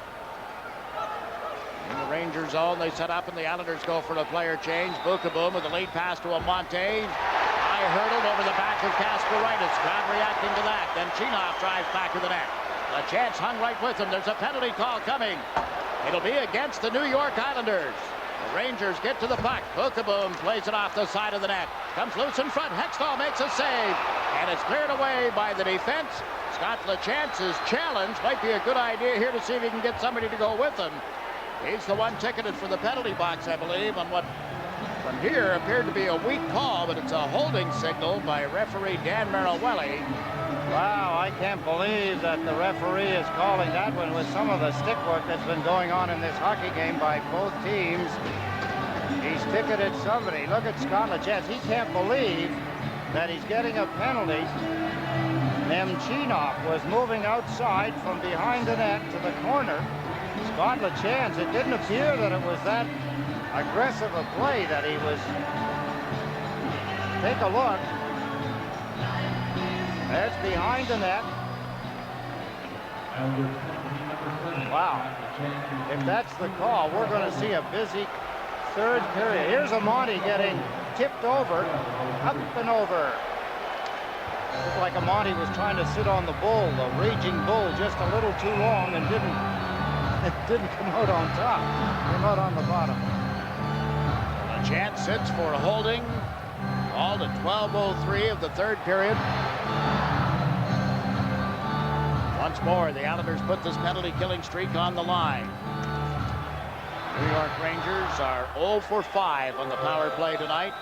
In the Ranger zone, they set up, and the Islanders go for a player change. Bokaboom with a late pass to Amante. High hurdled over the back of Kasparaitis. Crowd reacting to that. Then Chinoff drives back to the net. The chance hung right with him. There's a penalty call coming. It'll be against the New York Islanders. The Rangers get to the puck. Bokaboom plays it off the side of the net. Comes loose in front. Hextall makes a save. And it's cleared away by the defense. Scott LeChance's challenge might be a good idea here to see if he can get somebody to go with him. He's the one ticketed for the penalty box, I believe, on what from here appeared to be a weak call, but it's a holding signal by referee Dan Marawelli. Wow, I can't believe that the referee is calling that one with some of the stick work that's been going on in this hockey game by both teams. He's ticketed somebody. Look at Scott LeChance. He can't believe that he's getting a penalty. Nemchinov was moving outside from behind the net to the corner. Scott LeChance, it didn't appear that it was that aggressive a play that he was. Take a look. That's behind the net. Wow. If that's the call, we're going to see a busy third period. Here's Amante getting tipped over, up and over. Looked like Amante was trying to sit on the bull, the raging bull, just a little too long, and didn't come out on top. Came out on the bottom. A chance sits for holding. All to 12:03 of the third period. Once more, the Islanders put this penalty-killing streak on the line. New York Rangers are 0 for 5 on the power play tonight.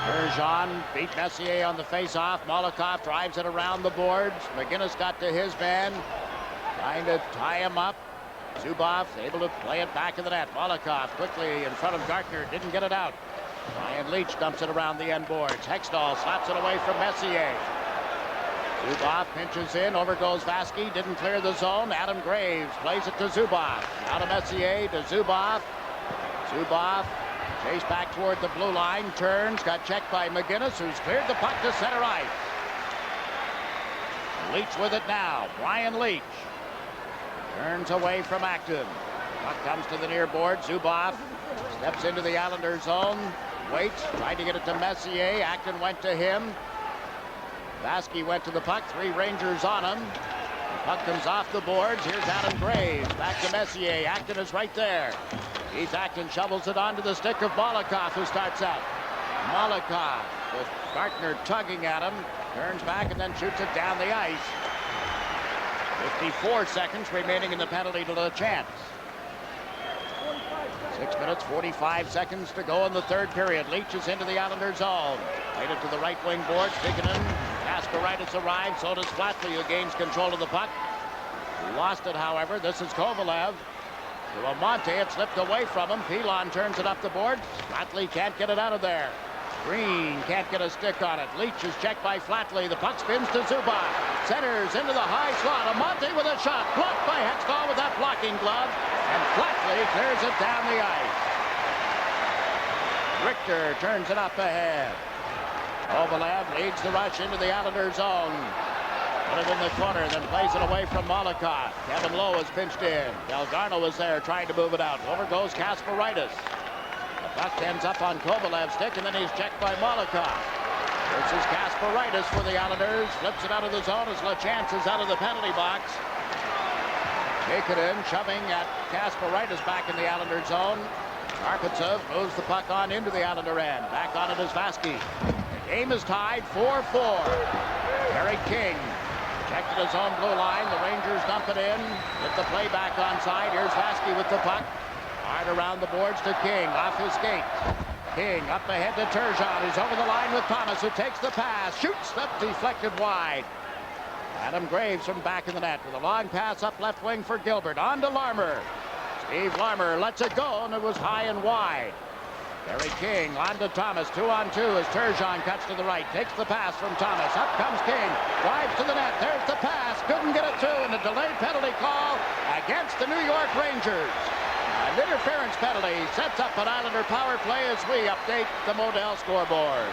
Turgeon beat Messier on the face-off. Molotov drives it around the boards. McGinnis got to his man, trying to tie him up. Zubov able to play it back in the net. Molotov quickly in front of Gartner, didn't get it out. Ryan Leach dumps it around the end boards. Hextall slaps it away from Messier. Zubov pinches in, over goes Vaski, didn't clear the zone. Adam Graves plays it to Zubov. Out of Messier to Zubov. Zubov chased back toward the blue line, turns, got checked by McGinnis, who's cleared the puck to center ice. Leach with it now, Brian Leach. Turns away from Acton. Puck comes to the near board, Zubov steps into the Islander zone, waits, tried to get it to Messier, Acton went to him. Vaski went to the puck, 3 Rangers on him. The puck comes off the boards. Here's Adam Graves, back to Messier. Acton is right there. Heath Acton shovels it onto the stick of Molotov, who starts out. Molotov with Gartner tugging at him, turns back and then shoots it down the ice. 54 seconds remaining in the penalty to LeChance. 6 minutes, 45 seconds to go in the third period. Leach is into the Islanders' zone. Played it to the right wing board. Stiginen Kasparaitis arrives, so does Flatley, who gains control of the puck. Lost it, however. This is Kovalev. To Amonte, it slipped away from him. Pilon turns it up the board. Flatley can't get it out of there. Green can't get a stick on it. Leach is checked by Flatley. The puck spins to Zubov. Centers into the high slot. Amonte with a shot. Blocked by Hextall with that blocking glove. And Flatley clears it down the ice. Richter turns it up ahead. Kovalev leads the rush into the Islander zone. Put it in the corner, then plays it away from Molokov. Kevin Lowe is pinched in. Delgarno was there trying to move it out. Over goes Kasparaitis. The puck ends up on Kovalev's stick, and then he's checked by Molokov. This is Kasparaitis for the Islanders. Flips it out of the zone as LaChance is out of the penalty box. Nikitanen shoving at Kasparaitis back in the Islander zone. Karpatsev moves the puck on into the Islander end. Back on it is Vaski. The game is tied 4-4. Harry King checked at his own blue line. The Rangers dump it in. Get the play back onside. Here's Vaski with the puck. Hard around the boards to King. Off his skate. King up ahead to Turgeon. He's over the line with Thomas, who takes the pass. Shoots, but deflected wide. Adam Graves from back in the net with a long pass up left wing for Gilbert. On to Larmer. Steve Larmer lets it go, and it was high and wide. Harry King on to Thomas. 2-on-2 as Turgeon cuts to the right. Takes the pass from Thomas. Up comes King. Drives to the net. There's the pass. Couldn't get it through, and a delayed penalty call against the New York Rangers. An interference penalty sets up an Islander power play as we update the Modell scoreboard.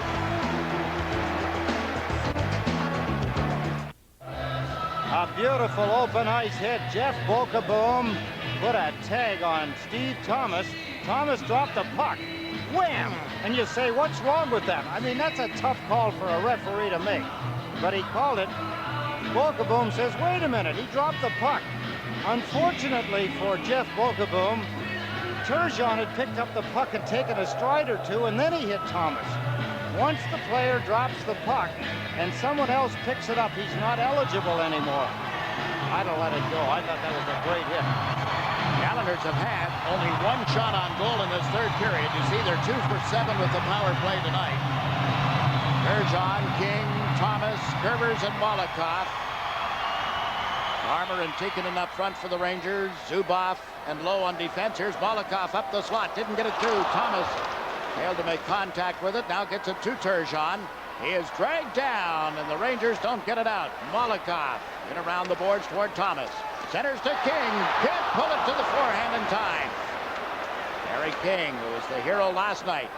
A beautiful open ice hit. Jeff Bokaboom put a tag on Steve Thomas. Thomas dropped the puck. Wham! And you say, what's wrong with that? I mean, that's a tough call for a referee to make. But he called it. Bokaboom says, wait a minute, he dropped the puck. Unfortunately for Jeff Bokaboom, Turgeon had picked up the puck and taken a stride or two, and then he hit Thomas. Once the player drops the puck and someone else picks it up, he's not eligible anymore. I'd have let it go. I thought that was a great hit. The Islanders have had only one shot on goal in this third period. You see they're 2 for 7 with the power play tonight. Turgeon, King, Thomas, Gerbers, and Molokov. Armour and Tikkanen up front for the Rangers. Zubov and Lowe on defense. Here's Molokov up the slot. Didn't get it through. Thomas failed to make contact with it. Now gets it to Turgeon. He is dragged down, and the Rangers don't get it out. Molokov in around the boards toward Thomas. Centers to King. Can't pull it to the forehand in time. Harry King, who was the hero last night,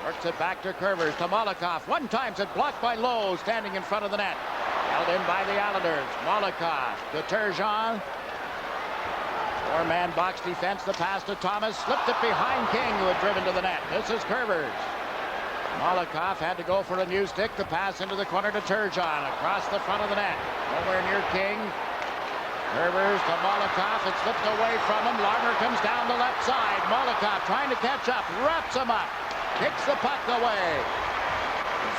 works it back to Curvers, to Molokov. One time's it blocked by Lowe, standing in front of the net. Held in by the Islanders. Molokov to Turgeon. Four-man box defense. The pass to Thomas. Slipped it behind King, who had driven to the net. This is Curvers. Molokov had to go for a new stick. The pass into the corner to Turgeon. Across the front of the net. Nowhere near King. Curvers to Molokov. It slipped away from him. Larmer comes down the left side. Molokov trying to catch up. Wraps him up. Kicks the puck away.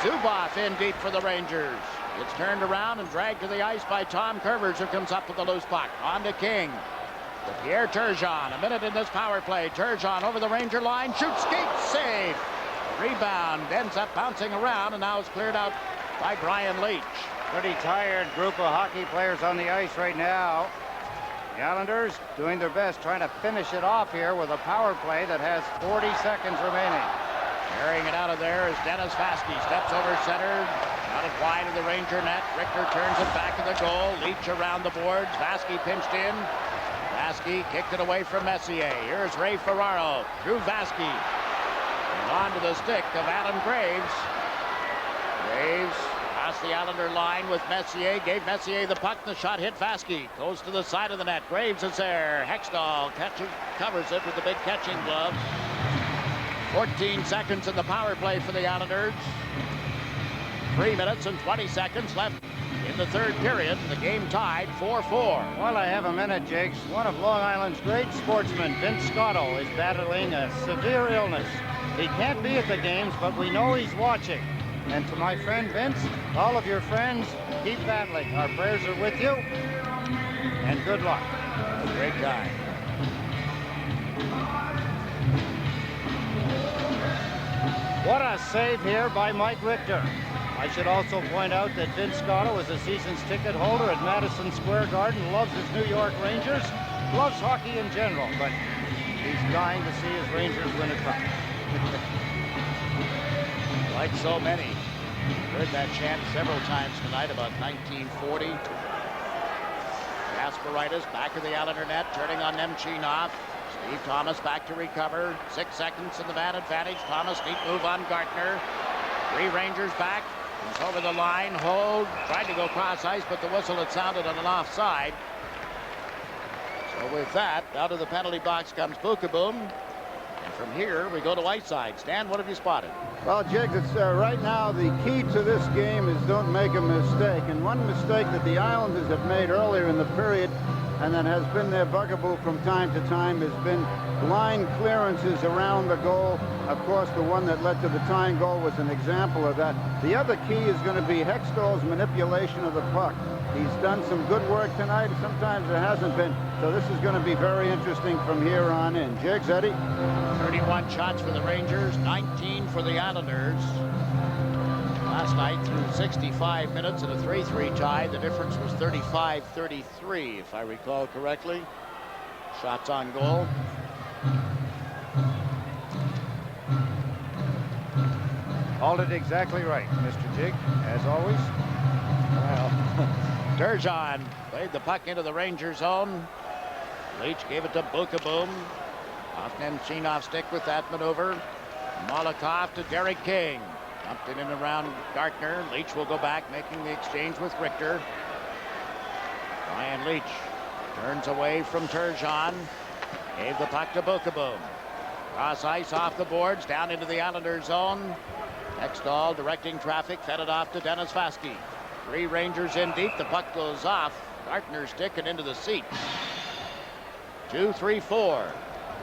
Zubov in deep for the Rangers. It's turned around and dragged to the ice by Tom Curvers, who comes up with the loose puck. On to King. To Pierre Turgeon. A minute in this power play. Turgeon over the Ranger line. Shoots, skates, save. Rebound ends up bouncing around, and now it's cleared out by Brian Leach. Pretty tired group of hockey players on the ice right now. The Islanders doing their best, trying to finish it off here with a power play that has 40 seconds remaining. Carrying it out of there is Dennis Vaski. Steps over center. Out of wide of the Ranger net. Richter turns it back to the goal. Leach around the boards. Vaski pinched in. Vaski kicked it away from Messier. Here's Ray Ferraro. Through Vaski. And on to the stick of Adam Graves. Graves past the Islander line with Messier. Gave Messier the puck. The shot hit Vaski. Goes to the side of the net. Graves is there. Hextall covers it with the big catching glove. 14 seconds in the power play for the Islanders. 3 minutes and 20 seconds left in the third period. The game tied 4-4. Well, I have a minute, Jiggs. One of Long Island's great sportsmen, Vince Scotto, is battling a severe illness. He can't be at the games, but we know he's watching. And to my friend Vince, all of your friends, keep battling. Our prayers are with you, and good luck. A great guy. What a save here by Mike Richter. I should also point out that Vince Scotto is a season's ticket holder at Madison Square Garden, loves his New York Rangers, loves hockey in general, but he's dying to see his Rangers win a cup. Like so many. Heard that chant several times tonight about 1940. Gasparitis back of the Islander net, turning on Nemchinov. Steve Thomas back to recover. 6 seconds in the man advantage. Thomas, neat move on Gartner. 3 Rangers back. He's over the line. Hold. Tried to go cross ice, but the whistle had sounded on an offside. So with that, out of the penalty box comes Bukaboom. And from here, we go to Whiteside. Stan, what have you spotted? Well, Jiggs, it's right now the key to this game is don't make a mistake. And one mistake that the Islanders have made earlier in the period, and that has been their bugaboo from time to time, has been line clearances around the goal. Of course, the one that led to the tying goal was an example of that. The other key is going to be Hextall's manipulation of the puck. He's done some good work tonight, and sometimes it hasn't been. So this is going to be very interesting from here on in. Jiggs, Eddie? 31 shots for the Rangers, 19 for the Islanders. Last night through 65 minutes in a 3-3 tie. The difference was 35-33, if I recall correctly. Shots on goal. Called it exactly right, Mr. Jig, as always. Well, Turgeon played the puck into the Ranger zone. Leach gave it to Bukaboom. Off Nemchinov's stick with that maneuver. Molotov to Derek King. Dumped it in around Gartner. Leach will go back, making the exchange with Richter. Ryan Leach turns away from Turgeon. Gave the puck to Bukaboom. Cross ice off the boards, down into the Islander zone. Hextall directing traffic, fed it off to Dennis Vasky. 3 Rangers in deep. The puck goes off. Gartner's stick and into the seat. 2-3-4.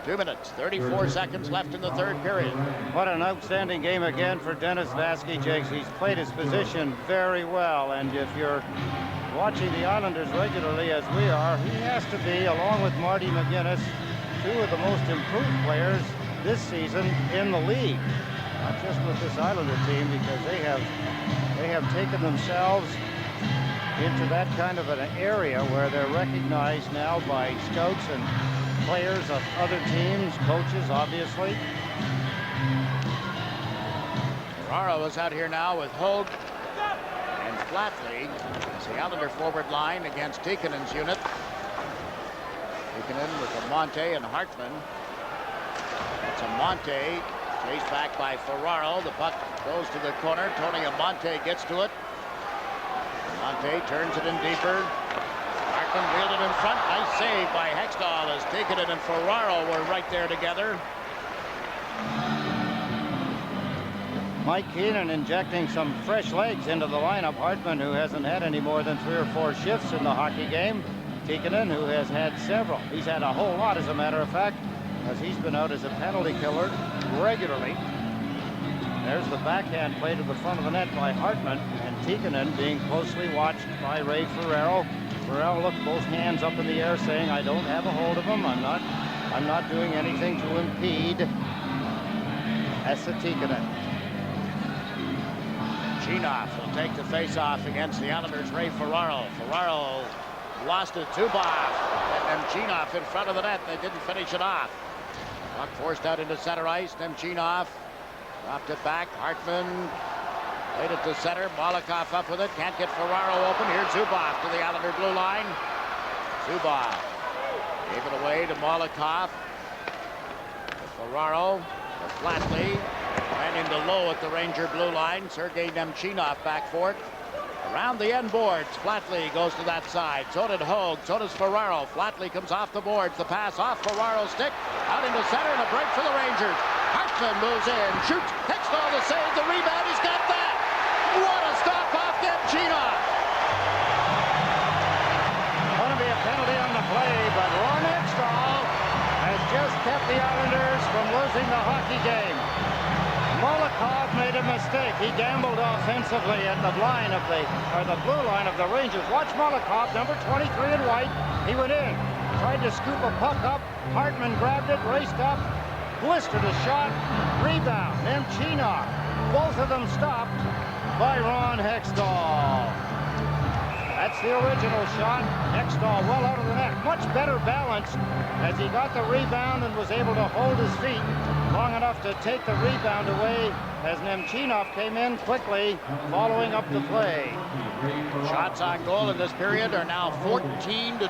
2 minutes, 34 seconds left in the third period. What an outstanding game again for Dennis Vasky, Jiggs. He's played his position very well, and if you're watching the Islanders regularly as we are, he has to be, along with Marty McGuinness, 2 of the most improved players this season in the league. Not just with this Islander team, because they have taken themselves into that kind of an area where they're recognized now by scouts and players of other teams, coaches, obviously. Ferraro is out here now with Hogue and Flatley. It's the Islander forward line against Tikkanen's unit. Tikkanen with Amonte and Hartman. It's Amonte, chased back by Ferraro. The puck goes to the corner. Tony Amonte gets to it. Amonte turns it in deeper. Hartman wheeled it in front. Nice save by Hextall as Tikkanen and Ferraro were right there together. Mike Keenan injecting some fresh legs into the lineup. Hartman, who hasn't had any more than 3 or 4 shifts in the hockey game. Tikkanen, who has had several. He's had a whole lot, as a matter of fact, as he's been out as a penalty killer regularly. There's the backhand play to the front of the net by Hartman, and Tikkanen being closely watched by Ray Ferraro. Ferraro looked both hands up in the air, saying, "I don't have a hold of him. I'm not doing anything to impede." That's the Tikkanen. Chinoff will take the face-off against the Islanders' Ray Ferraro. Ferraro lost it. Zubov and Nemchinov in front of the net. They didn't finish it off. Puck forced out into center ice. Nemchinov dropped it back. Hartman played it to center. Molotov up with it. Can't get Ferraro open. Here's Zubov to the Islander blue line. Zubov gave it away to Molotov. Ferraro to Flatley. Ran into low at the Ranger blue line. Sergei Nemchinov back for it. Around the end boards, Flatley goes to that side. So did Hogue. So does Ferraro. Flatley comes off the boards. The pass off Ferraro's stick. Out into center and a break for the Rangers. Hartman moves in. Shoots. Hextall to save the rebound. He's got that. What a stop off Nemchinov. Going to be a penalty on the play, but Ron Hextall has just kept the Islanders from losing the hockey game. Molotov made a mistake. He gambled offensively at the line of the blue line of the Rangers. Watch Molotov, number 23 in white. He went in, tried to scoop a puck up. Hartman grabbed it, raced up, blistered a shot, rebound. Nemchinov both of them stopped by Ron Hextall. That's the original shot. Hextall well out of the net. Much better balanced as he got the rebound and was able to hold his feet long enough to take the rebound away as Nemchinov came in quickly following up the play. Shots on goal in this period are now 14-2 in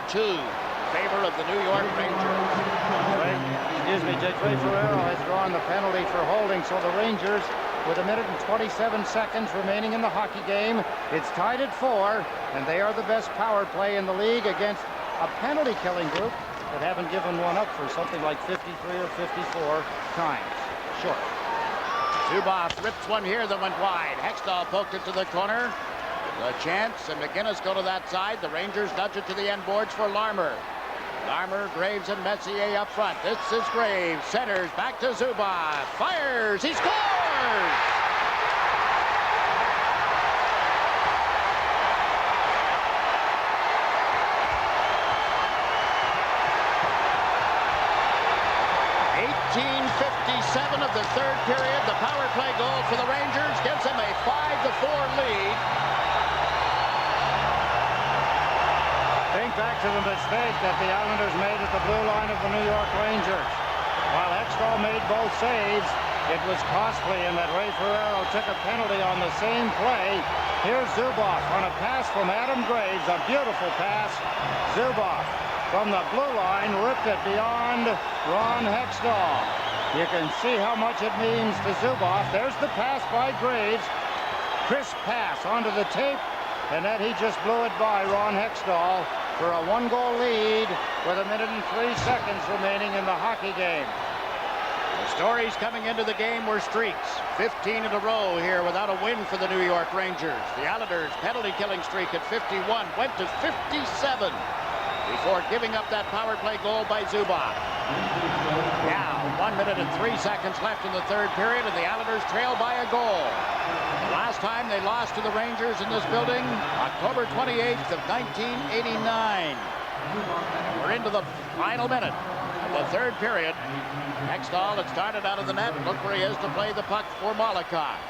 favor of the New York Rangers. Ray Ferrero has drawn the penalty for holding, so the Rangers, with 1 minute and 27 seconds remaining in the hockey game, it's tied at 4, and they are the best power play in the league against a penalty-killing group that haven't given one up for something like 53 or 54 times. Short. Zubov rips one here that went wide. Hextall poked it to the corner. The chance, and McGinnis go to that side. The Rangers nudge it to the end boards for Larmer. Larmer, Graves, and Messier up front. This is Graves. Centers back to Zubov. Fires. He scores! .57 of the third period. The power play goal for the Rangers gives them a 5-4 lead. Think back to the mistake that the Islanders made at the blue line of the New York Rangers. While Hextall made both saves, it was costly in that Ray Ferrero took a penalty on the same play. Here's Zubov on a pass from Adam Graves, a beautiful pass. Zubov from the blue line ripped it beyond Ron Hextall. You can see how much it means to Zubov. There's the pass by Graves. Crisp pass onto the tape, and then he just blew it by Ron Hextall for a 1-goal lead with 1 minute and 3 seconds remaining in the hockey game. The stories coming into the game were streaks. 15 in a row here without a win for the New York Rangers. The Islanders' penalty-killing streak at 51 went to 57 before giving up that power play goal by Zubov. Now, 1 minute and 3 seconds left in the third period, and the Islanders trail by a goal. The last time they lost to the Rangers in this building, October 28th of 1989. And we're into the final minute of the third period. Hextall had started out of the net. Look where he is to play the puck for Molotov.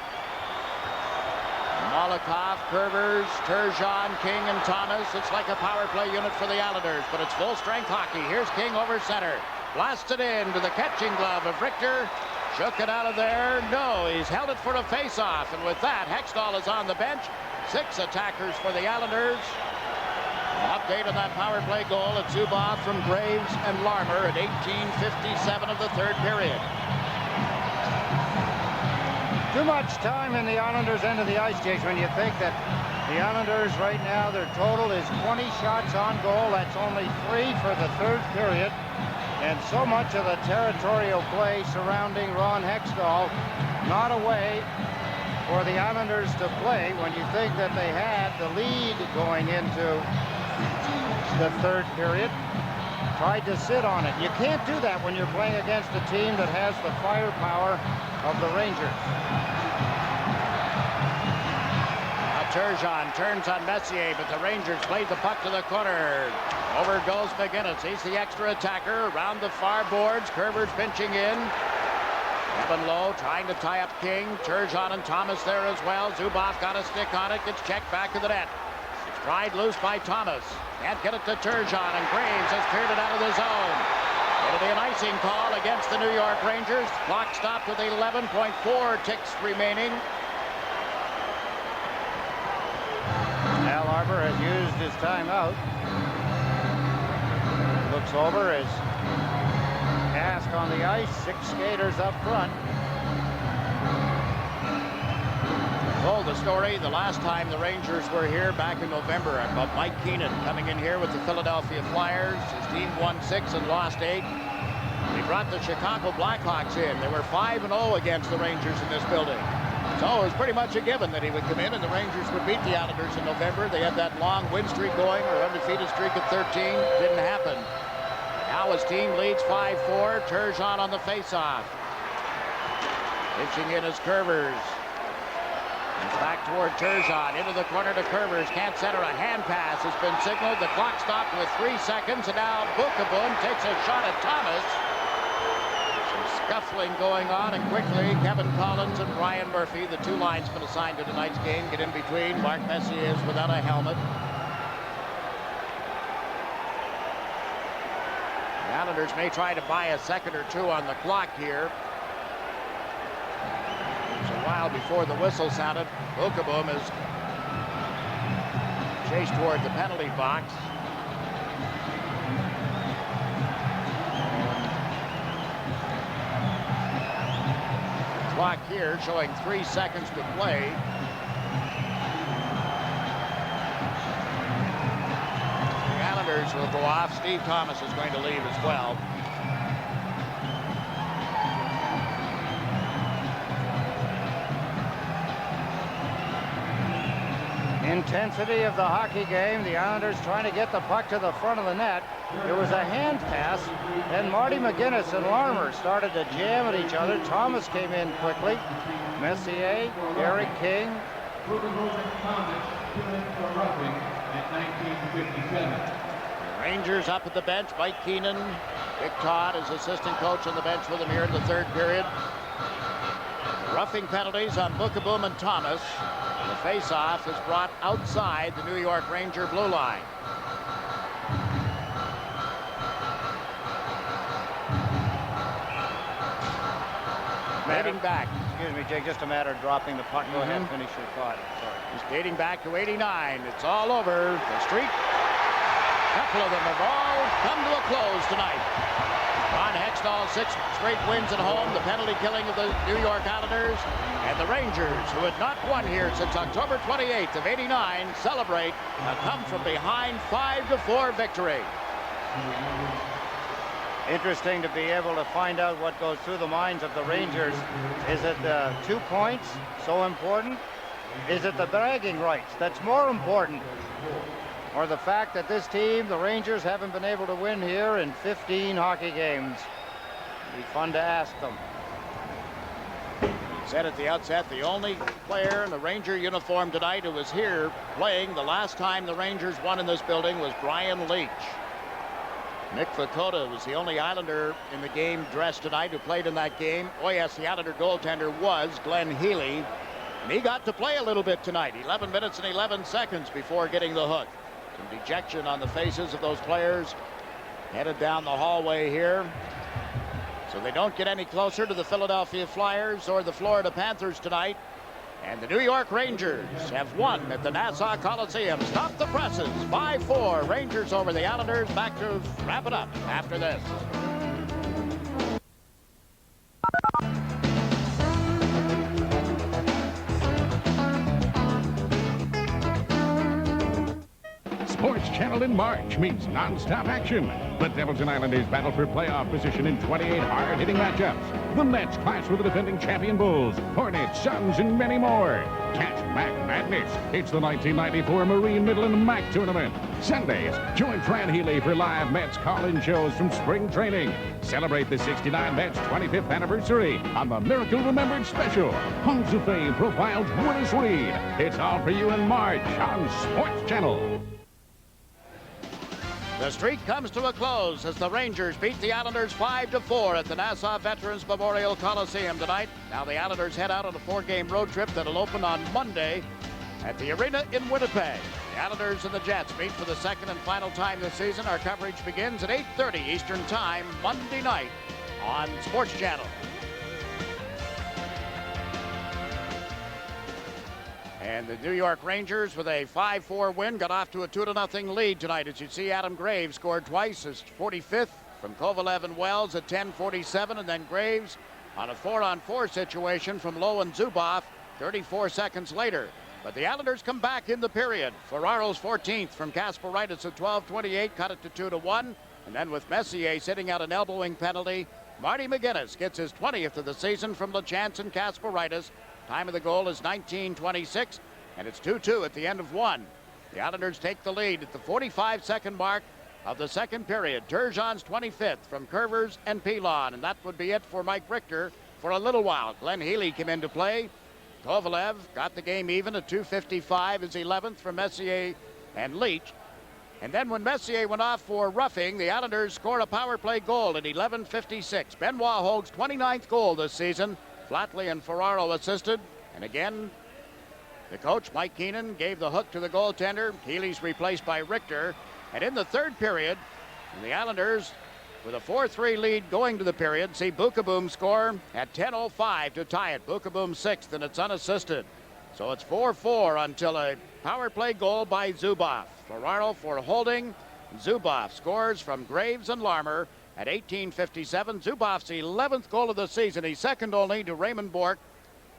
Molotov, Curvers, Turgeon, King, and Thomas. It's like a power play unit for the Islanders, but it's full-strength hockey. Here's King over center. Blasted in to the catching glove of Richter. Shook it out of there. No, he's held it for a face-off. And with that, Hextall is on the bench. 6 attackers for the Islanders. An update on that power play goal at Zubov from Graves and Larmer at 18:57 of the third period. Too much time in the Islanders' end of the ice, Jiggs, when you think that the Islanders right now, their total is 20 shots on goal. That's only 3 for the third period. And so much of the territorial play surrounding Ron Hextall, not a way for the Islanders to play when you think that they had the lead going into the third period. Tried to sit on it. You can't do that when you're playing against a team that has the firepower of the Rangers. Now Turgeon turns on Messier, but the Rangers played the puck to the corner. Over goes McGinnis. He's the extra attacker around the far boards. Curvers pinching in. Evan Lowe trying to tie up King. Turgeon and Thomas there as well. Zubov got a stick on it. Gets checked back of the net. It's pried loose by Thomas. Can't get it to Turgeon, and Graves has cleared it out of the zone. It'll be an icing call against the New York Rangers. Clock stopped with 11.4 ticks remaining. Al Arbor has used his timeout. Looks over as Cask on the ice, 6 skaters up front. Told the story the last time the Rangers were here back in November about Mike Keenan coming in here with the Philadelphia Flyers. His team won 6 and lost 8. He brought the Chicago Blackhawks in. They were 5-0 against the Rangers in this building. So it was pretty much a given that he would come in and the Rangers would beat the Islanders in November. They had that long win streak going, or undefeated streak at 13. Didn't happen. Now his team leads 5-4. Turgeon on the faceoff. Pitching in his Curvers. It's back toward Turgeon. Into the corner to Curvers. Can't center. A hand pass has been signaled. The clock stopped with 3 seconds. And now Bookabun takes a shot at Thomas. Some scuffling going on, and quickly Kevin Collins and Brian Murphy, the two linesmen assigned to tonight's game, get in between. Mark Messier is without a helmet. The Islanders may try to buy a second or two on the clock here. It's a while before the whistle sounded. Bookeboom is chased toward the penalty box. Clock here showing 3 seconds to play. The Islanders will go off. Steve Thomas is going to leave as well. Intensity of the hockey game. The Islanders trying to get the puck to the front of the net. There was a hand pass, and Marty McGuinness and Larmer started to jam at each other. Thomas came in quickly. Messier, Eric King. Rangers up at the bench. Mike Keenan, Dick Todd is assistant coach on the bench with them here in the third period. Roughing penalties on Bookeboom and Thomas. The face-off is brought outside the New York Ranger blue line. Heading back. Excuse me, Jake, just a matter of dropping the puck. Go ahead and finish your thought. Sorry. He's dating back to 89. It's all over. The streak. A couple of them have all come to a close tonight. Ron Hextall, 6 straight wins at home. The penalty killing of the New York Islanders. And the Rangers, who had not won here since October 28th of 89, celebrate a come-from-behind 5-4 victory. Interesting to be able to find out what goes through the minds of the Rangers. Is it 2 points so important? Is it the bragging rights that's more important? Or the fact that this team, the Rangers, haven't been able to win here in 15 hockey games? It'd be fun to ask them. Said at the outset, the only player in the Ranger uniform tonight who was here playing the last time the Rangers won in this building was Brian Leach. Nick Fakota was the only Islander in the game dressed tonight who played in that game. Oh yes, the Islander goaltender was Glenn Healy. And he got to play a little bit tonight. 11 minutes and 11 seconds before getting the hook. Some dejection on the faces of those players headed down the hallway here. So they don't get any closer to the Philadelphia Flyers or the Florida Panthers tonight. And the New York Rangers have won at the Nassau Coliseum. Stop the presses. 5-4. Rangers over the Islanders. Back to wrap it up after this. Sportschannel in March means non-stop action. The Devils and Islanders battle for playoff position in 28 hard-hitting matchups. The Nets clash with the defending champion Bulls, Hornets, Suns, and many more. Catch Mac Madness. It's the 1994 Marine Midland Mac Tournament. Sundays, join Fran Healy for live Mets call-in shows from spring training. Celebrate the 69 Mets 25th anniversary on the Miracle Remembered Special. Halls of Fame profiles Willis Reed. It's all for you in March on Sportschannel. The streak comes to a close as the Rangers beat the Islanders 5-4 at the Nassau Veterans Memorial Coliseum tonight. Now the Islanders head out on a 4-game road trip that'll open on Monday at the arena in Winnipeg. The Islanders and the Jets meet for the second and final time this season. Our coverage begins at 8:30 Eastern Time Monday night on Sportschannel. And the New York Rangers, with a 5-4 win, got off to a 2-0 lead tonight. As you see, Adam Graves scored twice, his 45th from Kovalev and Wells at 10:47, and then Graves on a 4-on-4 situation from Lowe and Zuboff 34 seconds later. But the Islanders come back in the period. Ferraro's 14th from Kasparaitis at 12:28, cut it to 2-1. And then with Messier sitting out an elbowing penalty, Marty McGuinness gets his 20th of the season from LeChance and Kasparaitis. Time of the goal is 19:26, and it's 2-2 at the end of one. The Islanders take the lead at the 45-second mark of the second period. Turgeon's 25th from Curvers and Pilon, and that would be it for Mike Richter for a little while. Glenn Healy came into play. Kovalev got the game even at 2:55, his 11th from Messier and Leach. And then when Messier went off for roughing, the Islanders score a power play goal at 11:56. Benoit Hogue's 29th goal this season. Flatley and Ferraro assisted. And again, the coach, Mike Keenan, gave the hook to the goaltender. Healy's replaced by Richter. And in the third period, the Islanders, with a 4-3 lead going to the period, see Bukaboom score at 10:05 to tie it. Bukaboom sixth, and it's unassisted. So it's 4-4 until a power play goal by Zubov. Ferraro for holding. Zubov scores from Graves and Larmer at 18:57. Zubov's 11th goal of the season. He's second only to Raymond Bourque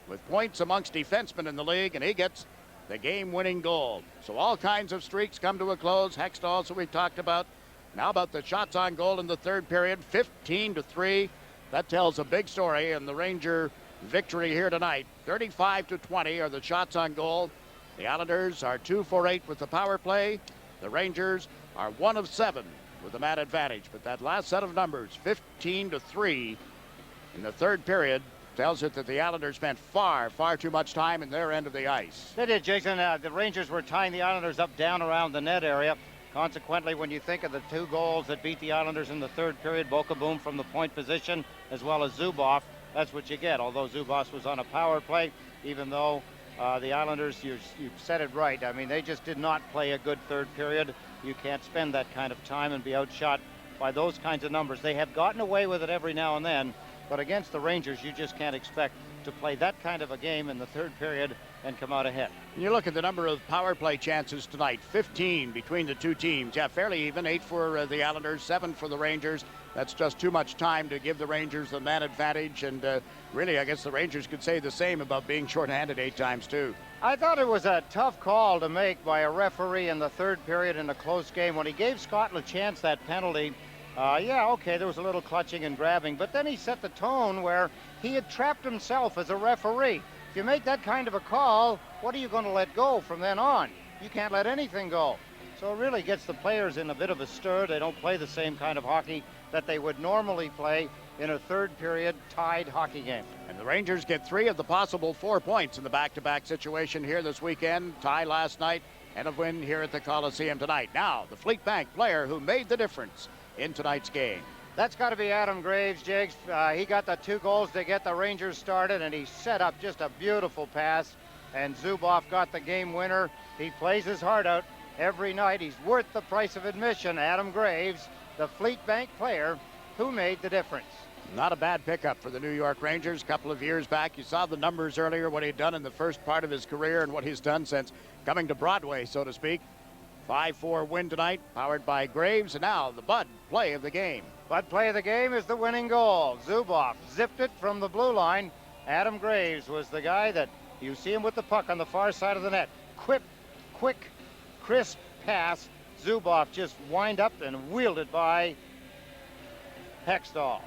with points amongst defensemen in the league, and he gets the game-winning goal. So all kinds of streaks come to a close. Hextall, so we talked about. Now about the shots on goal in the third period, 15-3. That tells a big story in the Ranger victory here tonight. 35-20 are the shots on goal. The Islanders are 2 for 8 with the power play. The Rangers are 1 of 7 with the man advantage. But that last set of numbers, 15-3 in the third period, tells it that the Islanders spent far too much time in their end of the ice. They did, Jason. The Rangers were tying the Islanders up down around the net area. Consequently, when you think of the 2 goals that beat the Islanders in the third period, Bukaboom from the point position, as well as Zubov, that's what you get. Although Zubov was on a power play, even though the Islanders, you said it right. I mean, they just did not play a good third period. You can't spend that kind of time and be outshot by those kinds of numbers. They have gotten away with it every now and then, but against the Rangers, you just can't expect to play that kind of a game in the third period and come out ahead. You look at the number of power play chances tonight, 15 between the two teams. Yeah, fairly even, 8 for the Islanders, 7 for the Rangers. That's just too much time to give the Rangers the man advantage, and really, I guess the Rangers could say the same about being shorthanded 8 times too. I thought it was a tough call to make by a referee in the third period in a close game. When he gave Scott LaChance that penalty, yeah, okay, there was a little clutching and grabbing, but then he set the tone where he had trapped himself as a referee. If you make that kind of a call, what are you going to let go from then on? You can't let anything go. So it really gets the players in a bit of a stir. They don't play the same kind of hockey that they would normally play in a third period tied hockey game. And the Rangers get 3 of the possible 4 points in the back-to-back situation here this weekend. Tie last night and a win here at the Coliseum tonight. Now, the Fleet Bank player who made the difference in tonight's game. That's got to be Adam Graves, Jiggs. He got the 2 goals to get the Rangers started, and he set up just a beautiful pass, and Zubov got the game winner. He plays his heart out every night. He's worth the price of admission. Adam Graves, the Fleet Bank player who made the difference. Not a bad pickup for the New York Rangers. A couple of years back, you saw the numbers earlier, what he'd done in the first part of his career and what he's done since coming to Broadway, so to speak. 5-4 win tonight, powered by Graves, and now the Bud play of the game. Bud play of the game is the winning goal. Zubov zipped it from the blue line. Adam Graves was the guy that you see him with the puck on the far side of the net. Quick, crisp pass. Zubov just wind up and wheeled it by Hextall.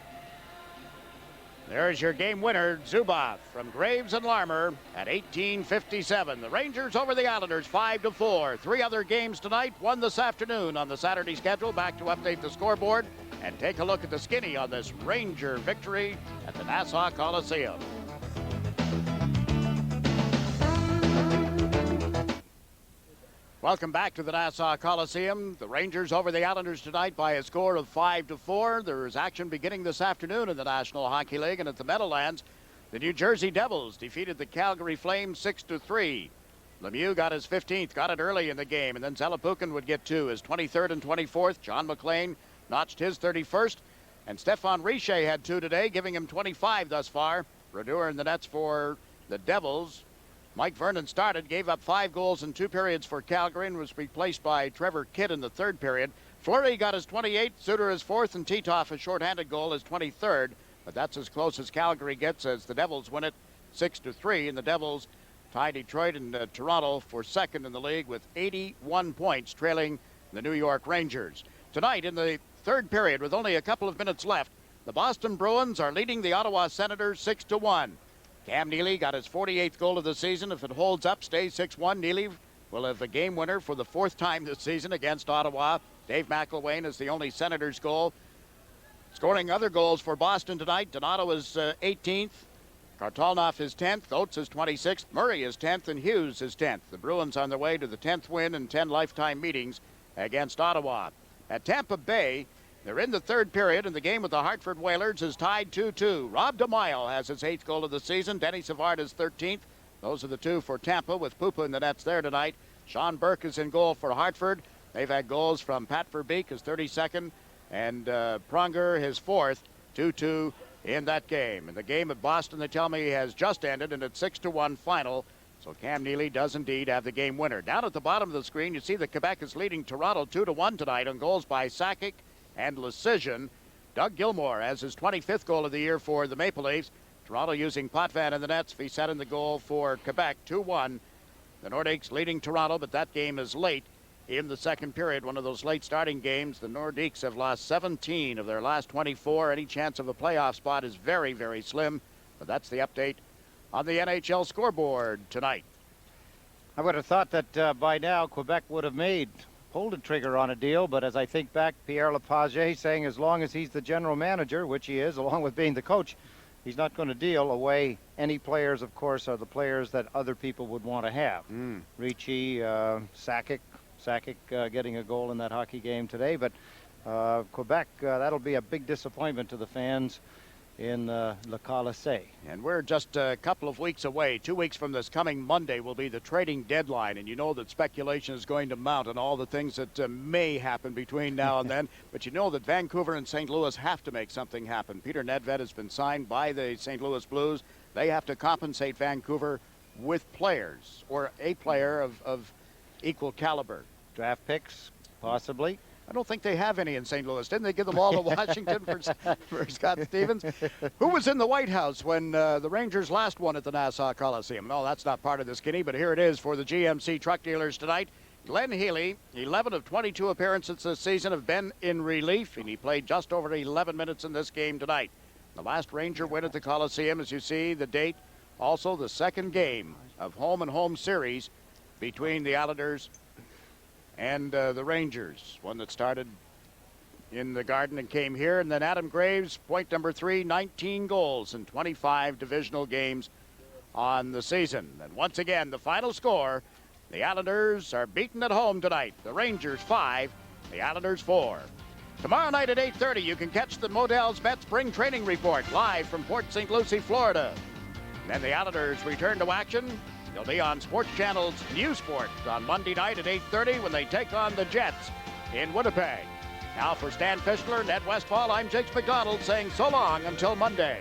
There's your game winner, Zubov, from Graves and Larmer at 18:57. The Rangers over the Islanders 5-4. 3 other games tonight, 1 this afternoon on the Saturday schedule. Back to update the scoreboard and take a look at the skinny on this Ranger victory at the Nassau Coliseum. Welcome back to the Nassau Coliseum. The Rangers over the Islanders tonight by a score of 5-4. There is action beginning this afternoon in the National Hockey League, and at the Meadowlands, the New Jersey Devils defeated the Calgary Flames 6-3. Lemieux got his 15th, got it early in the game, and then Zalapukin would get 2. His 23rd and 24th. John McLean notched his 31st, and Stefan Richer had 2 today, giving him 25 thus far. Brodeur in the nets for the Devils. Mike Vernon started, gave up 5 goals in 2 periods for Calgary and was replaced by Trevor Kidd in the third period. Fleury got his 28th, Suter his 4th, and Titoff, a shorthanded goal, his 23rd. But that's as close as Calgary gets as the Devils win it 6-3. And the Devils tie Detroit and Toronto for second in the league with 81 points, trailing the New York Rangers. Tonight in the third period, with only a couple of minutes left, the Boston Bruins are leading the Ottawa Senators 6-1. Cam Neely got his 48th goal of the season. If it holds up, stays 6-1. Neely will have a game winner for the 4th time this season against Ottawa. Dave McIlwain is the only Senators goal. Scoring other goals for Boston tonight, Donato is 18th. Kartalnov is 10th. Oates is 26th. Murray is 10th, and Hughes is 10th. The Bruins on their way to the 10th win and 10 lifetime meetings against Ottawa. At Tampa Bay, they're in the third period, and the game with the Hartford Whalers is tied 2-2. Rob DeMaio has his 8th goal of the season. Denny Savard is 13th. Those are the two for Tampa, with Pupa in the nets there tonight. Sean Burke is in goal for Hartford. They've had goals from Pat Verbeek, his 32nd, and Pronger, his 4th. 2-2 in that game. And the game at Boston, they tell me, has just ended, and it's 6-1 final. So Cam Neely does indeed have the game winner. Down at the bottom of the screen, you see that Quebec is leading Toronto 2-1 tonight on goals by Sakic and Lecision. Doug Gilmour has his 25th goal of the year for the Maple Leafs. Toronto using Potvin in the nets. Fiset in the goal for Quebec, 2-1. The Nordiques leading Toronto, but that game is late in the second period. One of those late starting games. The Nordiques have lost 17 of their last 24. Any chance of a playoff spot is very, very slim. But that's the update on the NHL scoreboard tonight. I would have thought that by now Quebec would have pulled the trigger on a deal, but as I think back, Pierre Lepage saying as long as he's the general manager, which he is, along with being the coach, he's not going to deal away. Any players, of course, are the players that other people would want to have. Ricci, Sakic getting a goal in that hockey game today, but Quebec, that'll be a big disappointment to the fans in Le Colisée. And we're just a couple of weeks away. 2 weeks from this coming Monday will be the trading deadline, and you know that speculation is going to mount on all the things that may happen between now and then. But you know that Vancouver and St. Louis have to make something happen. Peter Nedved has been signed by the St. Louis Blues. They have to compensate Vancouver with players, or a player of equal caliber. Draft picks, possibly. I don't think they have any in St. Louis. Didn't they give them all to Washington for Scott Stevens? Who was in the White House when the Rangers last won at the Nassau Coliseum? No, that's not part of this, Skinny, but here it is for the GMC truck dealers tonight. Glenn Healy, 11 of 22 appearances this season have been in relief, and he played just over 11 minutes in this game tonight. The last Ranger win at the Coliseum, as you see, the date, also the second game of home-and-home series between the Islanders and the Rangers, one that started in the Garden and came here. And then Adam Graves, point number 3, 19 goals in 25 divisional games on the season. And once again, the final score, the Islanders are beaten at home tonight. The Rangers 5, the Islanders 4. Tomorrow night at 8:30, you can catch the Modell's Met Spring Training Report live from Port St. Lucie, Florida. Then the Islanders return to action. They'll be on Sportschannel's New Sport on Monday night at 8:30 when they take on the Jets in Winnipeg. Now for Stan Fischler and Ed Westfall, I'm Jiggs McDonald saying so long until Monday.